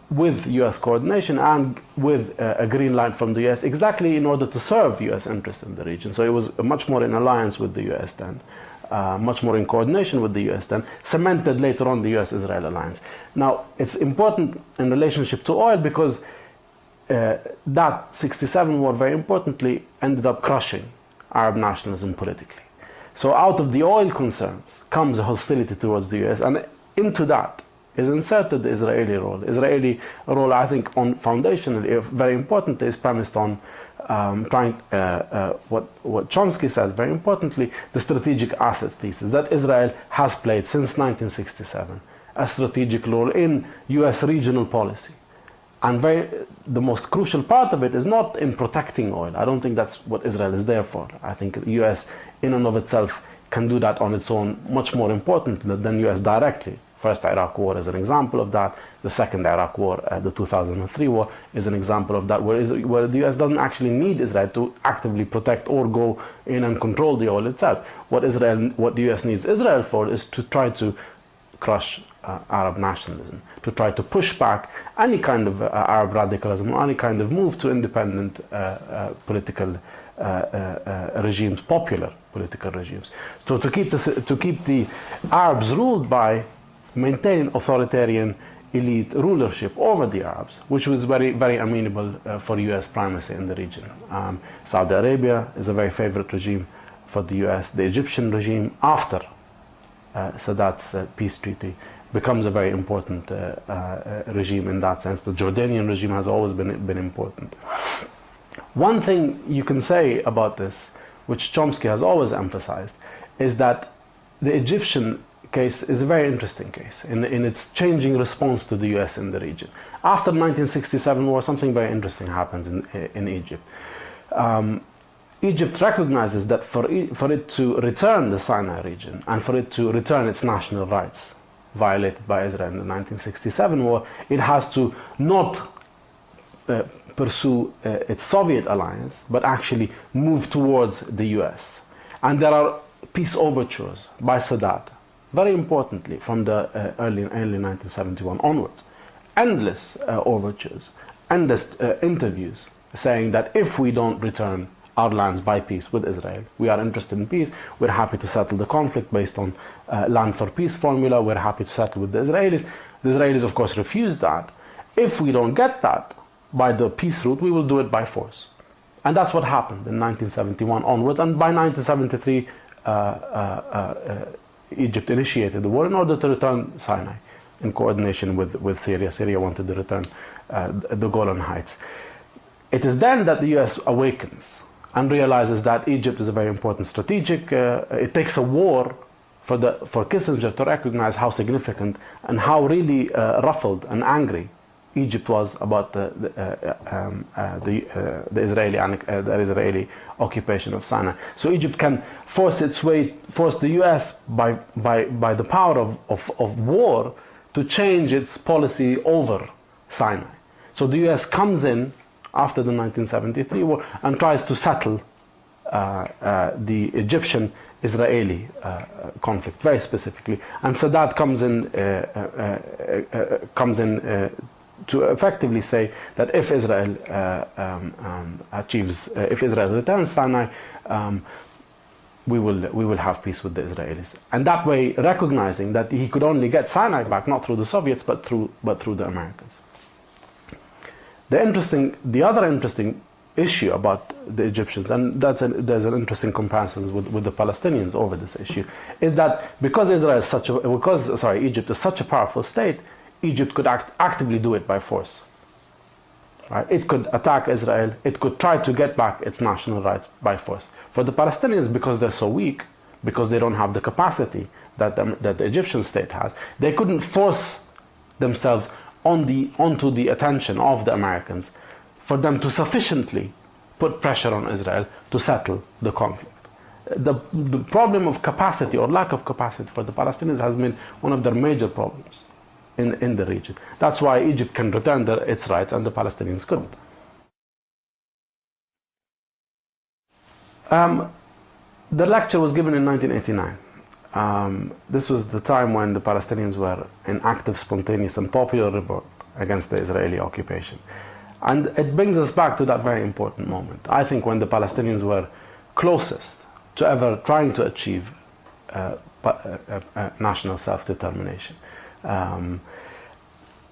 with U.S. coordination and with a green light from the U.S. exactly in order to serve U.S. interests in the region. So it was much more in alliance with the U.S. then, much more in coordination with the U.S. then, cemented later on the U.S.-Israel alliance. Now, it's important in relationship to oil because that 67 war, very importantly, ended up crushing Arab nationalism politically. So out of the oil concerns comes a hostility towards the U.S., and into that is inserted the Israeli role. Israeli role, I think, foundationally, very important, is premised on what Chomsky says, very importantly, the strategic asset thesis, that Israel has played since 1967 a strategic role in U.S. regional policy. And the most crucial part of it is not in protecting oil. I don't think that's what Israel is there for. I think the U.S. in and of itself can do that on its own much more important than U.S. directly. First Iraq War is an example of that. The second Iraq War, the 2003 war, is an example of that, where the U.S. doesn't actually need Israel to actively protect or go in and control the oil itself. What the U.S. needs Israel for is to try to crush Arab nationalism, to try to push back any kind of Arab radicalism or any kind of move to independent political regimes, popular political regimes. So to keep the Arabs ruled by maintain authoritarian elite rulership over the Arabs, which was very, very amenable for U.S. primacy in the region. Saudi Arabia is a very favorite regime for the U.S. The Egyptian regime, after Sadat's peace treaty, becomes a very important regime in that sense. The Jordanian regime has always been important. One thing you can say about this, which Chomsky has always emphasized, is that the Egyptian case is a very interesting case in its changing response to the U.S. in the region. After the 1967 war, something very interesting happens in Egypt. Egypt recognizes that for it to return the Sinai region and for it to return its national rights violated by Israel in the 1967 war, it has to not pursue its Soviet alliance, but actually move towards the US. And there are peace overtures by Sadat, very importantly, from the early 1971 onwards. Endless overtures, endless interviews saying that if we don't return our lands by peace with Israel, we are interested in peace, we're happy to settle the conflict based on land for peace formula, we're happy to settle with the Israelis. The Israelis, of course, refused that. If we don't get that by the peace route, we will do it by force. And that's what happened in 1971 onwards. And by 1973, Egypt initiated the war in order to return Sinai in coordination with Syria. Syria wanted to return the Golan Heights. It is then that the US awakens and realizes that Egypt is a very important strategic. It takes a war for Kissinger to recognize how significant and how really ruffled and angry Egypt was about the Israeli occupation of Sinai. So Egypt can force the US by the power of war to change its policy over Sinai. So the US comes in after the 1973 war and tries to settle the Egyptian-Israeli conflict very specifically. And Sadat comes in to effectively say that if Israel if Israel returns Sinai, we will have peace with the Israelis. And that way, recognizing that he could only get Sinai back not through the Soviets but through the Americans. The other interesting issue about the Egyptians, and there's an interesting comparison with the Palestinians over this issue, is that because Egypt is such a powerful state, Egypt could actively do it by force. Right? It could attack Israel. It could try to get back its national rights by force. For the Palestinians, because they're so weak, because they don't have the capacity that the Egyptian state has, they couldn't force themselves onto the attention of the Americans for them to sufficiently put pressure on Israel to settle the conflict. The problem of capacity or lack of capacity for the Palestinians has been one of their major problems in the region. That's why Egypt can return its rights and the Palestinians couldn't. The lecture was given in 1989. This was the time when the Palestinians were in active, spontaneous and popular revolt against the Israeli occupation. And it brings us back to that very important moment, I think, when the Palestinians were closest to ever trying to achieve national self-determination.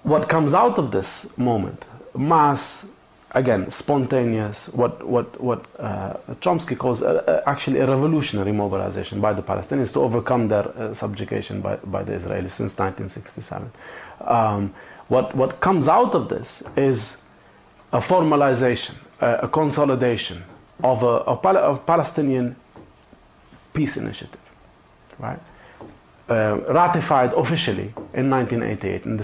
What comes out of this moment, mass, again, spontaneous, what Chomsky calls actually a revolutionary mobilization by the Palestinians to overcome their subjugation by the Israelis since 1967. What comes out of this is a formalization, a consolidation of a Palestinian peace initiative, right? Ratified officially in 1988, in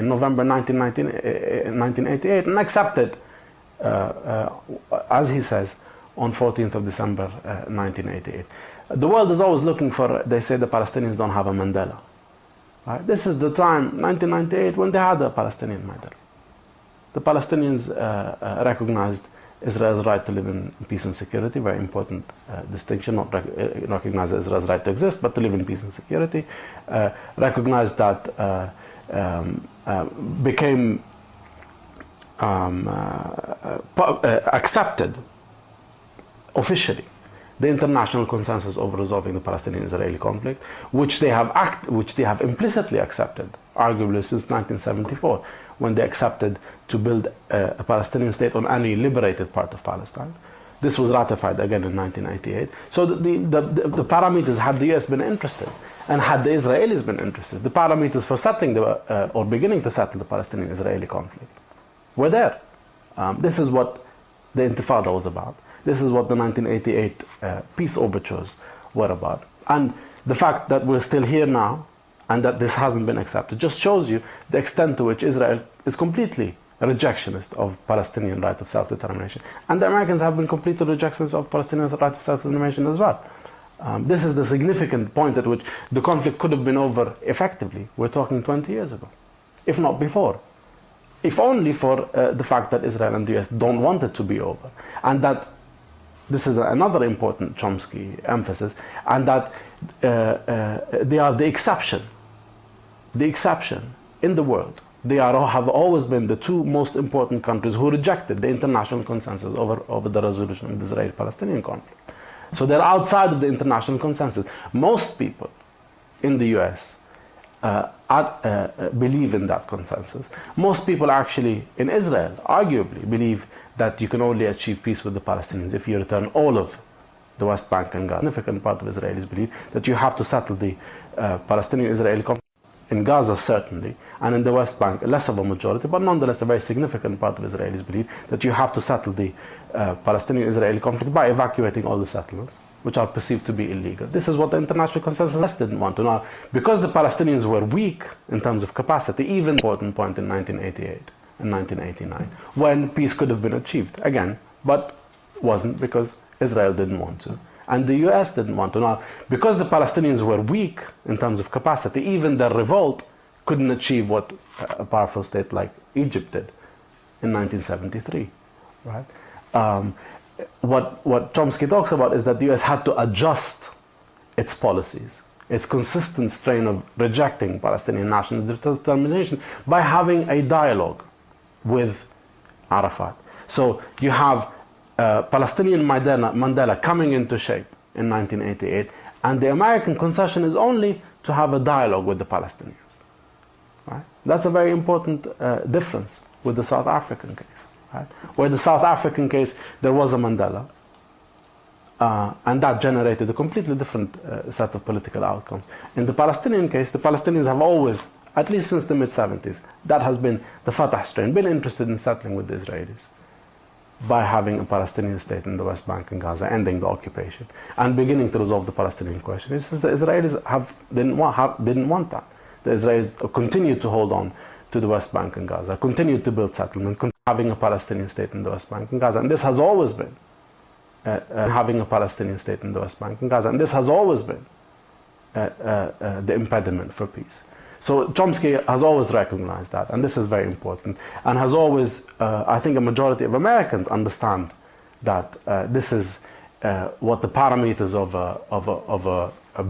November 1988, and accepted, as he says, on 14th of December 1988. The world is always looking for, they say the Palestinians don't have a Mandela. Right? This is the time, 1998, when they had a Palestinian Mandela. The Palestinians recognized Israel's right to live in peace and security, very important distinction, not recognize Israel's right to exist, but to live in peace and security. Recognized that, became accepted officially the international consensus over resolving the Palestinian-Israeli conflict, which they have implicitly accepted, arguably since 1974, when they accepted to build a Palestinian state on any liberated part of Palestine. This was ratified again in 1998. So the parameters, had the US been interested, and had the Israelis been interested, the parameters for settling or beginning to settle the Palestinian-Israeli conflict were there. This is what the Intifada was about. This is what the 1988 peace overtures were about. And the fact that we're still here now and that this hasn't been accepted just shows you the extent to which Israel is completely a rejectionist of Palestinian right of self-determination. And the Americans have been completely rejectionists of Palestinian right of self-determination as well. This is the significant point at which the conflict could have been over effectively. We're talking 20 years ago, if not before. if only for the fact that Israel and the US don't want it to be over. And that this is another important Chomsky emphasis, and that they are the exception in the world. They have always been the two most important countries who rejected the international consensus over the resolution of the Israeli-Palestinian conflict. So they're outside of the international consensus. Most people in the US believe in that consensus. Most people actually in Israel arguably believe that you can only achieve peace with the Palestinians if you return all of the West Bank and Gaza. A significant part of Israelis believe that you have to settle the Palestinian-Israeli conflict. In Gaza, certainly, and in the West Bank, less of a majority, but nonetheless a very significant part of Israelis believe that you have to settle the Palestinian-Israeli conflict by evacuating all the settlements, which are perceived to be illegal. This is what the international consensus didn't want to. Now, because the Palestinians were weak in terms of capacity, even important point in 1988 and 1989, when peace could have been achieved, again, but wasn't because Israel didn't want to. And the US didn't want to. Now, because the Palestinians were weak in terms of capacity, even their revolt couldn't achieve what a powerful state like Egypt did in 1973, right? What Chomsky talks about is that the US had to adjust its policies, its consistent strain of rejecting Palestinian national determination by having a dialogue with Arafat. So you have Palestinian Mandela coming into shape in 1988, and the American concession is only to have a dialogue with the Palestinians. Right? That's a very important difference with the South African case. Right? Where the South African case, there was a Mandela, and that generated a completely different set of political outcomes. In the Palestinian case, the Palestinians have always, at least since the mid-70s, that has been the Fatah strain, been interested in settling with the Israelis by having a Palestinian state in the West Bank and Gaza, ending the occupation, and beginning to resolve the Palestinian question. It's just the Israelis didn't want that. The Israelis continued to hold on to the West Bank and Gaza, continued to build settlement, having a Palestinian state in the West Bank and Gaza. And this has always been having a Palestinian state in the West Bank and Gaza. And this has always been the impediment for peace. So Chomsky has always recognized that, and this is very important, and has always, I think a majority of Americans understand that this is what the parameters of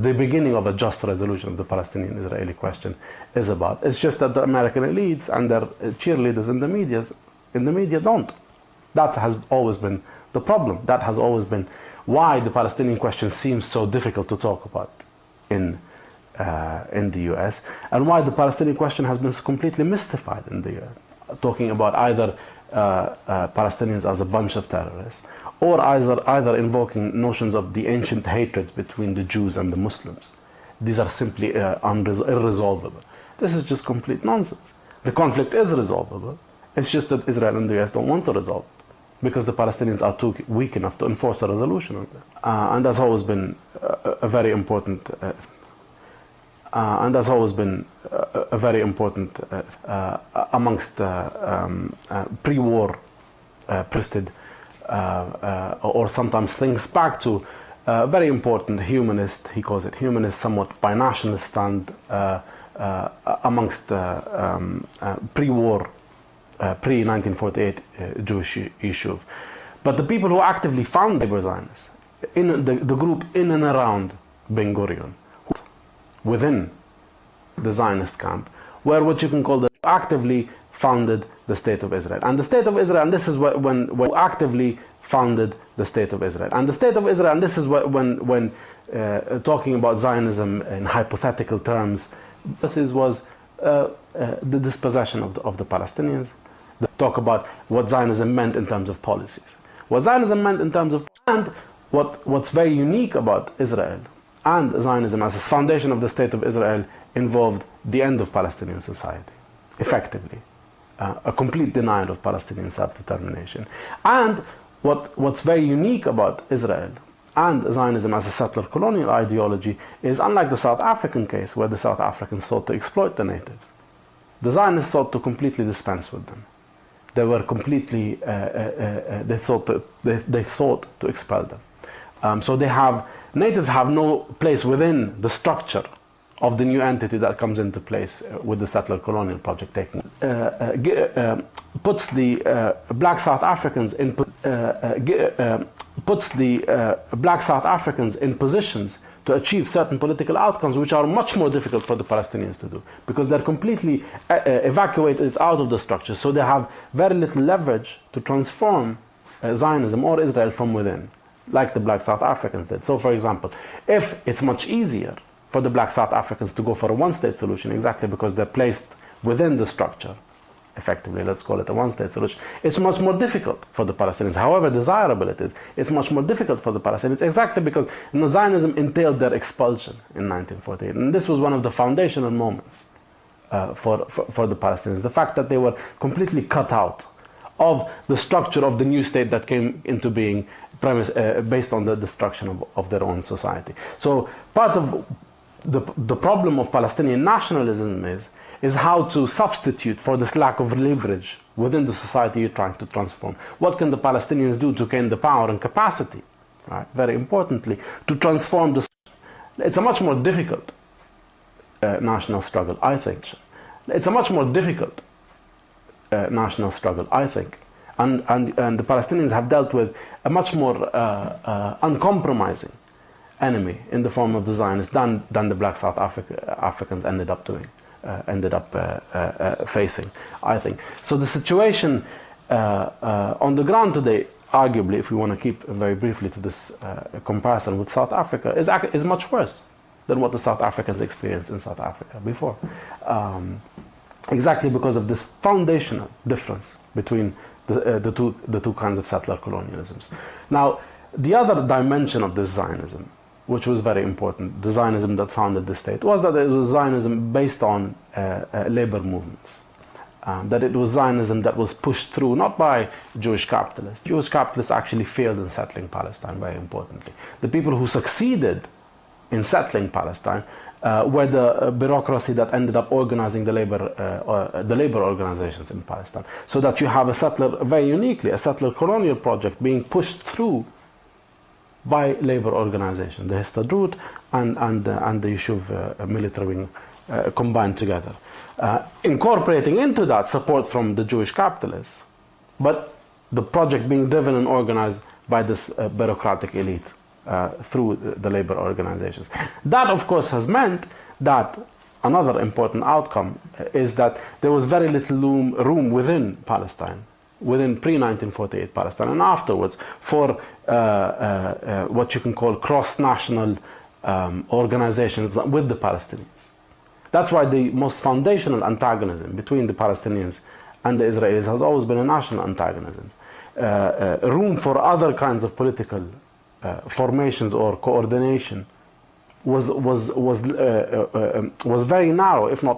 the beginning of a just resolution of the Palestinian-Israeli question is about. It's just that the American elites and their cheerleaders in the media don't. That has always been the problem. That has always been why the Palestinian question seems so difficult to talk about in the US, and why the Palestinian question has been completely mystified in the US, talking about either Palestinians as a bunch of terrorists, or either invoking notions of the ancient hatreds between the Jews and the Muslims. These are simply irresolvable. This is just complete nonsense. The conflict is resolvable. It's just that Israel and the US don't want to resolve it because the Palestinians are too weak enough to enforce a resolution on them. And that's always been a very important amongst pre-war priesthood, or sometimes thinks back to very important humanist, he calls it humanist, somewhat binationalist stand amongst pre-war, pre-1948 Jewish issue. But the people who actively found labor Zionists, in the group in and around Ben Gurion, within the Zionist camp, were what you can call the actively founded the State of Israel. And the State of Israel, and this is when actively founded the State of Israel. And the State of Israel, and this is when talking about Zionism in hypothetical terms, this was the dispossession of the Palestinians. They talk about what Zionism meant in terms of policies. What Zionism meant in terms of, and what's very unique about Israel and Zionism as a foundation of the State of Israel involved the end of Palestinian society, effectively. A complete denial of Palestinian self-determination. And what's very unique about Israel and Zionism as a settler colonial ideology is, unlike the South African case, where the South Africans sought to exploit the natives, the Zionists sought to completely dispense with them. They were completely, they sought to expel them. So natives have no place within the structure of the new entity that comes into place with the settler colonial project taking puts the black South Africans in positions to achieve certain political outcomes which are much more difficult for the Palestinians to do, because they're completely evacuated out of the structure, so they have very little leverage to transform Zionism or Israel from within, like the black South Africans did. So for example, if it's much easier for the black South Africans to go for a one-state solution, exactly because they're placed within the structure, effectively, let's call it a one-state solution, it's much more difficult for the Palestinians. However desirable it is, it's much more difficult for the Palestinians, exactly because Zionism entailed their expulsion in 1948. And this was one of the foundational moments for the Palestinians. The fact that they were completely cut out of the structure of the new state that came into being based on the destruction of their own society. So part of the problem of Palestinian nationalism is how to substitute for this lack of leverage within the society you're trying to transform. What can the Palestinians do to gain the power and capacity, right? Very importantly, to transform the... It's a much more difficult national struggle, I think. It's a much more difficult national struggle, I think. And the Palestinians have dealt with a much more uncompromising enemy in the form of the Zionists than the black South Africans ended up facing, I think. So the situation on the ground today, arguably, if we want to keep very briefly to this comparison with South Africa, is much worse than what the South Africans experienced in South Africa before. Exactly because of this foundational difference between the two kinds of settler colonialisms. Now, the other dimension of this Zionism, which was very important, the Zionism that founded the state, was that it was Zionism based on labor movements. That it was Zionism that was pushed through not by Jewish capitalists. Jewish capitalists actually failed in settling Palestine, very importantly. The people who succeeded in settling Palestine were the bureaucracy that ended up organizing the labor organizations in Palestine. So that you have a settler, very uniquely, a settler colonial project being pushed through by labor organizations, the Histadrut and the Yishuv military wing combined together, incorporating into that support from the Jewish capitalists, but the project being driven and organized by this bureaucratic elite through the labor organizations. That, of course, has meant that another important outcome is that there was very little room within Palestine, within pre-1948 Palestine and afterwards, for what you can call cross-national organizations with the Palestinians. That's why the most foundational antagonism between the Palestinians and the Israelis has always been a national antagonism. Room for other kinds of political formations or coordination was very narrow, if not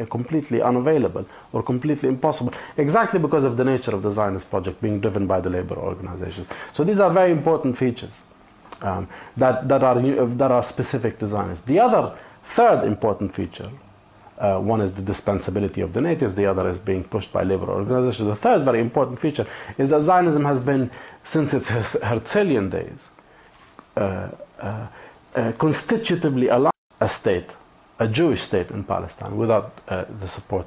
completely unavailable or completely impossible, exactly because of the nature of the Zionist project being driven by the labor organizations. So these are very important features that are specific to Zionists. The other third important feature, one is the dispensability of the natives, the other is being pushed by labor organizations. The third very important feature is that Zionism has been, since its Herzlian days, constitutively allowed a state, a Jewish state in Palestine without the support,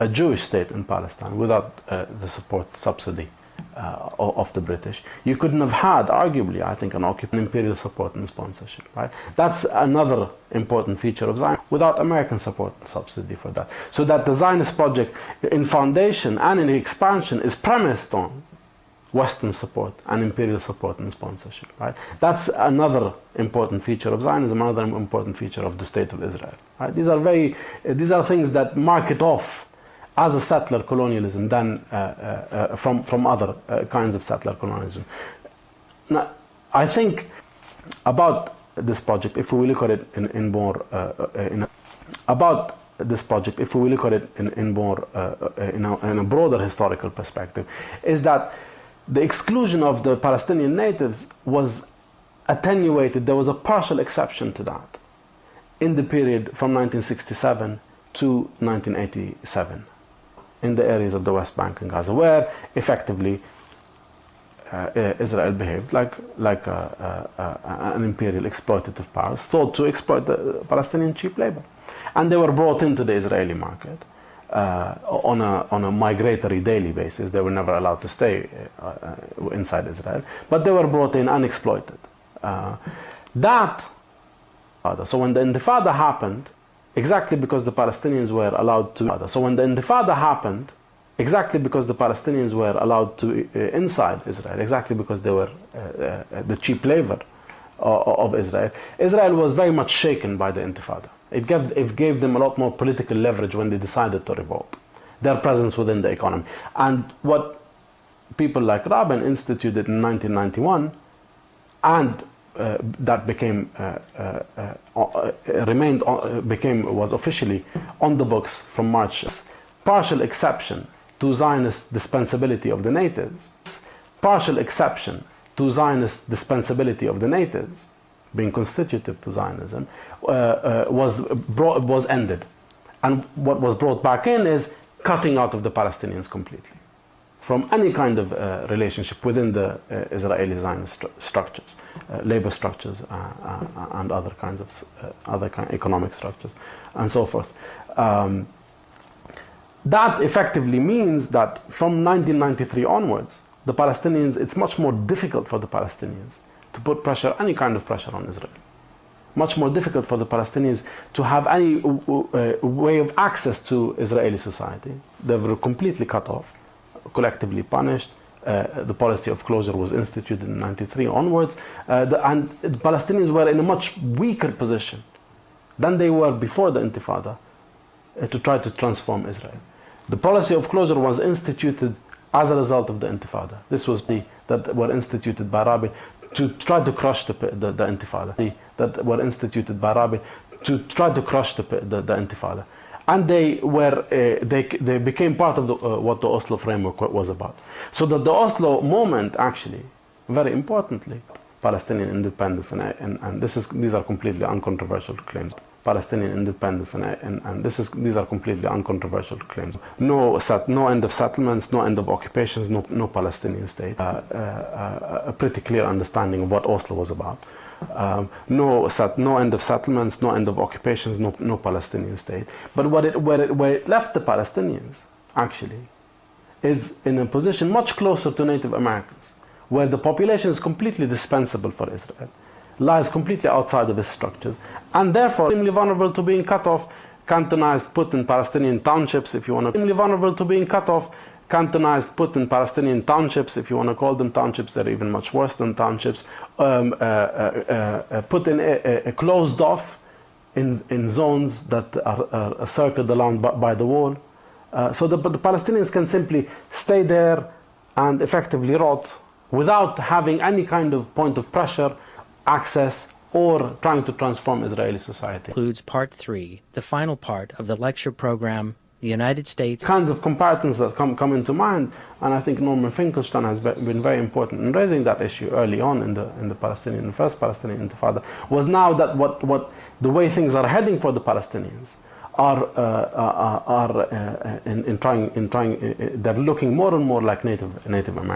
a Jewish state in Palestine without the support subsidy of the British. You couldn't have had, arguably, I think, an imperial support and sponsorship, right? That's another important feature of Zionism, without American support and subsidy for that. So that the Zionist project in foundation and in expansion is premised on Western support and imperial support and sponsorship, right? That's another important feature of Zionism, another important feature of the State of Israel, right? These are things that mark it off as a settler colonialism than from other kinds of settler colonialism. Now, I think about this project, if we look at it in a broader historical perspective, is that the exclusion of the Palestinian natives was attenuated. There was a partial exception to that in the period from 1967 to 1987 in the areas of the West Bank and Gaza, where effectively Israel behaved like an imperial exploitative power, thought to exploit the Palestinian cheap labor. And they were brought into the Israeli market on a migratory daily basis. They were never allowed to stay inside Israel, but they were brought in unexploited. So when the Intifada happened, exactly because the Palestinians were allowed to. So when the Intifada happened, exactly because the Palestinians were allowed to inside Israel, exactly because they were the cheap labor of Israel, Israel was very much shaken by the Intifada. It gave them a lot more political leverage when they decided to revolt, their presence within the economy. And what people like Rabin instituted in 1991, and that was officially on the books from March. Partial exception to Zionist dispensability of the natives. Partial exception to Zionist dispensability of the natives, being constitutive to Zionism, was ended. And what was brought back in is cutting out of the Palestinians completely from any kind of relationship within the Israeli Zionist structures, labor structures, and other kinds of economic structures, and so forth. That effectively means that from 1993 onwards, the Palestinians, it's much more difficult for the Palestinians to put pressure, any kind of pressure on Israel. Much more difficult for the Palestinians to have any way of access to Israeli society. They were completely cut off, collectively punished. The policy of closure was instituted in 93 onwards. And the Palestinians were in a much weaker position than they were before the Intifada to try to transform Israel. The policy of closure was instituted as a result of the Intifada. This was that were instituted by Rabin to try to crush the Intifada. That were instituted by Rabin to try to crush the Intifada. And they became part of what the Oslo framework was about. So that the Oslo moment, actually, very importantly, Palestinian independence, and these are completely uncontroversial claims. Palestinian independence, and these are completely uncontroversial claims. No end of settlements, no end of occupations, no Palestinian state. A pretty clear understanding of what Oslo was about. No end of settlements, no end of occupations, no Palestinian state. But where it left the Palestinians, actually, is in a position much closer to Native Americans, where the population is completely dispensable for Israel, lies completely outside of its structures, and therefore extremely vulnerable to being cut off, cantonized, put in Palestinian townships, if you want to. Extremely vulnerable to being cut off, cantonized, put in Palestinian townships, if you want to call them townships. They're even much worse than townships. Put in closed off in zones that are circled around by the wall, so that the Palestinians can simply stay there and effectively rot without having any kind of point of pressure, access, or trying to transform Israeli society. Includes part 3, the final part of the lecture program, The United States. Kinds of comparisons that come into mind, and I think Norman Finkelstein has been very important in raising that issue early on in the first Palestinian Intifada, was now that what the way things are heading for the Palestinians are they're looking more and more like Native Americans.